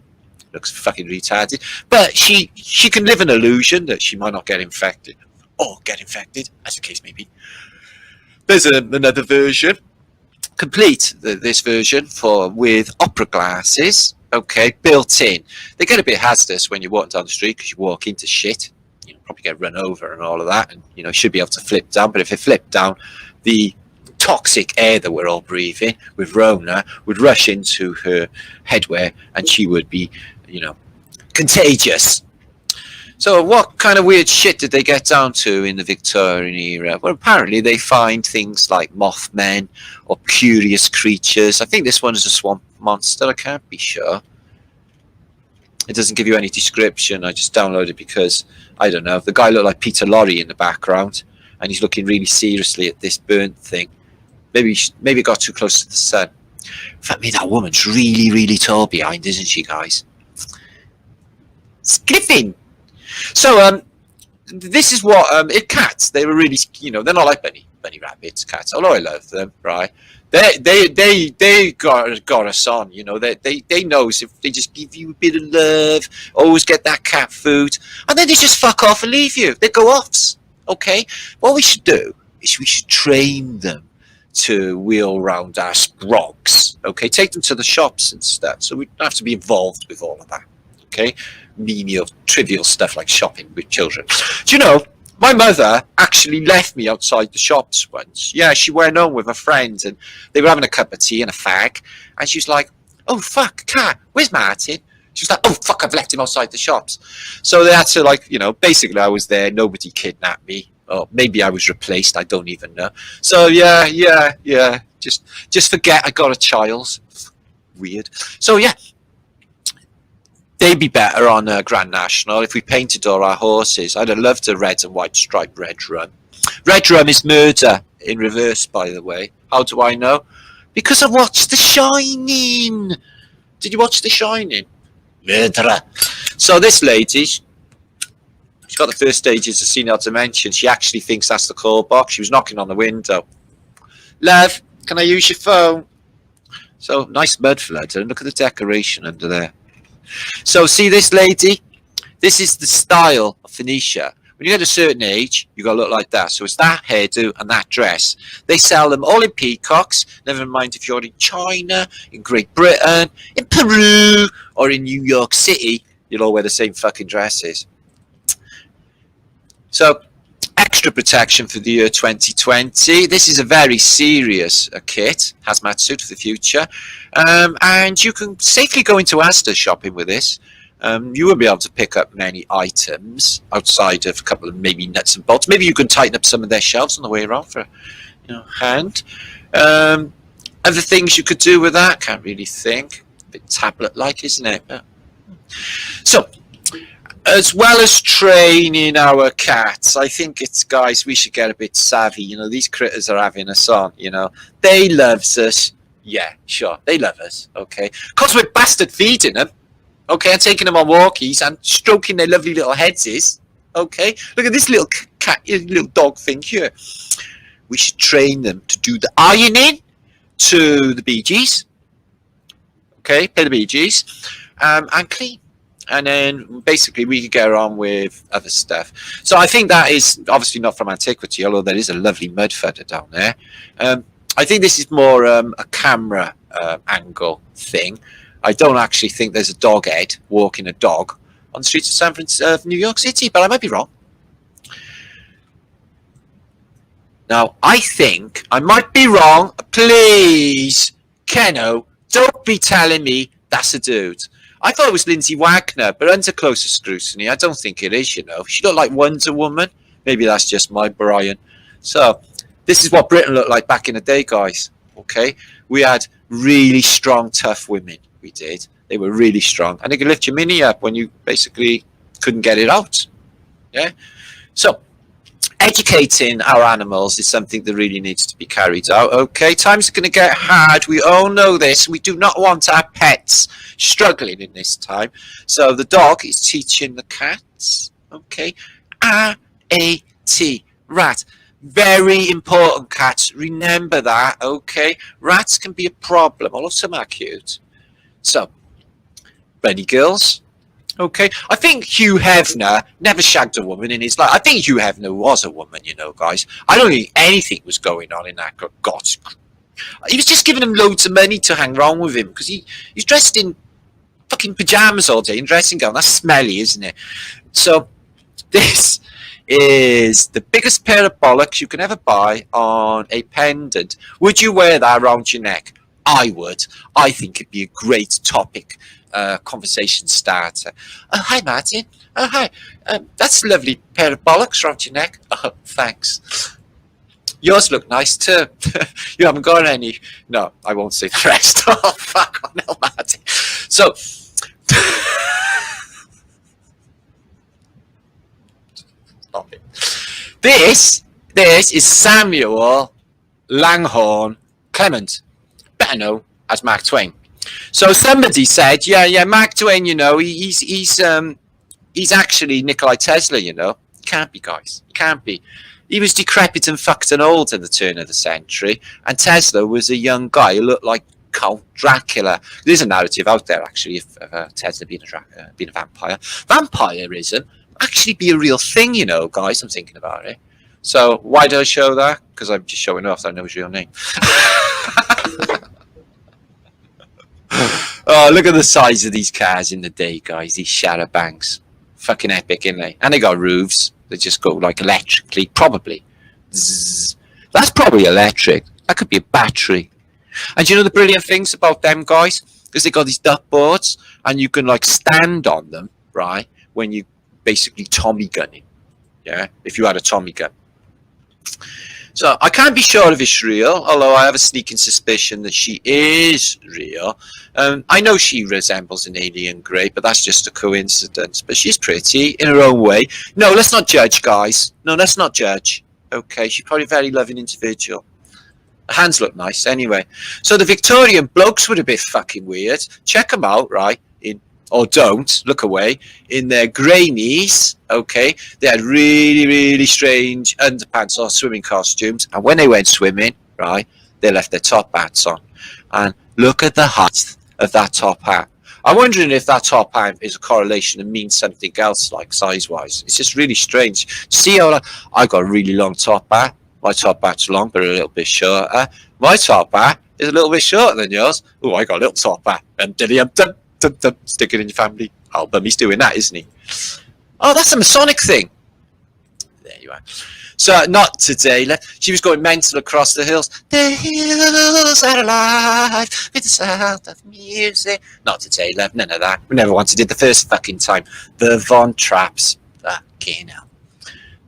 looks fucking retarded, but she can live an illusion that she might not get infected or get infected, as the case may be. There's another version, complete this version with opera glasses, okay, built in. They get a bit hazardous when you're walking down the street because you walk into shit, you know, probably get run over and all of that, and you know, should be able to flip down. But if it flipped down, the toxic air that we're all breathing with Rona would rush into her headwear, and she would be, you know, contagious. So what kind of weird shit did they get down to in the Victorian era? Well, apparently they find things like Mothmen or curious creatures. I think this one is a swamp monster. I can't be sure. It doesn't give you any description. I just downloaded it because, I don't know, the guy looked like Peter Lorre in the background, and he's looking really seriously at this burnt thing. Maybe it got too close to the sun. In fact, maybe that woman's really, really tall behind, isn't she, guys? Skiffing! So, this is what cats. They were really, you know, they're not like bunny rabbits, cats. Although I love them, right? They got us on. You know, they know if they just give you a bit of love, always get that cat food, and then they just fuck off and leave you. They go offs. Okay. What we should do is we should train them to wheel around our sprogs. Okay, take them to the shops and stuff. So we don't have to be involved with all of that. Okay. Menial, trivial stuff like shopping with children. Do you know, my mother actually left me outside the shops once. Yeah, she went home with her friends, and they were having a cup of tea and a fag, and she was like, "Oh fuck, cat, where's Martin?" She was like, "Oh fuck, I've left him outside the shops." So they had to, like, you know, basically I was there, nobody kidnapped me, or maybe I was replaced, I don't even know. So yeah, just forget I got a child. Weird. So yeah, they'd be better on Grand National if we painted all our horses. I'd have loved a red and white striped Red Rum. Red Rum is murder in reverse, by the way. How do I know? Because I watched The Shining. Did you watch The Shining? Murderer. So this lady, she's got the first stages of senile dementia. She actually thinks that's the call box. She was knocking on the window. "Love, can I use your phone?" So nice mud flood, and look at the decoration under there. So see this lady? This is the style of Phoenicia. When you get a certain age, you gotta look like that. So it's that hairdo and that dress. They sell them all in peacocks. Never mind if you're in China, in Great Britain, in Peru, or in New York City, you'll all wear the same fucking dresses. So extra protection for the year 2020. This is a very serious kit, hazmat suit for the future, and you can safely go into Asda shopping with this. You won't be able to pick up many items outside of a couple of maybe nuts and bolts. Maybe you can tighten up some of their shelves on the way around for, you know, hand. Other things you could do with that, can't really think. A bit tablet-like, isn't it? So, as well as training our cats, I think it's, guys, we should get a bit savvy. You know, these critters are having us on, you know. They loves us. Yeah, sure, they love us, okay? Because we're bastard feeding them, okay, and taking them on walkies and stroking their lovely little heads, okay? Look at this little cat, little dog thing here. We should train them to do the ironing to the Bee Gees, okay, play the Bee Gees, and clean. And then basically we could get on with other stuff. So I think that is obviously not from antiquity, although there is a lovely mud fudder down there. I think this is more a camera angle thing. I don't actually think there's a dog head walking a dog on the streets of San Francisco, New York City, but I might be wrong. Now, I think I might be wrong. Please, Keno, don't be telling me that's a dude. I thought it was Lindsay Wagner, but under closer scrutiny, I don't think it is, you know. She looked like Wonder Woman. Maybe that's just my Brian. So, this is what Britain looked like back in the day, guys. Okay? We had really strong, tough women. We did. They were really strong. And they could lift your mini up when you basically couldn't get it out. Yeah? So, educating our animals is something that really needs to be carried out. Okay, times are going to get hard. We all know this. We do not want our pets struggling in this time. So the dog is teaching the cats. Okay, R-A-T, rat. Very important, cats. Remember that. Okay, rats can be a problem. Although some are cute. So, bunny girls. Okay, I think Hugh Hefner never shagged a woman in his life. I think Hugh Hefner was a woman, you know, guys. I don't think anything was going on in that. God, he was just giving him loads of money to hang around with him because he's dressed in fucking pajamas all day and dressing gown. That's smelly, isn't it? So This is the biggest pair of bollocks you can ever buy on a pendant. Would you wear that around your neck? I would. I think it'd be a great topic, conversation starter. Oh, hi, Martin. Oh, hi. That's a lovely pair of bollocks around your neck. Oh, thanks. Yours look nice too. You haven't got any. No, I won't say the rest. Oh, fuck on, no, Martin. So, stop it. This is Samuel Langhorne Clement, better known as Mark Twain. So somebody said, yeah, Mark Twain, he's actually Nikolai Tesla, Can't be, guys. Can't be. He was decrepit and fucked and old at the turn of the century, and Tesla was a young guy who looked like Count Dracula. There's a narrative out there, actually, of Tesla being a vampire. Vampirism actually be a real thing, guys. I'm thinking about it. So why do I show that? Because I'm just showing off that I know his real name. Oh, look at the size of these cars in the day, guys. These shadow banks. Fucking epic, isn't they? And they got roofs. They just go like electrically, probably. Zzz. That's probably electric. That could be a battery. And you know the brilliant things about them, guys? Is they got these duck boards, and you can like stand on them, right? When you basically Tommy gunning. Yeah, if you had a Tommy gun. So I can't be sure if it's real, although I have a sneaking suspicion that she is real. I know she resembles an alien grey, but that's just a coincidence. But she's pretty in her own way. No, let's not judge, guys. No, let's not judge. Okay, she's probably a very loving individual. Her hands look nice anyway. So the Victorian blokes were a bit fucking weird. Check them out, right? Or don't, look away, in their grey knees, okay, they had really, really strange underpants or swimming costumes, and when they went swimming, right, they left their top hats on. And look at the height of that top hat. I'm wondering if that top hat is a correlation and means something else, like size-wise. It's just really strange. See how I got a really long top hat. My top hat's long, but a little bit shorter. My top hat is a little bit shorter than yours. Oh, I got a little top hat. Stick it in your family album. He's doing that, isn't he? Oh, that's a Masonic thing. There you are. So, not today. She was going mental across the hills. The hills are alive with the sound of music. Not today, love. None of that. We never wanted it the first fucking time. The Von Trapps. Fucking hell.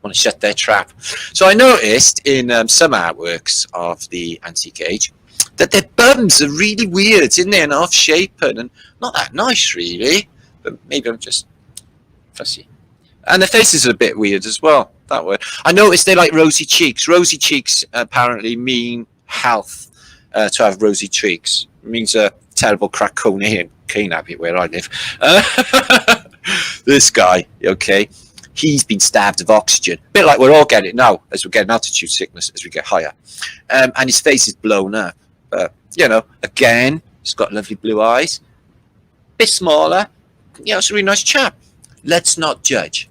Want to shut their trap. So I noticed in some artworks of the Antique Age that their bums are really weird, isn't they? And off-shapen and not that nice, really. But maybe I'm just fussy. And their faces are a bit weird as well, that way. I noticed they like rosy cheeks. Rosy cheeks apparently mean health, to have rosy cheeks. It means a terrible Craconian cane habit where I live. This guy, okay, he's been starved of oxygen. A bit like we're all getting now, as we're getting altitude sickness as we get higher. And his face is blown up. But, again, he's got lovely blue eyes. Bit smaller. It's a really nice chap. Let's not judge.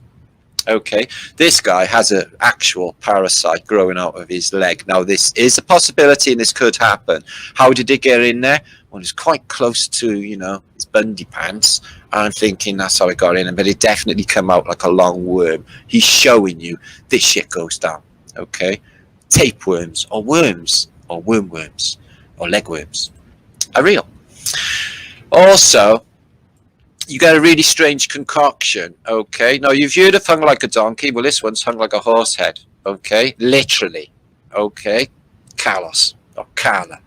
Okay, this guy has an actual parasite growing out of his leg. Now, this is a possibility and this could happen. How did it get in there? Well, it's quite close to, his Bundy pants. I'm thinking that's how it got in, but it definitely come out like a long worm. He's showing you this shit goes down. Okay, tapeworms or worms or wormworms or legworms are real. Also, you get a really strange concoction. Okay, now you've heard of hung like a donkey. Well, this one's hung like a horse head. Okay, literally. Okay, Carlos or Carla.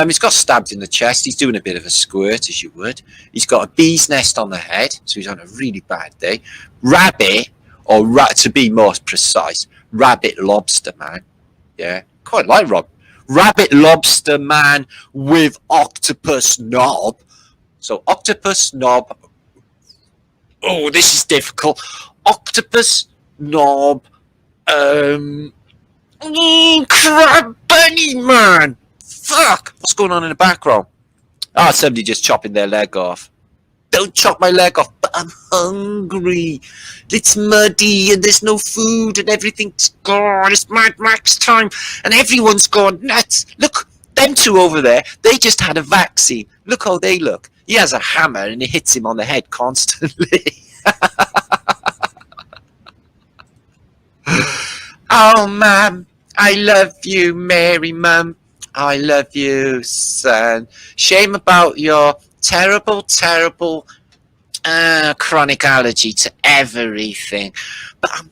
He's got stabbed in the chest. He's doing a bit of a squirt, as you would. He's got a bee's nest on the head, so he's on a really bad day. Rabbit, or to be more precise, rabbit lobster man. Yeah, quite like rabbit lobster man with octopus knob. So octopus knob. Oh, this is difficult. Octopus knob. Crab bunny man. Fuck! What's going on in the background? Somebody just chopping their leg off. Don't chop my leg off, but I'm hungry. It's muddy and there's no food and everything's gone. It's Mad Max time and everyone's gone nuts. Look, them two over there, they just had a vaccine. Look how they look. He has a hammer and it hits him on the head constantly. Oh, ma'am, I love you, Mary, mum. I love you, son. Shame about your terrible, terrible chronic allergy to everything. But I'm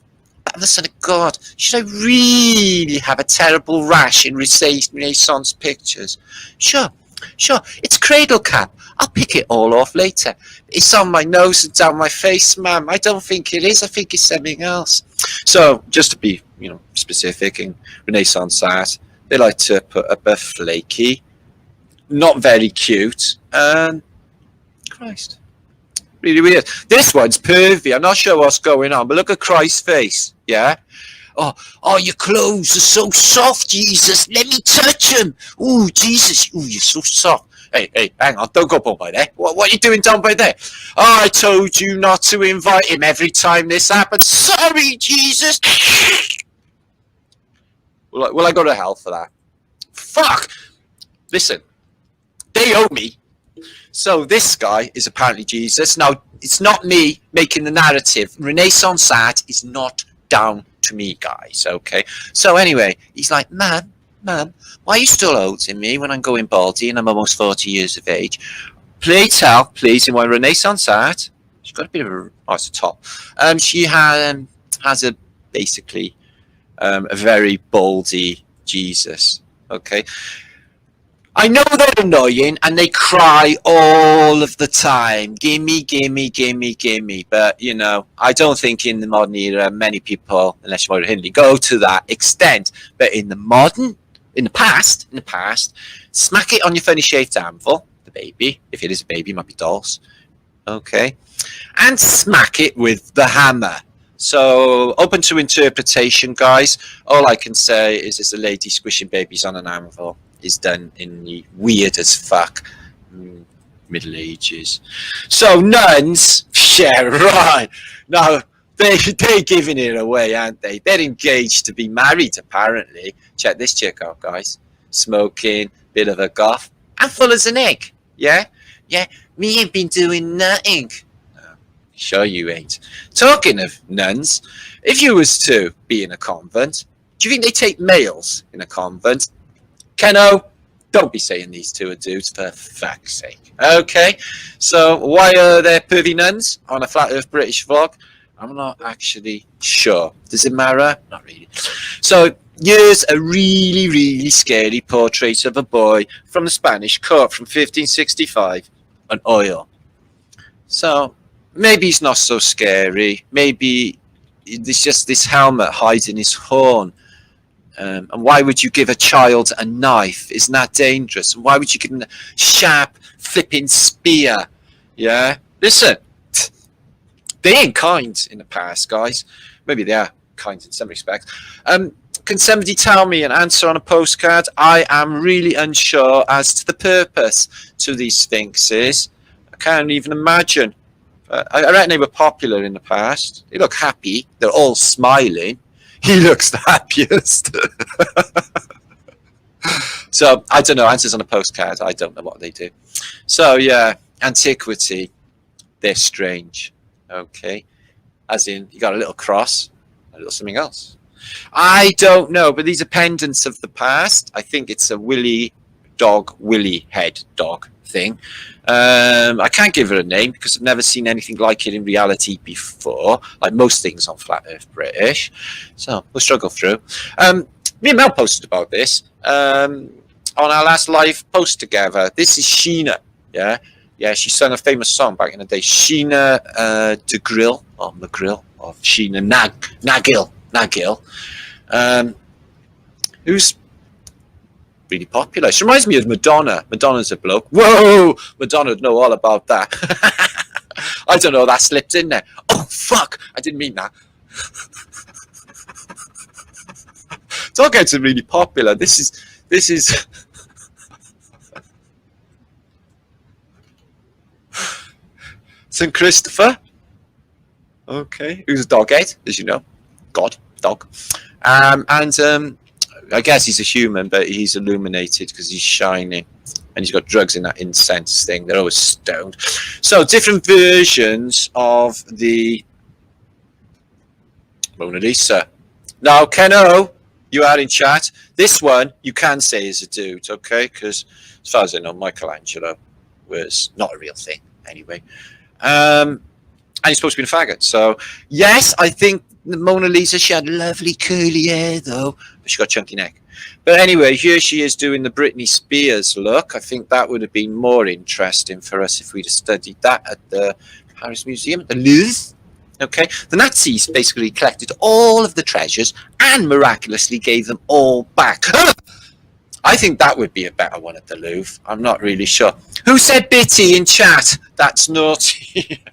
the son of God. Should I really have a terrible rash in Renaissance pictures? Sure, sure. It's cradle cap. I'll pick it all off later. It's on my nose and down my face, ma'am. I don't think it is. I think it's something else. So, just to be, specific, in Renaissance art, they like to put up a flaky, not very cute, and Christ. Really weird. This one's pervy. I'm not sure what's going on, but look at Christ's face. Yeah. Oh, your clothes are so soft, Jesus. Let me touch them. Oh, Jesus. Oh, you're so soft. Hey, hang on. Don't go by there. What are you doing down by there? Oh, I told you not to invite him every time this happens. Sorry, Jesus. Will I go to hell for that? Fuck. Listen, they owe me. So this guy is apparently Jesus. Now, it's not me making the narrative. Renaissance art is not down to me, guys, okay? So anyway, he's like, Ma'am, why are you still holding me when I'm going baldy and I'm almost 40 years of age? Please tell, please, in my Renaissance art, she's got a bit of a, it's a top. She has a, basically, a very baldy Jesus, okay? I know they're annoying and they cry all of the time. Gimme. But, I don't think in the modern era many people, unless you're Hindley, go to that extent. But in the past, smack it on your funny shaped anvil, the baby, if it is a baby, it might be dolls, okay? And smack it with the hammer. So, open to interpretation, guys. All I can say is it's a lady squishing babies on an anvil. Is done in the weird as fuck Middle Ages. So nuns, yeah, right. Now they're giving it away, aren't they? They're engaged to be married, apparently. Check this chick out, guys. Smoking, bit of a goth, and full as an egg. Yeah. Me ain't been doing nothing. Sure you ain't. Talking of nuns, if you was to be in a convent, do you think they take males in a convent? Keno, don't be saying these two are dudes, for fuck's sake. Okay, so why are there pervy nuns on a Flat Earth British vlog? I'm not actually sure. Does it matter? Not really. So here's a really, really scary portrait of a boy from the Spanish court from 1565 on oil. So maybe he's not so scary. Maybe it's just this helmet hiding his horn. And why would you give a child a knife? Isn't that dangerous? And why would you give them a sharp, flipping spear? Yeah? Listen, they ain't kind in the past, guys. Maybe they are kind in some respects. Can somebody tell me an answer on a postcard? I am really unsure as to the purpose to these sphinxes. I can't even imagine. I reckon they were popular in the past. They look happy. They're all smiling. He looks the happiest. So, I don't know. Answers on a postcard. I don't know what they do. So, yeah. Antiquity. They're strange. Okay. As in, you got a little cross. A little something else. I don't know. But these are pendants of the past. I think it's a willy head dog thing. I can't give it a name because I've never seen anything like it in reality before, like most things on Flat Earth British. So we'll struggle through. Me and Mel posted about this on our last live post together. This is Sheena. Yeah, she sang a famous song back in the day. Sheena McGrill, or Sheena Nagil, who's really popular. She reminds me of Madonna. Madonna's a bloke. Whoa! Madonna would know all about that. I don't know, that slipped in there. Oh, fuck! I didn't mean that. Talk about some really popular. This is St. Christopher. Okay. Who's a doghead, as you know. God, dog. I guess he's a human, but he's illuminated because he's shining. And he's got drugs in that incense thing. They're always stoned. So, different versions of the Mona Lisa. Now, Keno, you are in chat. This one you can say is a dude, okay? Because as far as I know, Michelangelo was not a real thing anyway. And he's supposed to be a faggot. So, yes, I think the Mona Lisa, she had lovely curly hair, though, but she got a chunky neck. But anyway, here she is doing the Britney Spears look. I think that would have been more interesting for us if we'd have studied that at the Paris Museum, at the Louvre. Okay, the Nazis basically collected all of the treasures and miraculously gave them all back. I think that would be a better one at the Louvre. I'm not really sure. Who said bitty in chat? That's naughty.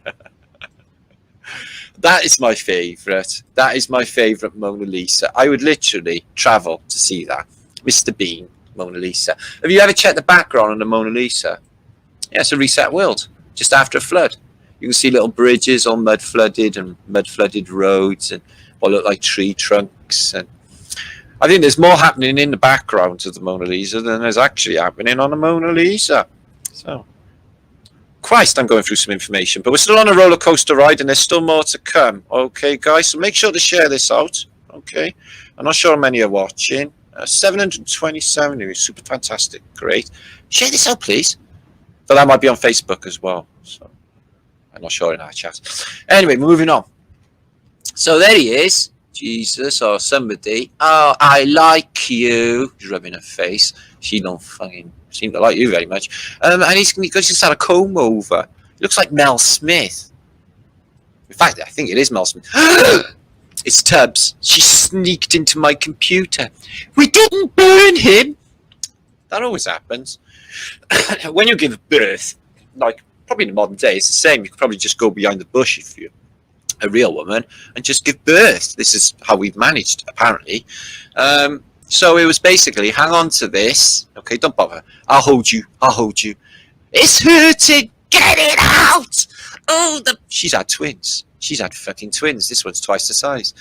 That is my favourite. That is my favourite Mona Lisa. I would literally travel to see that. Mr. Bean, Mona Lisa. Have you ever checked the background on the Mona Lisa? Yeah, it's a reset world, just after a flood. You can see little bridges all mud flooded and mud flooded roads and what look like tree trunks. And I think there's more happening in the background of the Mona Lisa than there's actually happening on the Mona Lisa. So, Christ, I'm going through some information, but we're still on a roller coaster ride and there's still more to come. Okay, guys, so make sure to share this out. Okay, I'm not sure how many are watching. 727 is super fantastic. Great. Share this out, please. But that might be on Facebook as well. So. I'm not sure in our chat. Anyway, moving on. So there he is. Jesus or somebody. Oh, I like you. He's rubbing her face. She don't fucking seem to like you very much. And he's just had a comb over. He looks like Mel Smith. In fact, I think it is Mel Smith. It's Tubbs. She sneaked into my computer. We didn't burn him. That always happens. When you give birth, like, probably in the modern day, it's the same. You could probably just go behind the bush if you're a real woman and just give birth. This is how we've managed, apparently. So it was basically, hang on to this. Okay, don't bother. I'll hold you. I'll hold you. It's hurting. Get it out. Oh, she's had twins. She's had fucking twins. This one's twice the size.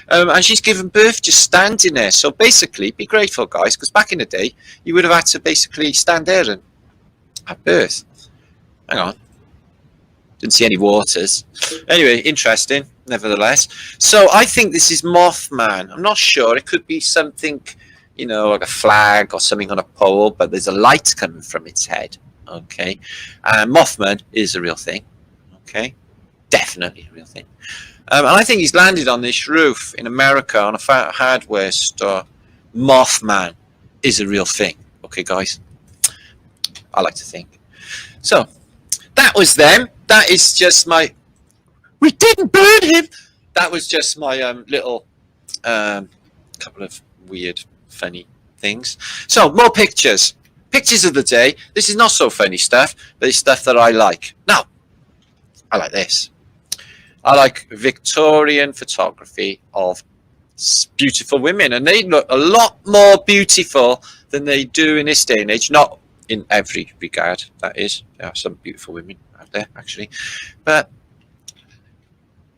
And she's given birth just standing there. So basically, be grateful, guys, because back in the day, you would have had to basically stand there and have birth. Hang on. Didn't see any waters. Anyway, interesting, nevertheless. So I think this is Mothman. I'm not sure. It could be something, you know, like a flag or something on a pole, but there's a light coming from its head. Okay. Mothman is a real thing. Okay. Definitely a real thing. And I think he's landed on this roof in America on a hardware store. Mothman is a real thing. Okay, guys. I like to think. So, that was them. That is just my... We didn't burn him! That was just my little couple of weird, funny things. So, more pictures. Pictures of the day. This is not so funny stuff, but it's stuff that I like. Now, I like this. I like Victorian photography of beautiful women, and they look a lot more beautiful than they do in this day and age. Not in every regard, that is. There are some beautiful women out there, actually. But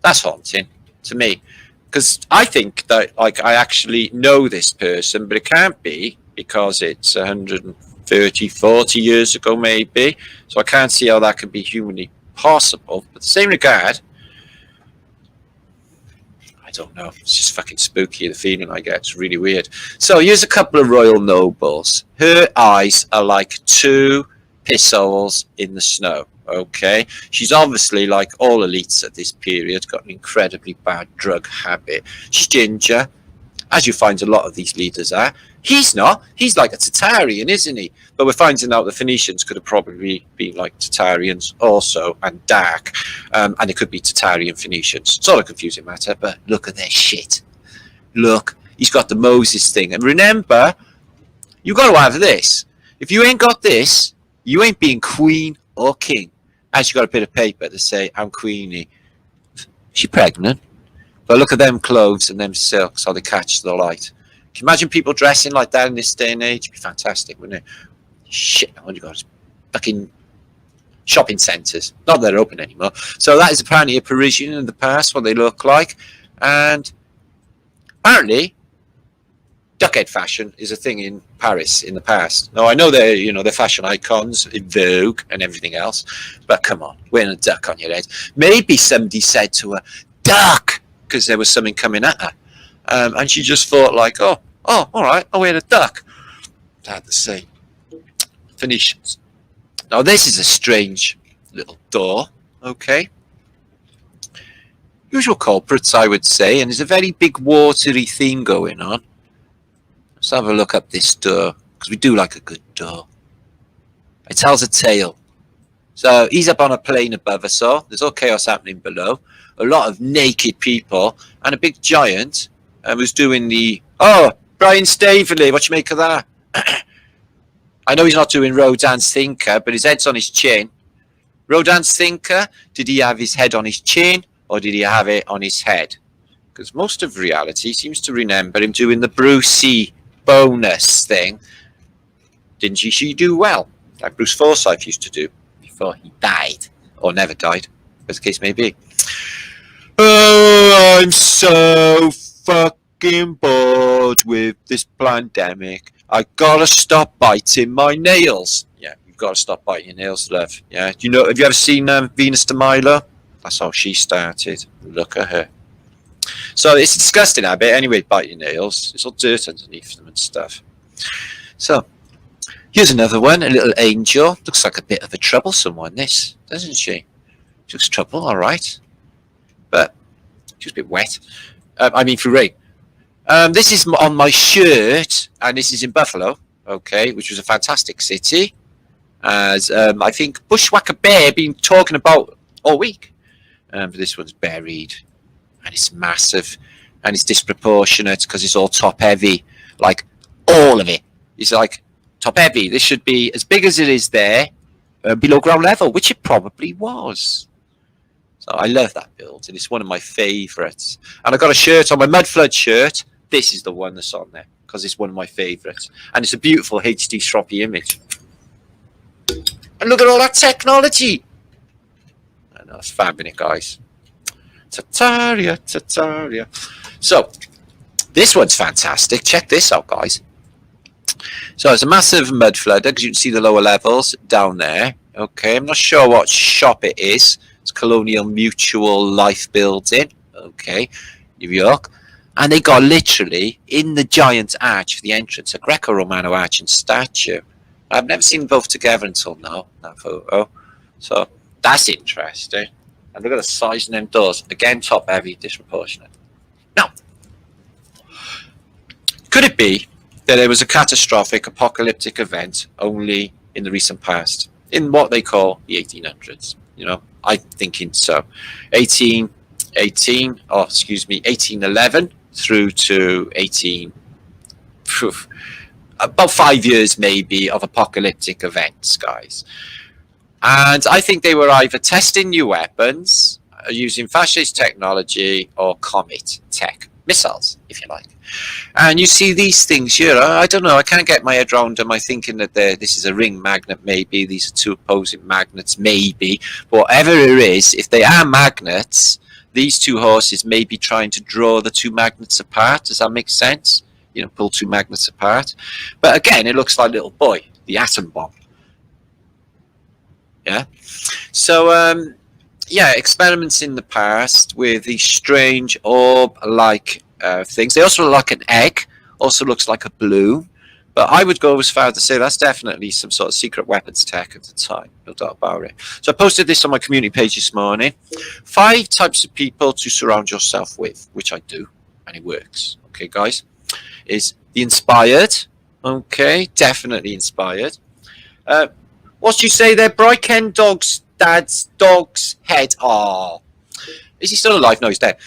that's haunting to me. Because I think that, like, I actually know this person, but it can't be because it's 130, 40 years ago, maybe. So I can't see how that could be humanly possible. But the same regard, I don't know. It's just fucking spooky, the feeling I get. It's really weird. So here's a couple of royal nobles. Her eyes are like two piss holes in the snow. Okay. She's obviously, like all elites at this period, got an incredibly bad drug habit. She's ginger, as you find a lot of these leaders are. He's not. He's like a Tartarian, isn't he? But we're finding out the Phoenicians could have probably been like Tartarians also, and dark. And it could be Tartarian Phoenicians. It's all a confusing matter, but look at their shit. Look, he's got the Moses thing. And remember, you got to have this. If you ain't got this, you ain't being queen or king. As you got a bit of paper to say, I'm queenie. She pregnant. But look at them clothes and them silks, how they catch the light. Can you imagine people dressing like that in this day and age? It'd be fantastic, wouldn't it? Shit, what you got? Fucking shopping centres. Not that they're open anymore. So that is apparently a Parisian in the past, what they look like. And apparently, duckhead fashion is a thing in Paris in the past. Now, I know they're, you know, they're fashion icons in Vogue and everything else, but come on, wearing a duck on your head. Maybe somebody said to her, duck, because there was something coming at her. And she just thought like, oh, all right, I'll wear a duck. Sad to say. Phoenicians. Now this is a strange little door, okay? Usual culprits, I would say, and there's a very big watery theme going on. Let's have a look up this door, because we do like a good door. It tells a tale. So he's up on a plane above us all. There's all chaos happening below. A lot of naked people, and a big giant who's doing the... Oh, Brian Staveley, what you make of that? I know he's not doing Rodin's Thinker, but his head's on his chin. Rodin's Thinker, did he have his head on his chin, or did he have it on his head? Because most of reality seems to remember him doing the Brucey bonus thing. Didn't she do well? Like Bruce Forsyth used to do before he died. Or never died, as the case may be. Oh, I'm so fucking bored with this pandemic. I gotta stop biting my nails. Yeah, you've got to stop biting your nails, love. Yeah, do you know? Have you ever seen Venus de Milo? That's how she started. Look at her. So it's a disgusting habit. Anyway, bite your nails. It's all dirt underneath them and stuff. So here's another one. A little angel. Looks like a bit of a troublesome one. This, doesn't she? She looks trouble, all right, but she's a bit wet. I mean, for rain. This is on my shirt, and this is in Buffalo, okay, which was a fantastic city, as I think Bushwhacker Bear been talking about all week. But this one's buried, and it's massive, and it's disproportionate because it's all top heavy, like all of it is like top heavy. This should be as big as it is there, below ground level, which it probably was. So I love that build, and it's one of my favourites. And I got a shirt on my Mudflood shirt. This is the one that's on there because it's one of my favourites, and it's a beautiful HD stroppy image. And look at all that technology. I know, it's fabulous, guys. Tartaria. So this one's fantastic. Check this out, guys. So it's a massive mud flood because you can see the lower levels down there. Okay, I'm not sure what shop it is. It's Colonial Mutual Life Building. Okay, New York. And they got literally in the giant arch for the entrance a Greco-Romano arch and statue. I've never seen them both together until now, that photo. So that's interesting. And look at the size of them doors. Again, top heavy, disproportionate. Now, could it be that there was a catastrophic apocalyptic event only in the recent past, in what they call the 1800s? You know, I'm thinking so. 1811 through to 18, about 5 years maybe of apocalyptic events, guys. And I think they were either testing new weapons, using fascist technology, or comet tech, missiles, if you like. And you see these things here, I don't know, I can't get my head around them. I'm thinking that this is a ring magnet, maybe. These are two opposing magnets, maybe. But whatever it is, if they are magnets, these two horses may be trying to draw the two magnets apart. Does that make sense? You know, pull two magnets apart. But again, it looks like Little Boy, the atom bomb. Yeah. So, yeah, experiments in the past with these strange orb-like things. They also look like an egg, also looks like a balloon. But I would go as far as to say that's definitely some sort of secret weapons tech at the time, no doubt about it. So I posted this on my community page this morning. 5 types of people to surround yourself with, which I do, and it works. Okay, guys, is the inspired. Okay, definitely inspired. What you say there, Bry? Ken Dog's dad's dog's head. Oh, is he still alive? No, he's dead.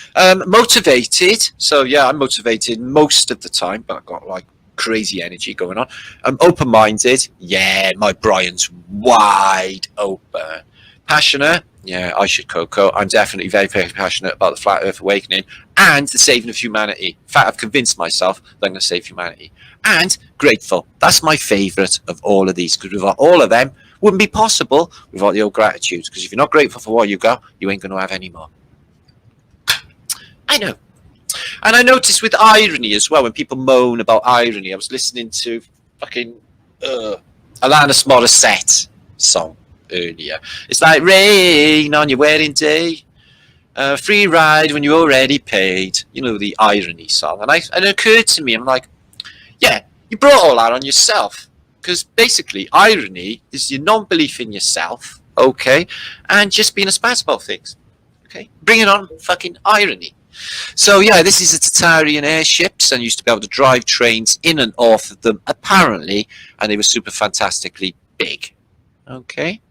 Motivated. So yeah, I'm motivated most of the time, but I've got like crazy energy going on. Open-minded. Yeah, my Brian's wide open. Passionate. Yeah, I should Coco. I'm definitely very, very passionate about the Flat Earth Awakening and the saving of humanity. In fact, I've convinced myself that I'm going to save humanity. And grateful. That's my favourite of all of these, because without all of them, wouldn't be possible without the old gratitude. Because if you're not grateful for what you got, you ain't going to have any more. I know. And I noticed with irony as well, when people moan about irony, I was listening to fucking Alanis Morissette song earlier. It's like rain on your wedding day. Free ride when you already paid. You know, the irony song. And it occurred to me, I'm like, yeah, you brought all that on yourself. Because basically, irony is your non-belief in yourself, okay, and just being a spaz about things. Okay, bring it on fucking irony. So yeah, this is the Tartarian airships, and used to be able to drive trains in and off of them, apparently, and they were super fantastically big. Okay.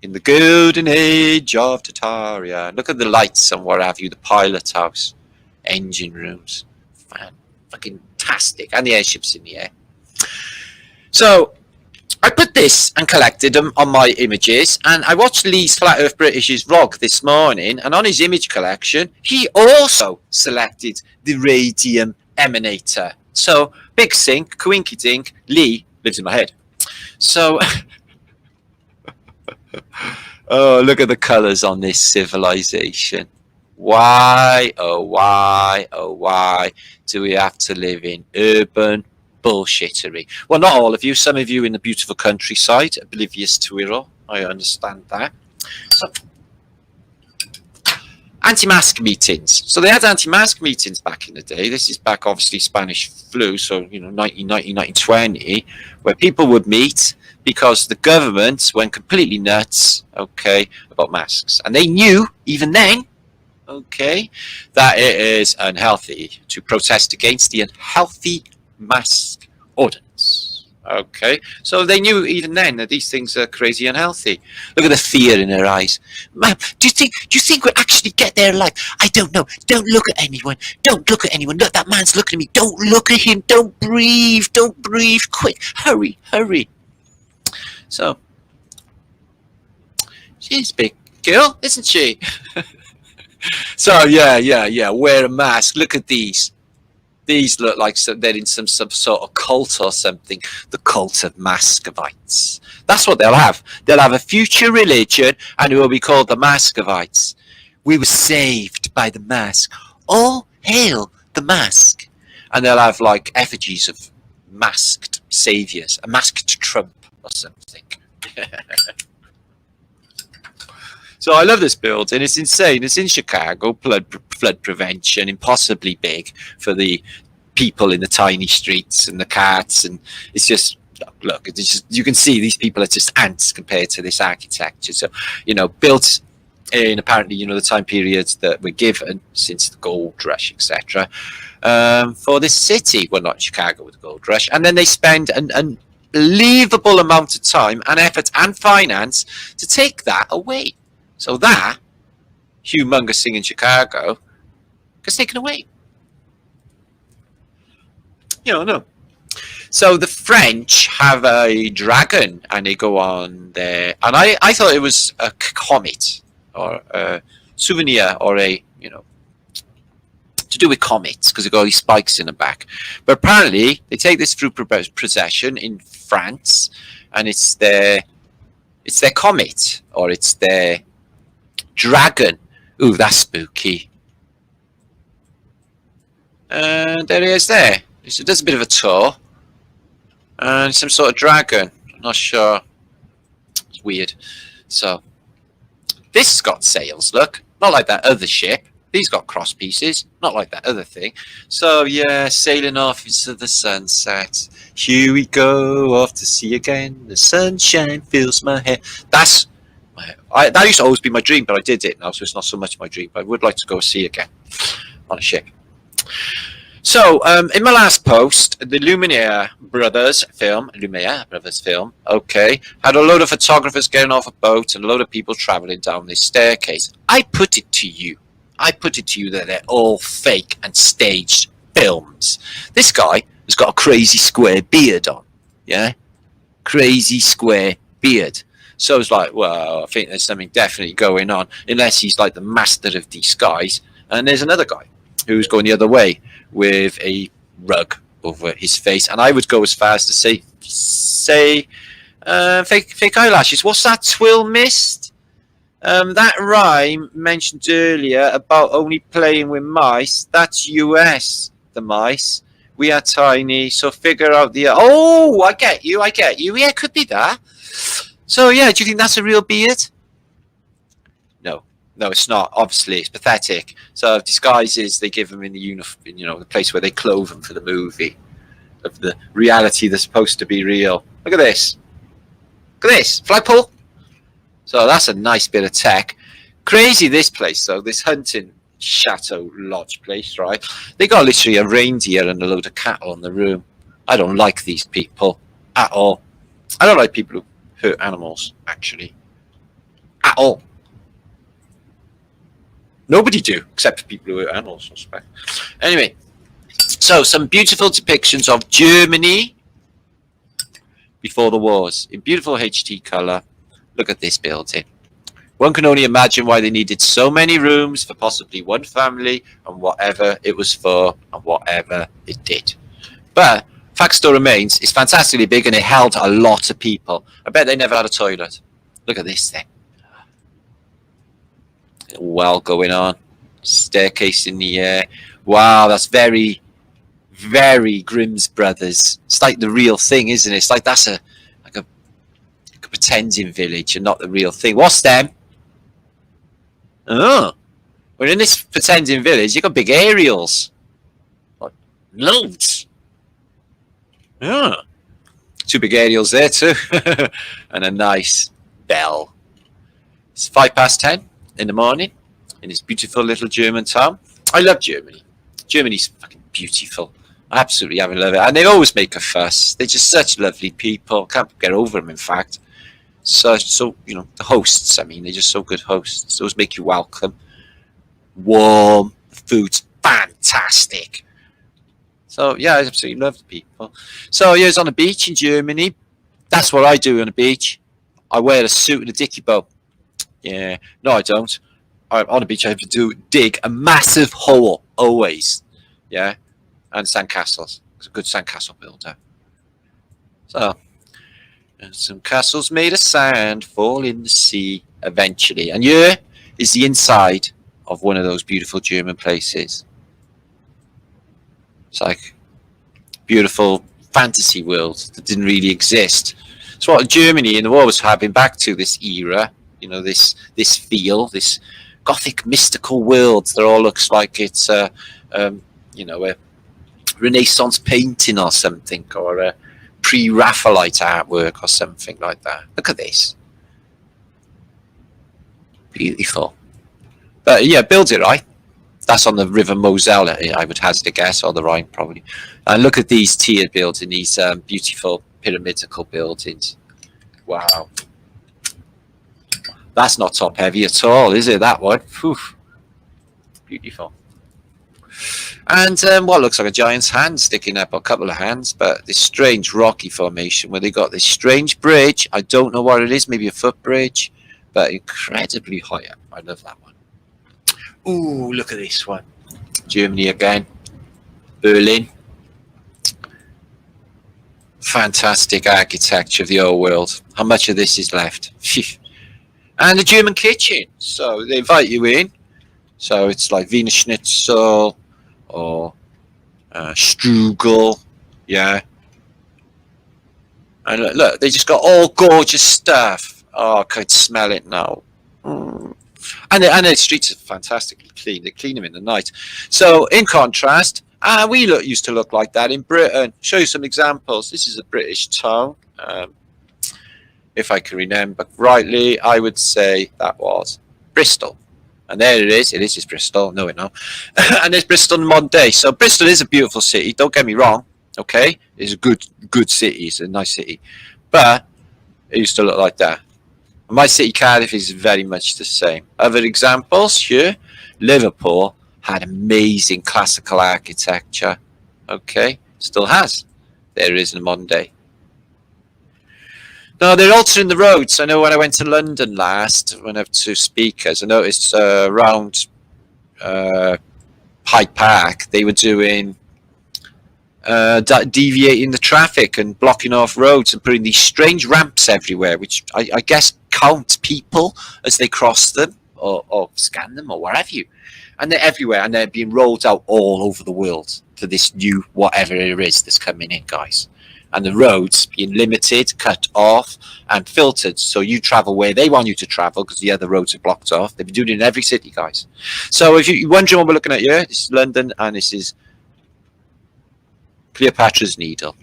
In the golden age of Tartaria. Look at the lights and what have you, the pilot house, engine rooms. Fucking fantastic. And the airships in the air. So I put this and collected them on my images, and I watched Lee's Flat Earth British's vlog this morning, and on his image collection, he also selected the radium emanator. So big sink, coinky dink, Lee lives in my head. So oh, look at the colours on this civilization. Why, oh why, oh why do we have to live in urban bullshittery? Well, not all of you. Some of you in the beautiful countryside, oblivious to it all. I understand that. So, anti-mask meetings. So they had anti-mask meetings back in the day. This is back, obviously, Spanish flu, so, 1990, 1920, where people would meet because the government went completely nuts, okay, about masks. And they knew, even then, okay, that it is unhealthy to protest against the unhealthy mask ordinance. Okay, so they knew even then that these things are crazy unhealthy. Look at the fear in her eyes. Ma'am, do you think we'll actually get there alive? I don't know. Don't look at anyone. Don't look at anyone. Look, that man's looking at me. Don't look at him. Don't breathe. Don't breathe. Quick, hurry, hurry. So, she's a big girl, isn't she? So, yeah, wear a mask. Look at these. These look like they're in some sort of cult or something. The cult of Muscovites. That's what they'll have. They'll have a future religion, and it will be called the Muscovites. We were saved by the mask. All hail the mask. And they'll have like effigies of masked saviors, a masked Trump or something. So I love this building. It's insane. It's in Chicago. Flood prevention, impossibly big for the people in the tiny streets and the cats. And it's just, look, it's just, you can see these people are just ants compared to this architecture. So, built in apparently, the time periods that were given since the gold rush, etc. For this city. Well, not Chicago with the gold rush. And then they spend an unbelievable amount of time and effort and finance to take that away. So that humongous thing in Chicago gets taken away. No. So the French have a dragon, and they go on there. And I thought it was a comet or a souvenir or to do with comets, because they've got these spikes in the back. But apparently they take this through procession in France, and it's their comet, or it's their dragon. Ooh, that's spooky. And there he is there. So it does a bit of a tour. And some sort of dragon. I'm not sure. It's weird. So, this has got sails, look. Not like that other ship. These got cross pieces. Not like that other thing. So, yeah, sailing off into the sunset. Here we go, off to sea again. The sunshine fills my hair. That used to always be my dream, but I did it now, so it's not so much my dream. But I would like to go see again on a ship. So, in my last post, the Lumiere Brothers film, okay, had a load of photographers getting off a boat and a load of people traveling down this staircase. I put it to you that they're all fake and staged films. This guy has got a crazy square beard on, yeah? Crazy square beard. So it's like, well, I think there's something definitely going on, unless he's like the master of disguise. And there's another guy who's going the other way with a rug over his face. And I would go as far as to say fake eyelashes. What's that, Twill Mist? That rhyme mentioned earlier about only playing with mice, that's US, the mice. We are tiny, so figure out the... Oh, I get you. Yeah, it could be that. So, yeah, do you think that's a real beard? No. No, it's not. Obviously, it's pathetic. So disguises, they give them in the the place where they clothe them for the movie of the reality that's supposed to be real. Look at this. Look at this flagpole. So that's a nice bit of tech. Crazy this place though. This hunting chateau lodge place, right? They got literally a reindeer and a load of cattle in the room. I don't like these people at all. I don't like people who hurt animals, actually, at all. Nobody do, except people who hurt animals, I suspect. Anyway, so some beautiful depictions of Germany before the wars in beautiful HT colour. Look at this building. One can only imagine why they needed so many rooms for possibly one family and whatever it was for and whatever it did. But fact still remains, it's fantastically big and it held a lot of people. I bet they never had a toilet. Look at this thing. Well going on. Staircase in the air. Wow, that's very, very Grimm's Brothers. It's like the real thing, isn't it? It's like that's a pretending village and not the real thing. What's them? Oh, we're in this pretending village. You got big aerials, like loads. Yeah, two big aerials there too, and a nice bell. It's 10:05 in the morning in this beautiful little German town. I love Germany. Germany's fucking beautiful. I absolutely haven't loved it, and they always make a fuss. They're just such lovely people. Can't get over them. In fact. So the hosts. I mean, they're just so good hosts. They always make you welcome. Warm, the food's fantastic. So yeah, I absolutely love the people. So yeah, it's on the beach in Germany. That's what I do on the beach. I wear a suit and a dicky bow. Yeah, no, I don't. On the beach, I have to dig a massive hole always. Yeah, and sandcastles. It's a good sandcastle builder. So. And some castles made of sand fall in the sea eventually. And here is the inside of one of those beautiful German places. It's like beautiful fantasy world that didn't really exist. It's what Germany in the war was having back to this era. This feel, this gothic mystical world that all looks like it's a Renaissance painting or something, or a pre-Raphaelite artwork or something like that. Look at this. Beautiful. But yeah, build it right. That's on the River Moselle, I would hazard a guess, or the Rhine probably. And look at these tiered buildings, these beautiful pyramidical buildings. Wow. That's not top heavy at all, is it, that one? Whew. Beautiful. And what looks like a giant's hand sticking up, a couple of hands, but this strange rocky formation where they got this strange bridge. I don't know what it is, maybe a footbridge, but incredibly high up. I love that one. Ooh, look at this one. Germany again. Berlin. Fantastic architecture of the old world. How much of this is left? And the German kitchen. So they invite you in. So it's like Wiener Schnitzel or strugel, yeah. And look, they just got all gorgeous stuff. Oh, I could smell it now. And the streets are fantastically clean. They clean them in the night. So in contrast, we used to look like that in Britain. Show you some examples. This is a British town. If I can remember rightly, I would say that was Bristol. And there it is. It is just Bristol. No, it no. And there's Bristol in modern day. So Bristol is a beautiful city. Don't get me wrong. Okay, it's a good city. It's a nice city, but it used to look like that. My city, Cardiff, is very much the same. Other examples here: Liverpool had amazing classical architecture. Okay, still has. There it is in the modern day. No, they're altering the roads. I know when I went to London last, when I went to speakers, I noticed around Hyde Park, they were doing deviating the traffic and blocking off roads and putting these strange ramps everywhere, which I guess count people as they cross them or scan them or whatever you. And they're everywhere, and they're being rolled out all over the world for this new whatever it is that's coming in, guys. and the roads being limited, cut off, and filtered. So you travel where they want you to travel because the other roads are blocked off. They've been doing it in every city, guys. So if you're wondering what we're looking at here, this is London, and this is Cleopatra's Needle.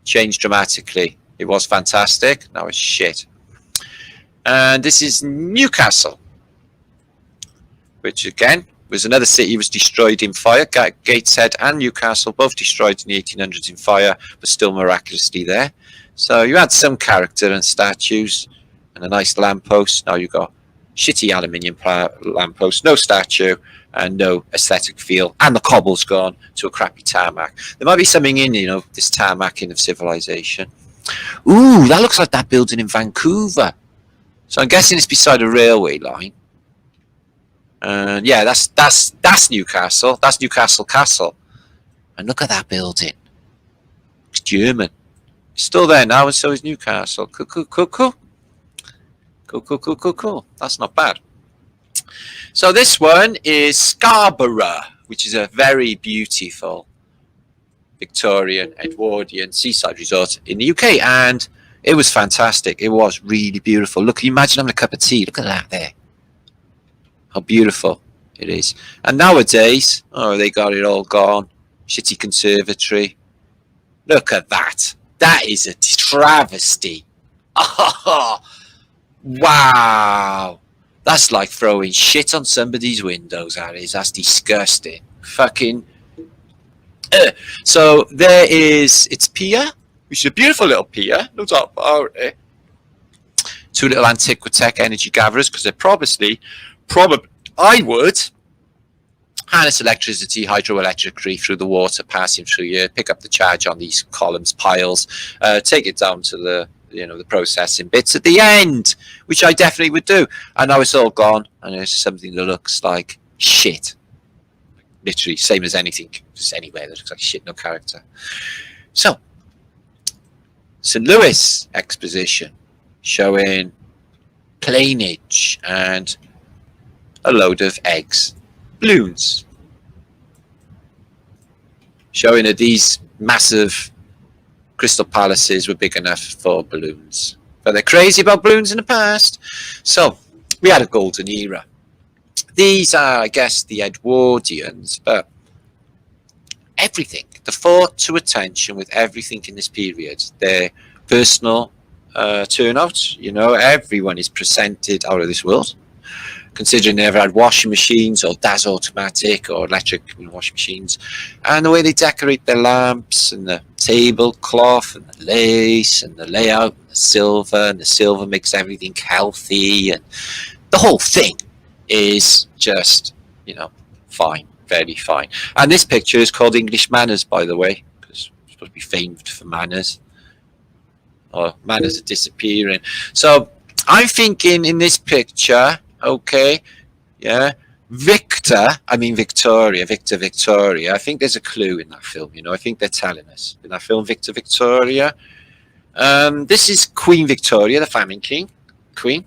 Changed dramatically. It was fantastic. Now it's shit. And this is Newcastle, which again was another city was destroyed in fire. Gateshead and Newcastle both destroyed in the 1800s in fire, but still miraculously there. So you had some character and statues and a nice lamppost. Now you've got shitty aluminium lamppost, no statue, and no aesthetic feel. And the cobble's gone to a crappy tarmac. There might be something in, this tarmacking of civilization. Ooh, that looks like that building in Vancouver. So I'm guessing it's beside a railway line. And yeah, that's Newcastle. That's Newcastle Castle. And look at that building. It's German. It's still there now, and so is Newcastle. Cool. Cool. That's not bad. So this one is Scarborough, which is a very beautiful Victorian, Edwardian seaside resort in the UK. And it was fantastic. It was really beautiful. Look, can you imagine having a cup of tea? Look at that there. How beautiful it is. And nowadays, they got it all gone. Shitty conservatory. Look at that. That is a travesty. Oh, wow. That's like throwing shit on somebody's windows, that is. That's disgusting. Fucking. So it's pier, which is a beautiful little pier. No doubt about it. Two little Antiquitech energy gatherers, because they're probably I would harness electricity hydroelectrically through the water passing through here, pick up the charge on these columns, piles, take it down to the processing bits at the end, which I definitely would do. And now it's all gone, and it's something that looks like shit. Literally, same as anything, just anywhere that looks like shit, no character. So, St. Louis Exposition, showing plainage and a load of eggs, balloons, showing that these massive crystal palaces were big enough for balloons, but they're crazy about balloons in the past. So we had a golden era. These are, I guess, the Edwardians, but everything, the thought to attention with everything in this period, their personal turnout, everyone is presented out of this world. Considering they never had washing machines or DAS automatic or electric washing machines, and the way they decorate their lamps and the tablecloth and the lace and the layout and the silver makes everything healthy, and the whole thing is just, fine, very fine. And this picture is called English Manners, by the way, because it's supposed to be famed for manners. Or manners are disappearing. So I'm thinking in this picture, okay, yeah, Victoria. I think there's a clue in that film, I think they're telling us in that film, Victoria. This is Queen Victoria, the famine queen,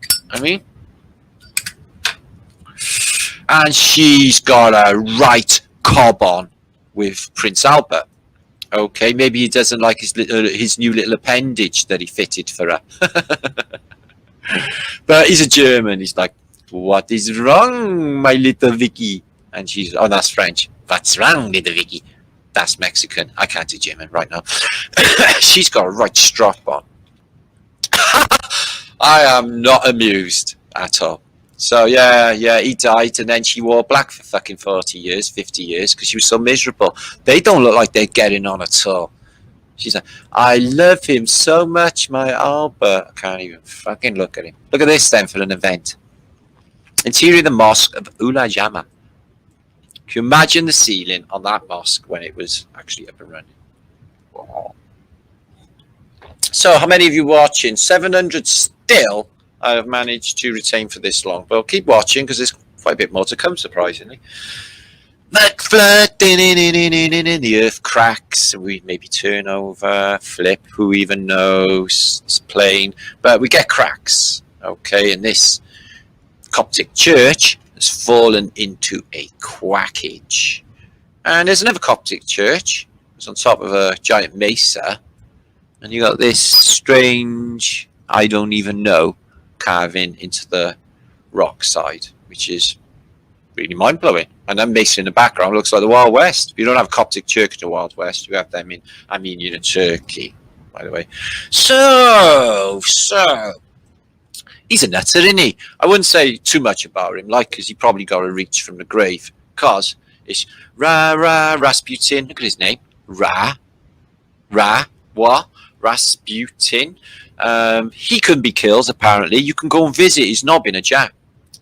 and she's got a right cob on with Prince Albert. Okay, maybe he doesn't like his new little appendage that he fitted for her. But he's a German. He's like, "What is wrong, my little Vicky?" And she's, "Oh, that's French. What's wrong, little Vicky?" That's Mexican. I can't do German right now. She's got a right strap on. I am not amused at all. So yeah, he died, and then she wore black for fucking 40 years, 50 years, because she was so miserable. They don't look like they're getting on at all. She's like, "I love him so much, my Albert." I can't even fucking look at him. Look at this then for an event. Interior of the mosque of Ulajama. Can you imagine the ceiling on that mosque when it was actually up and running? Wow. So how many of you watching? 700 still. I have managed to retain for this long, but I'll keep watching because there's quite a bit more to come, surprisingly. McFlood, the earth cracks, and we maybe turn over, flip, who even knows? It's plain, but we get cracks, okay, and this Coptic church has fallen into a quackage. And there's another Coptic church. It's on top of a giant mesa, And you got this strange, I don't even know, carving into the rock side, which is really mind-blowing. And then basically in the background looks like the Wild West. You don't have Coptic Church in the Wild West. You have them in Armenian and Turkey, by the way. So he's a nutter, isn't he? I wouldn't say too much about him, like, because he probably got a reach from the grave. Because it's Rasputin. Look at his name. What? Rasputin. He couldn't be killed, apparently. You can go and visit his knob in a jar.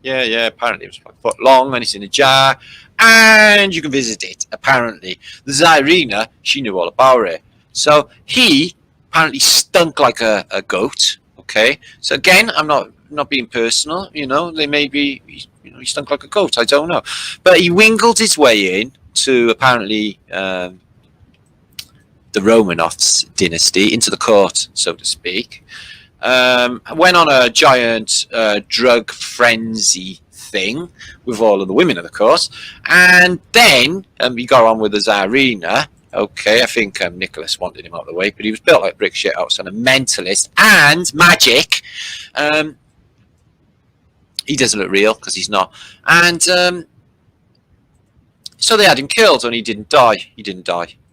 Yeah, apparently it was like a foot long and it's in a jar. And you can visit it, apparently. The Tsarina, she knew all about it. So he apparently stunk like a goat. Okay. So again, I'm not being personal, they may be, he stunk like a goat. I don't know. But he wingled his way in to apparently the Romanov dynasty, into the court, so to speak. Went on a giant drug frenzy thing with all of the women, of course, and then he got on with the Tsarina. Okay, I think Nicholas wanted him out of the way, but he was built like brick shit house and a mentalist and magic. He doesn't look real because he's not. And so they had him killed, and he didn't die.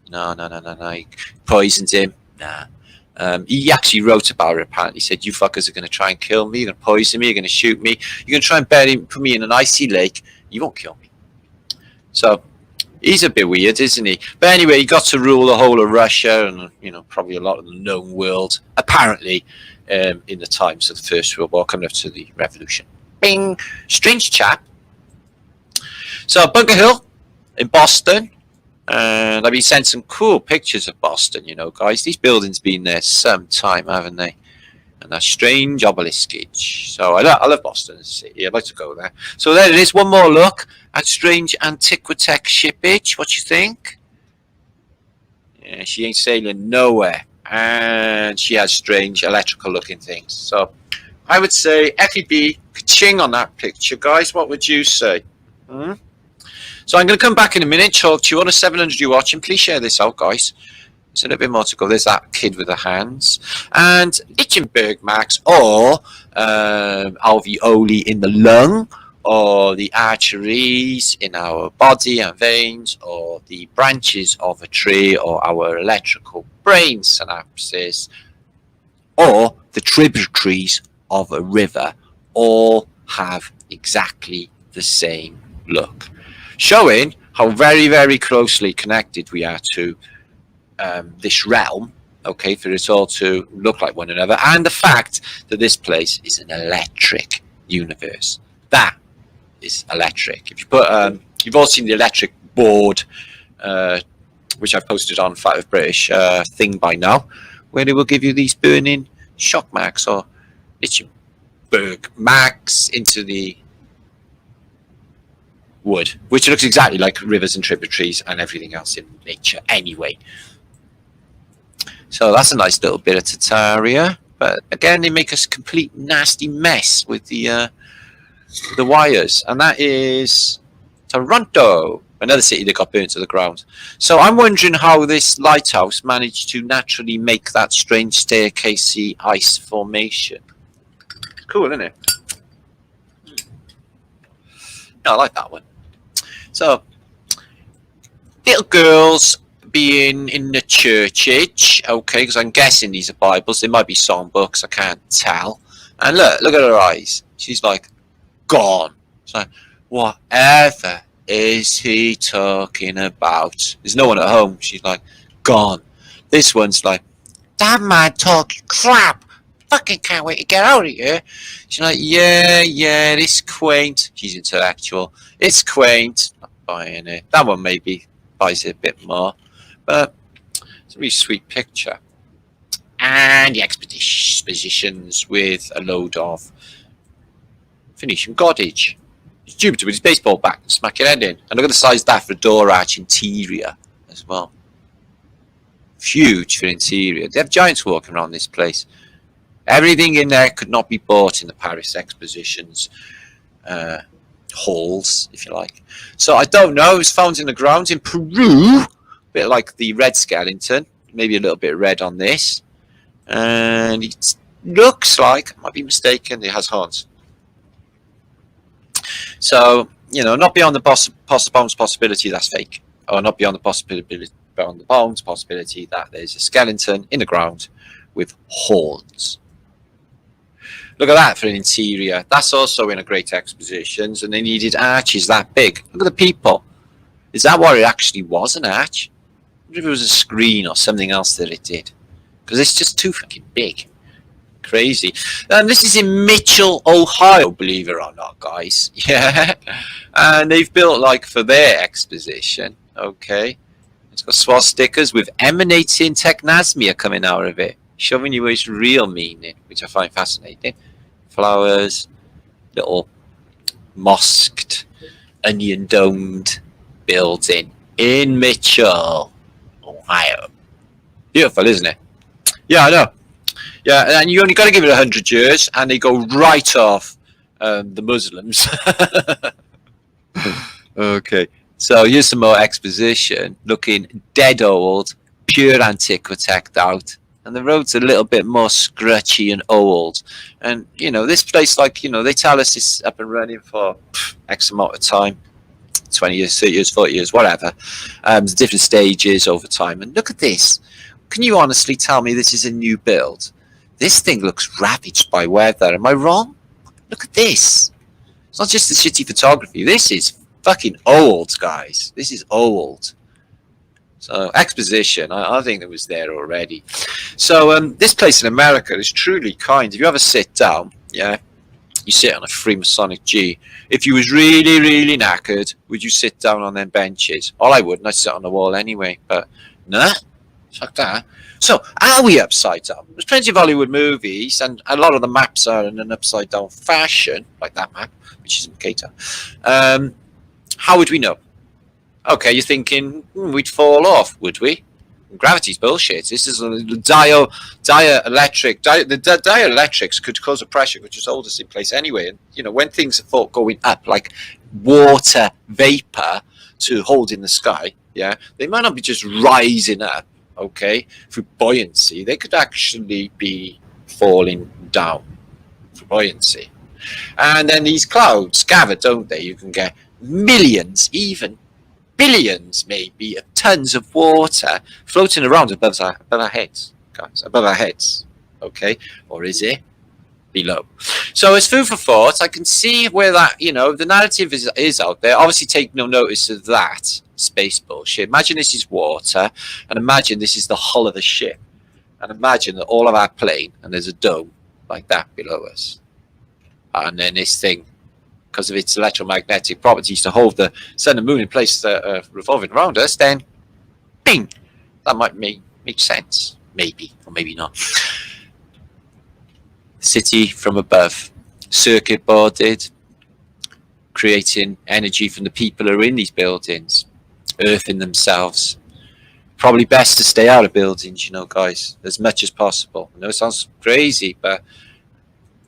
No. He poisoned him. Nah. He actually wrote about it, apparently. He said, you fuckers are going to try and kill me. You're going to poison me. You're going to shoot me. You're going to try and put me in an icy lake. You won't kill me. So he's a bit weird, isn't he? But anyway, he got to rule the whole of Russia and, probably a lot of the known world, apparently, in the times of the First World War, coming up to the Revolution. Bing! Strange chap. So Bunker Hill in Boston. And I've been sent some cool pictures of Boston, guys. These buildings been there some time, haven't they? And that strange obeliskage. So I love Boston as a city. I'd like to go there. So there it is. One more look at strange Antiquitech shippage. What you think? Yeah, she ain't sailing nowhere. And she has strange electrical looking things. So I would say FEB, ka-ching on that picture, guys. What would you say? So I'm going to come back in a minute, talk to you on a 700 you watching. Please share this out, guys. There's a little bit more to go. There's that kid with the hands. And Lichtenberg marks, or alveoli in the lung, or the arteries in our body and veins, or the branches of a tree, or our electrical brain synapses, or the tributaries of a river, all have exactly the same look, showing how very, very closely connected we are to this realm, okay, for it all to look like one another, and the fact that this place is an electric universe. That is electric. If you put, you've all seen the electric board, which I've posted on Fat of British thing by now, where it will give you these burning shock marks or Lichtenberg marks into the wood, which looks exactly like rivers and tributaries and everything else in nature anyway. So that's a nice little bit of Tartaria, but again they make a complete nasty mess with the wires, and that is Toronto, another city that got burnt to the ground. So I'm wondering how this lighthouse managed to naturally make that strange staircasey ice formation. Cool, isn't it? No, I like that one. So, little girls being in the church, okay, because I'm guessing these are Bibles. They might be songbooks, I can't tell. And look at her eyes. She's like, gone. It's like, whatever is he talking about? There's no one at home. She's like, gone. This one's like, that man talking crap. Fucking can't wait to get out of here. She's like, yeah, it's quaint. She's intellectual. It's quaint. Not buying it. That one maybe buys it a bit more. But it's a really sweet picture. And the expositions with a load of Phoenician cottage. It's Jupiter with his baseball bat and smack your head in. And look at the size of that for a door arch interior as well. Huge for interior. They have giants walking around this place. Everything in there could not be bought in the Paris expositions halls, if you like. So I don't know. It was found in the ground in Peru. A bit like the red skeleton. Maybe a little bit red on this. And it looks like, I might be mistaken, it has horns. So, you know, not beyond the bones possibility that's fake, or not beyond the possibility that there's a skeleton in the ground with horns. Look at that for an interior. That's also in a great expositions, and they needed arches that big. Look at the people. Is that what it actually was, an arch? I wonder if it was a screen or something else that it did, because it's just too fucking big. Crazy. And this is in Mitchell, Ohio, believe it or not, guys. Yeah. And they've built, like, for their exposition, okay, it's got swastikas with emanating technasmia coming out of it, showing you its real meaning, which I find fascinating. Flowers, little mosqued, onion domed building in Mitchell, Ohio. Beautiful, isn't it? Yeah, I know. Yeah, and you only got to give it 100 years, and they go right off the Muslims. Okay, so here's some more exposition, looking dead old, pure antiquity out, and the road's a little bit more scratchy and old. And you know, this place, like, you know, they tell us it's up and running for X amount of time, 20 years, 30 years, 40 years, whatever. There's different stages over time. And look at this. Can you honestly tell me this is a new build? This thing looks ravaged by weather. Am I wrong? Look at this. It's not just the shitty photography. This is fucking old, guys. This is old. So exposition, I think it was there already. So this place in America is truly kind. If you ever sit down, yeah, you sit on a Freemasonic G. If you was really, really knackered, would you sit down on them benches? Well, I wouldn't. I'd sit on the wall anyway. But nah, fuck that. So, are we upside down? There's plenty of Hollywood movies, and a lot of the maps are in an upside down fashion, like that map, which is in Cato. How would we know? Okay, you're thinking we'd fall off, would we? Gravity's bullshit. This is the dielectrics could cause a pressure which just hold us in place anyway. And you know, when things are thought going up, like water vapor to hold in the sky, yeah, they might not be just rising up. Okay, through buoyancy, they could actually be falling down for buoyancy. And then these clouds gather, don't they? You can get millions, even billions, maybe, of tons of water floating around above our heads, guys, above our heads. Okay, or is it below? So as food for thought, I can see where that, you know, the narrative is out there. Obviously, take no notice of that space bullshit. Imagine this is water, and imagine this is the hull of the ship, and imagine that all of our plane, and there's a dome like that below us, and then this thing, because of its electromagnetic properties to hold the sun and moon in place revolving around us, then bing, that might make sense, maybe, or maybe not. City from above, circuit boarded, creating energy from the people who are in these buildings, earthing themselves. Probably best to stay out of buildings, you know, guys, as much as possible. I know it sounds crazy, but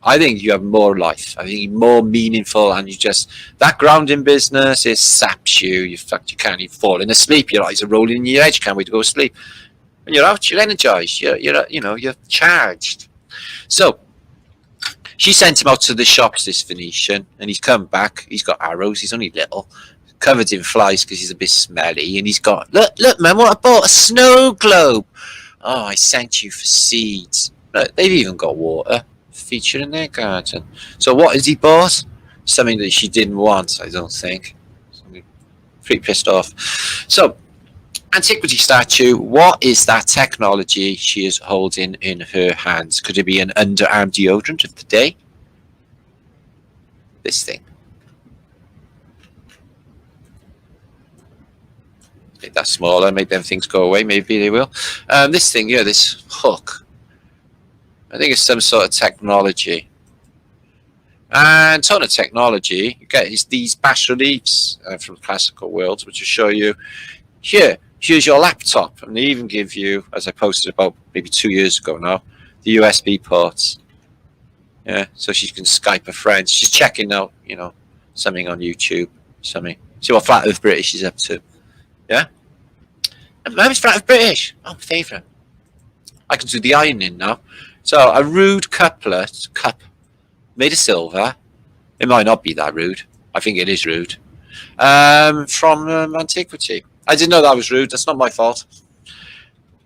I think you have more life. I think you're more meaningful, and you just, that grounding business, it saps you. You can't even fall in asleep. Your eyes are rolling in your head. You can't wait to go to sleep. When you're out, you're energized. You're charged. So she sent him out to the shops, this Venetian, and he's come back. He's got arrows. He's only little, covered in flies because he's a bit smelly. And he's got, look, man, what I bought, a snow globe. Oh, I sent you for seeds. Look, they've even got water featured in their garden. So what has he bought? Something that she didn't want, I don't think. Something pretty pissed off. So, antiquity statue, what is that technology she is holding in her hands? Could it be an underarm deodorant of the day? This thing. Make that smaller, make them things go away, maybe they will. This thing, yeah, this hook. I think it's some sort of technology. And ton of technology, you get these bas reliefs from classical worlds, which will show you, here's your laptop. And they even give you, as I posted about maybe 2 years ago now, the USB ports. Yeah, so she can Skype her friends. She's checking out, you know, something on YouTube, something. See what Flat Earth British is up to. Yeah? And Flat Earth British. Oh, my favourite. I can do the ironing now. So a rude cup made of silver. It might not be that rude. I think it is rude. From antiquity. I didn't know that was rude. That's not my fault.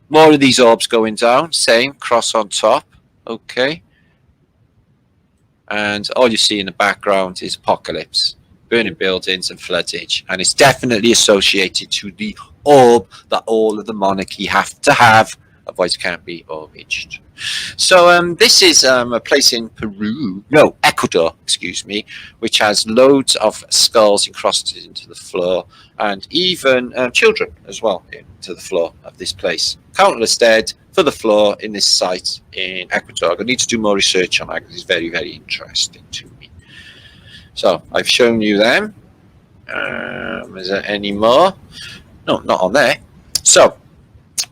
More of these orbs going down. Same. Cross on top. Okay. And all you see in the background is apocalypse. Burning buildings and floodage. And it's definitely associated to the orb that all of the monarchy have to have. Otherwise it can't be orbaged. So this is a place in Ecuador, excuse me, which has loads of skulls encrusted into the floor, and even children as well into the floor of this place. Countless dead for the floor in this site in Ecuador. I need to do more research on that because it's very, very interesting to me. So I've shown you them. Is there any more? No, not on there. So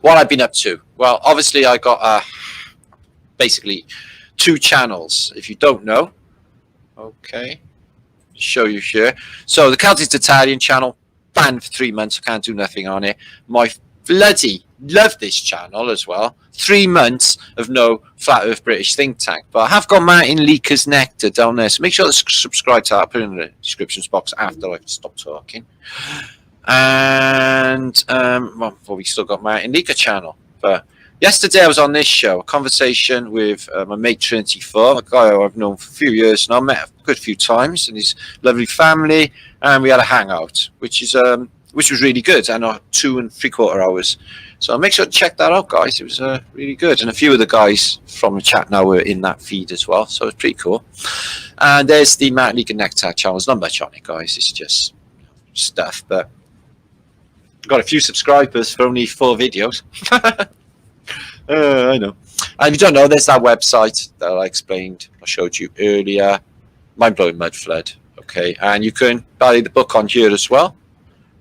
what I've been up to? Well, obviously I got basically 2 channels. If you don't know, okay, show you here. So the Celtic Tartarian channel, banned for 3 months. I can't do nothing on it. My bloody love this channel as well. 3 months of no Flat Earth British think tank. But I have got Martin Leaker's Nectar down there. So make sure to subscribe to that. I'll put it in the description box after I've stopped talking. And well, we still got Martin Leaker channel. But yesterday I was on this show, a conversation with my mate Trinity4, a guy who I've known for a few years now. Met a good few times, and his lovely family, and we had a hangout, which was really good, and 2 3/4 hours. So make sure to check that out, guys. It was really good, and a few of the guys from the chat now were in that feed as well, so it's pretty cool. And there's the Martin Leaker Nectar channel. There's not much on it, guys. It's just stuff, but got a few subscribers for only 4 videos. I know. And if you don't know, there's that website that I explained, I showed you earlier, Mind Blowing Mud Flood. Okay, and you can buy the book on here as well,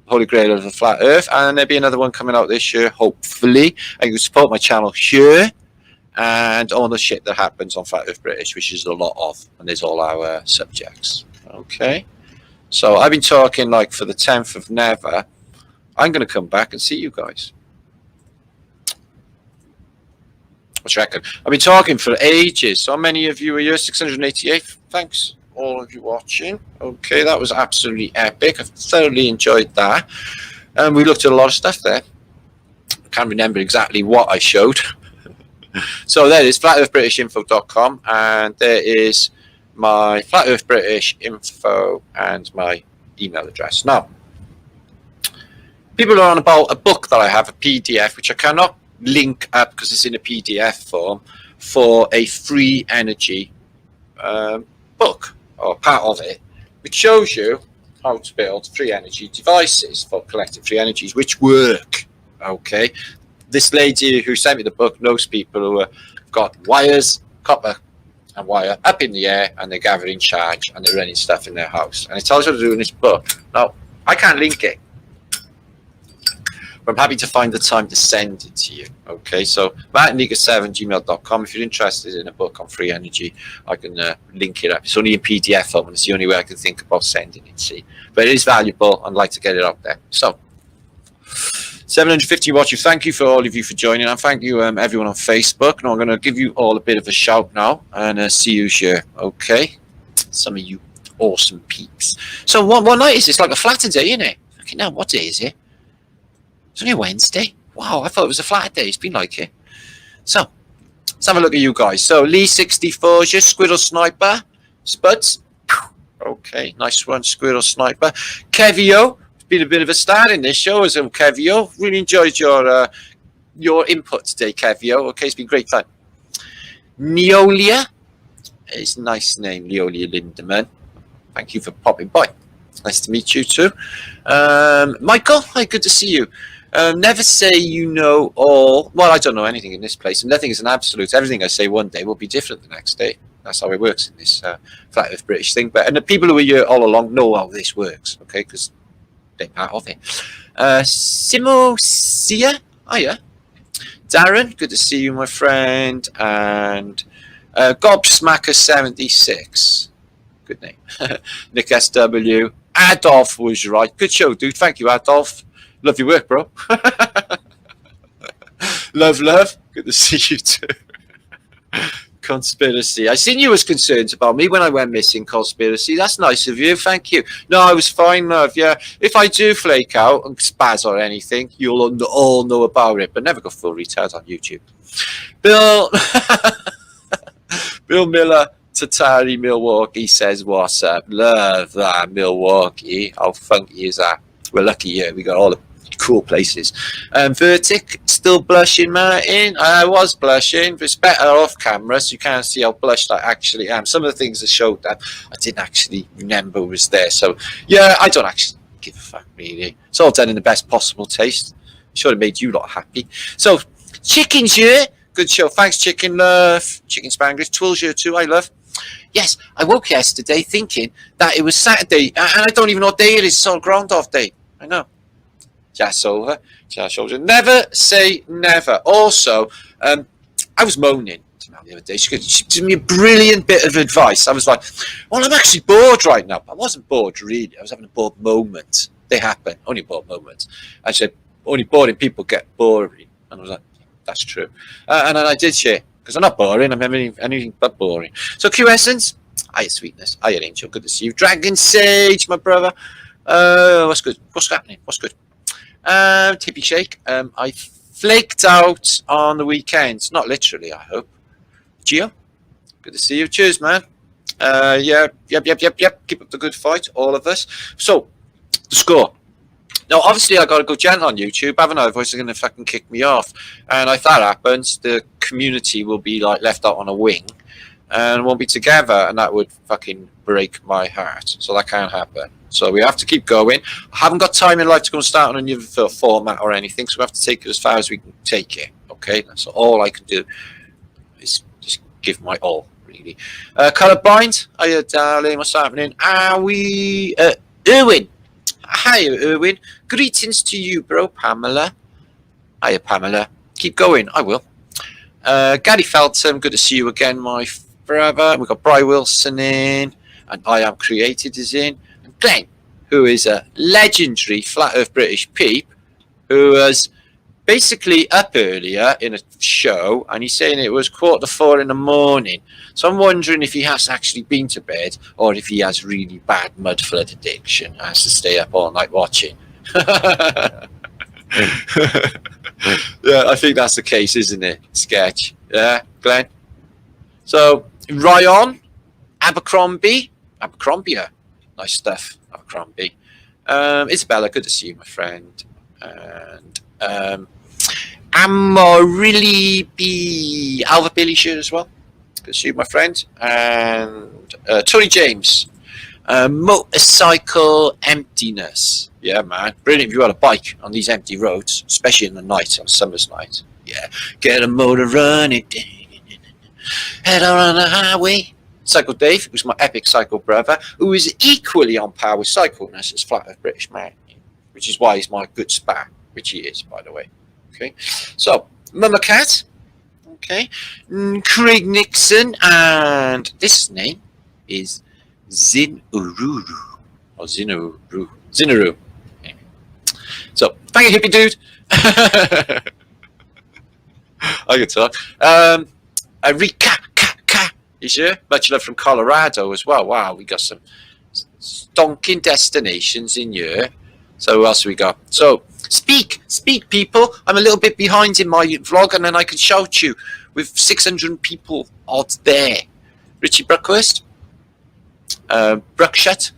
Holy Grail of the Flat Earth, and there'll be another one coming out this year, hopefully. And you can support my channel here and all the shit that happens on Flat Earth British, which is a lot of, and there's all our subjects. Okay, so I've been talking like for the 10th of Never. I'm going to come back and see you guys. What you reckon? I've been talking for ages. So many of you are here? 688. Thanks, all of you watching. Okay, that was absolutely epic. I've thoroughly enjoyed that. And we looked at a lot of stuff there. I can't remember exactly what I showed. So there it is, flatearthbritishinfo.com. And there is my Flat Earth British info and my email address. Now, people are on about a book that I have, a PDF, which I cannot link up because it's in a PDF form, for a free energy book, or part of it, which shows you how to build free energy devices for collecting free energies, which work. Okay, this lady who sent me the book knows people who have got wires, copper and wire up in the air, and they're gathering charge and they're running stuff in their house, and it tells you what to do in this book. Now, I can't link it, I'm happy to find the time to send it to you. Okay, so martinleaker7@gmail.com. If you're interested in a book on free energy, I can link it up. It's only in PDF form, and it's the only way I can think about sending it. See, but it is valuable. I'd like to get it out there. So, 750 watching. Thank you for all of you for joining, and thank you everyone on Facebook. Now I'm going to give you all a bit of a shout now, and see you here. Okay, some of you awesome peeps. So what night is this? Like a flatter day, isn't it? Okay, now what day is it? It's only a Wednesday. Wow, I thought it was a flat day. It's been like it. So, let's have a look at you guys. So, Lee 64 is your Squirrel Sniper. Spuds. Okay, nice one, Squirrel Sniper. Kevio, it's been a bit of a star in this show, as well, Kevio. Really enjoyed your input today, Kevio. Okay, it's been great fun. Neolia. It's a nice name, Neolia Lindemann. Thank you for popping by. Nice to meet you too. Michael, hi, good to see you. Never say you know all. Well, I don't know anything in this place, and nothing is an absolute. Everything I say one day will be different the next day. That's how it works in this Flat Earth British thing. But and the people who are here all along know how this works, okay? Because they're part of it. Simosia, hiya. Darren, good to see you, my friend. And Gobsmacker76, good name. Nick SW. Adolf was right. Good show, dude. Thank you, Adolf. Love your work, bro. Love, love. Good to see you too. Conspiracy. I seen you was concerned about me when I went missing. Conspiracy. That's nice of you. Thank you. No, I was fine, love. Yeah. If I do flake out and spaz or anything, you'll all know about it. But never go full retard on YouTube. Bill. Bill Miller, Tartarian, Milwaukee says, "What's up? Love that Milwaukee. How funky is that? We're lucky here. We got all the cool places." Vertic, still blushing, Martin. I was blushing, but it's better off camera, so you can't see how blushed I actually am. Some of the things that showed that I didn't actually remember was there. So, yeah, I don't actually give a fuck, really. It's all done in the best possible taste. Should have made you lot happy. So, chickens, yeah? Good show. Thanks, Chicken Love. Chicken Spanglish. Twills you too, I love. Yes, I woke yesterday thinking that it was Saturday, and I don't even know what day it is. It's all Groundhog Day. I know. Just over. Never say never. Also, I was moaning to Mel the other day. She gave me a brilliant bit of advice. I was like, well, I'm actually bored right now. I wasn't bored, really. I was having a bored moment. They happen. Only bored moments. I said, only boring people get boring. And I was like, that's true. And then I did share, because I'm not boring. I'm anything but boring. So, Q Essence. Hiya, Sweetness. Hiya, Angel. Good to see you. Dragon Sage, my brother. What's good? What's happening? What's good? Tippy Shake. I flaked out on the weekends. Not literally, I hope. Gio, good to see you. Cheers, man. Yep. Keep up the good fight, all of us. So, the score. Now, obviously, I got to go gentle on YouTube, haven't I? Otherwise, they're going to fucking kick me off. And if that happens, the community will be like left out on a wing and won't be together, and that would fucking break my heart. So that can't happen. So we have to keep going. I haven't got time in life to go and start on a new format or anything, so we have to take it as far as we can take it. Okay, that's all I can do is just give my all, really. Colorblind, hiya, darling. What's happening? Are we Erwin? Hiya, Erwin. Greetings to you, bro, Pamela. Hiya, Pamela. Keep going. I will. Gary Feltham, good to see you again, my brother. We've got Bry Wilson in, and I Am Created is in. And Glenn, who is a legendary Flat Earth British peep, who was basically up earlier in a show, and he's saying it was 4:45 in the morning. So I'm wondering if he has actually been to bed, or if he has really bad mud flood addiction, has to stay up all night watching. Yeah, I think that's the case, isn't it? Sketch. Yeah, Glenn. So, Ryan, Abercrombie. Nice stuff, Abercrombie. Isabella, good to see you, my friend. And Amarilli B. Alva Billy shirt as well. Good to see you, my friend. And Tony James. Motorcycle emptiness. Yeah, man. Brilliant if you had a bike on these empty roads, especially in the night, on a summer's night. Yeah. Get a motor running. Head out on the highway. Cycle Dave, who's my epic cycle brother, who is equally on par with cycleness as Flat Earth British man, which is why he's my good spa, which he is, by the way. Okay. So, Mama Cat. Okay. Craig Nixon, and this name is Zinururu. Or Zinaru. So, thank you, hippie dude. I can talk. Rika, you sure? Much love from Colorado as well. Wow, we got some stonking destinations in here. So, who else we got? So, speak, people. I'm a little bit behind in my vlog, and then I can shout you with 600 people out there. Richie Bruckhurst. Bruckshut.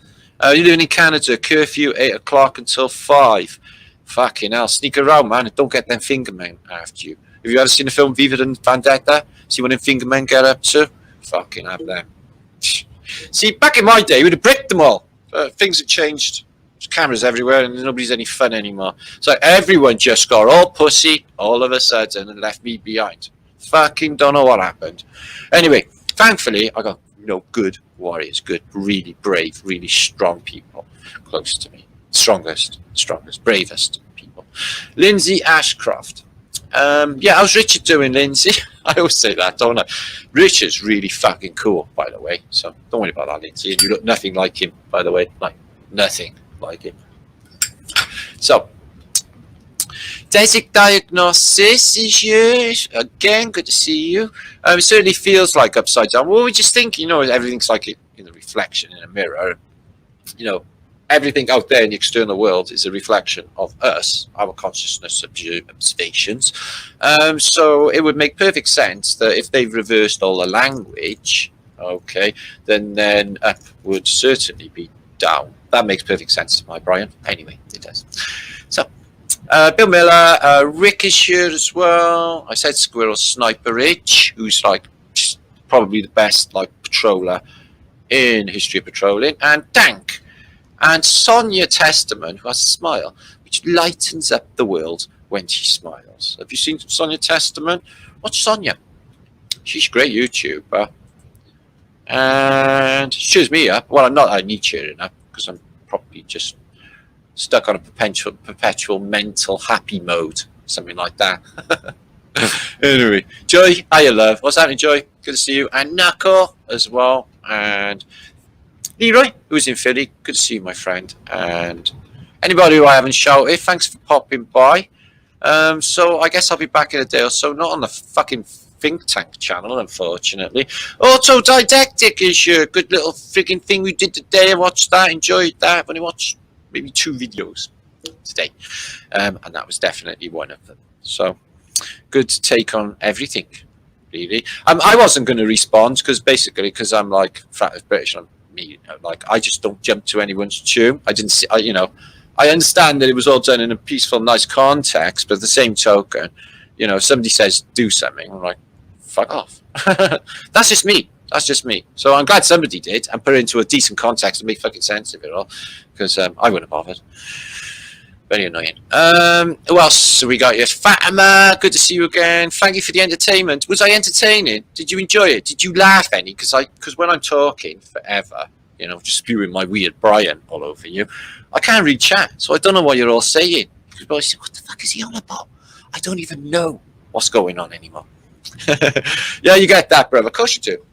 You're living in Canada, curfew 8 o'clock until 5. Fucking hell, sneak around, man, and don't get them finger men after you. Have you ever seen the film Viva and Vendetta? See when them finger men get up to? Fucking have them. See, back in my day, we'd have bricked them all. Things have changed. There's cameras everywhere, and nobody's any fun anymore. So everyone just got all pussy all of a sudden and left me behind. Fucking don't know what happened. Anyway, thankfully, I got good warriors, good, really brave, really strong people close to me. Strongest, bravest people. Lindsay Ashcroft. How's Richard doing, Lindsay? I always say that, don't I? Richard's really fucking cool, by the way. So don't worry about that, Lindsay. And you look nothing like him, by the way. Like, nothing like him. So, Desic Diagnosis is here. Again, good to see you. It certainly feels like upside down. Well, we just think, everything's like a reflection in a mirror. Everything out there in the external world is a reflection of us, our consciousness observations. So it would make perfect sense that if they've reversed all the language, okay, then up would certainly be down. That makes perfect sense, my Brian. Anyway, it does. So, Bill Miller, Rick is here as well. I said Squirrel Sniper Rich, who's like probably the best patroller in the history of patrolling, and Dank. And Sonia Testament, who has a smile, which lightens up the world when she smiles. Have you seen Sonia Testament? Watch Sonia. She's a great YouTuber. And she cheers me up. Well, I need cheering up because I'm probably just stuck on a perpetual mental happy mode. Something like that. Anyway, Joy, hiya love. What's happening, Joy? Good to see you. And Nako as well. And Leroy, who's in Philly, good to see you, my friend. And anybody who I haven't shouted, thanks for popping by. So I guess I'll be back in a day or so, not on the fucking Think Tank channel, unfortunately. Autodidactic is your good little freaking thing we did today. I watched that, enjoyed that. I've only watched maybe 2 videos today. And that was definitely one of them. So good take on everything, really. I wasn't going to respond because I'm like fat as British. I just don't jump to anyone's tune. I didn't see, I understand that it was all done in a peaceful, nice context, but at the same token, if somebody says do something, I'm like, fuck off. That's just me. So I'm glad somebody did and put it into a decent context and make fucking sense of it all, because I wouldn't have bothered. Very annoying. Who else we got here? Fatima, good to see you again. Thank you for the entertainment. Was I entertaining? Did you enjoy it? Did you laugh any? Because when I'm talking forever, just spewing my weird Brian all over you, I can't read chat, so I don't know what you're all saying. People always say, what the fuck is he on about? I don't even know what's going on anymore. Yeah, you get that, brother. Of course you do.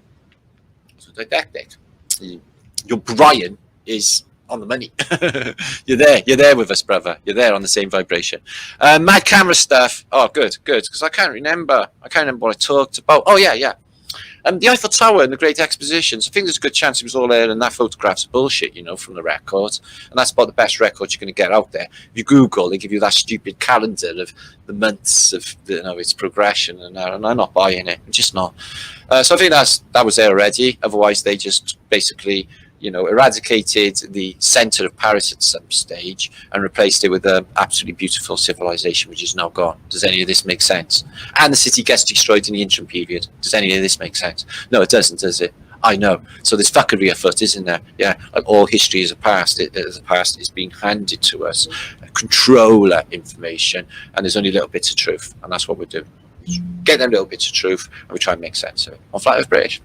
So didactic. Your Brian is on the money. You're there with us, brother. You're there on the same vibration. Mad camera stuff. Oh, good, because I can't remember what I talked about. Oh yeah. The Eiffel Tower and the Great Expositions, I think there's a good chance it was all there, and that photograph's bullshit, from the records. And that's about the best records you're going to get out there. If you Google, they give you that stupid calendar of the months of its progression, and I'm not buying it. I'm just not. So I think that was there already. Otherwise, they just basically eradicated the centre of Paris at some stage and replaced it with an absolutely beautiful civilization, which is now gone. Does any of this make sense? And the city gets destroyed in the interim period. Does any of this make sense? No, it doesn't, does it? I know. So there's fuckery afoot, isn't there? Yeah, like all history is a past. The past is being handed to us, controller information, and there's only little bits of truth, and that's what we're doing. Get them little bits of truth, and we try and make sense of it. On Flat Earth British.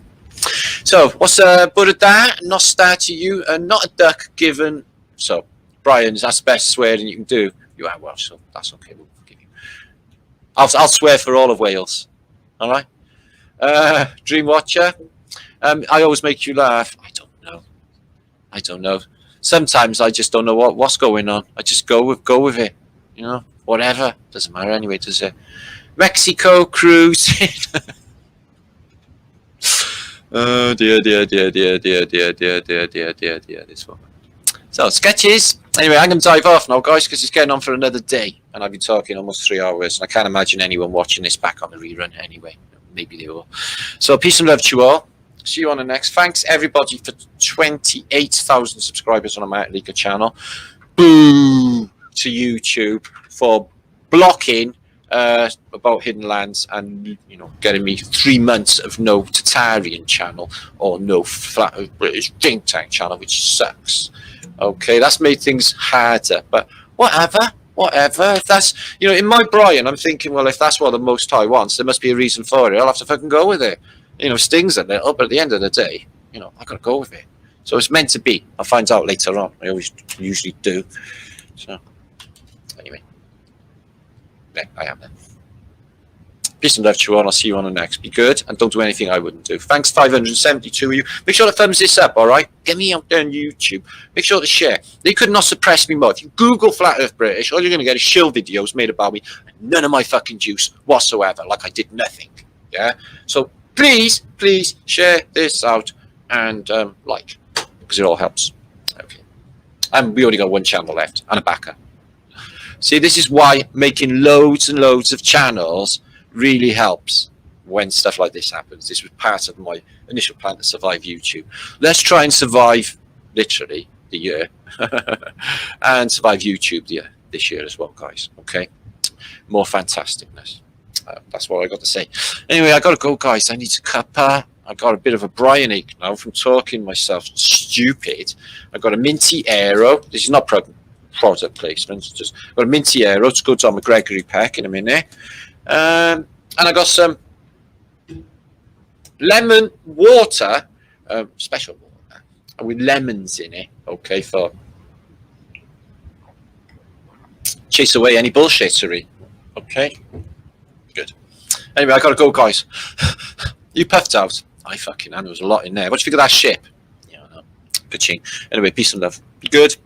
So, what's Buddha? Not star to you, and not a duck given. So, Brian, that's the best swearing you can do. You are Welsh, so that's okay. We'll forgive you. I'll swear for all of Wales. All right. Dream Watcher. I always make you laugh. I don't know. Sometimes I just don't know what's going on. I just go with it. Whatever. Doesn't matter anyway, does it? Mexico cruising. Oh dear, this one. So, sketches. Anyway, I'm going to dive off now, guys, because it's getting on for another day, and I've been talking almost 3 hours, and I can't imagine anyone watching this back on the rerun anyway. Maybe they will. So, peace and love to you all. See you on the next. Thanks, everybody, for 28,000 subscribers on my Leaker channel. Boo to YouTube for blocking about hidden lands and getting me 3 months of no Tartarian channel or no Flat Earth British Think Tank channel, which sucks. Okay, that's made things harder, but whatever. If that's in my Brian, I'm thinking, well, if that's what the Most High wants, there must be a reason for it. I'll have to fucking go with it. Stings a little, but at the end of the day, I gotta go with it. So it's meant to be. I'll find out later on. I usually do. So anyway. Yeah, I am then. Peace and love to you all. I'll see you on the next. Be good and don't do anything I wouldn't do. Thanks, 572 of you. Make sure to thumbs this up, all right? Get me out there on YouTube. Make sure to share. They could not suppress me more. If you Google Flat Earth British, all you're going to get is shill videos made about me. None of my fucking juice whatsoever. Like I did nothing. Yeah? So please, please share this out and like, because it all helps. Okay. And we only got one channel left and a backer. See, this is why making loads and loads of channels really helps when stuff like this happens. This was part of my initial plan to survive YouTube. Let's try and survive literally the year and survive YouTube this year as well, guys. Okay, more fantasticness. That's what I got to say. Anyway, I got to go, guys. I need to cuppa. I got a bit of a Brian ache now from talking myself stupid. I got a minty aero. This is not product placement. Just got a minty aero to go to my Gregory pack in a minute. And I got some lemon water, special water, with lemons in it, okay, for chase away any bullshittery. Okay, good. Anyway, I gotta go, guys. You puffed out. I fucking know, there was a lot in there. What do you think of that ship? Yeah, I know. Ka-ching. Anyway, peace and love. Be good.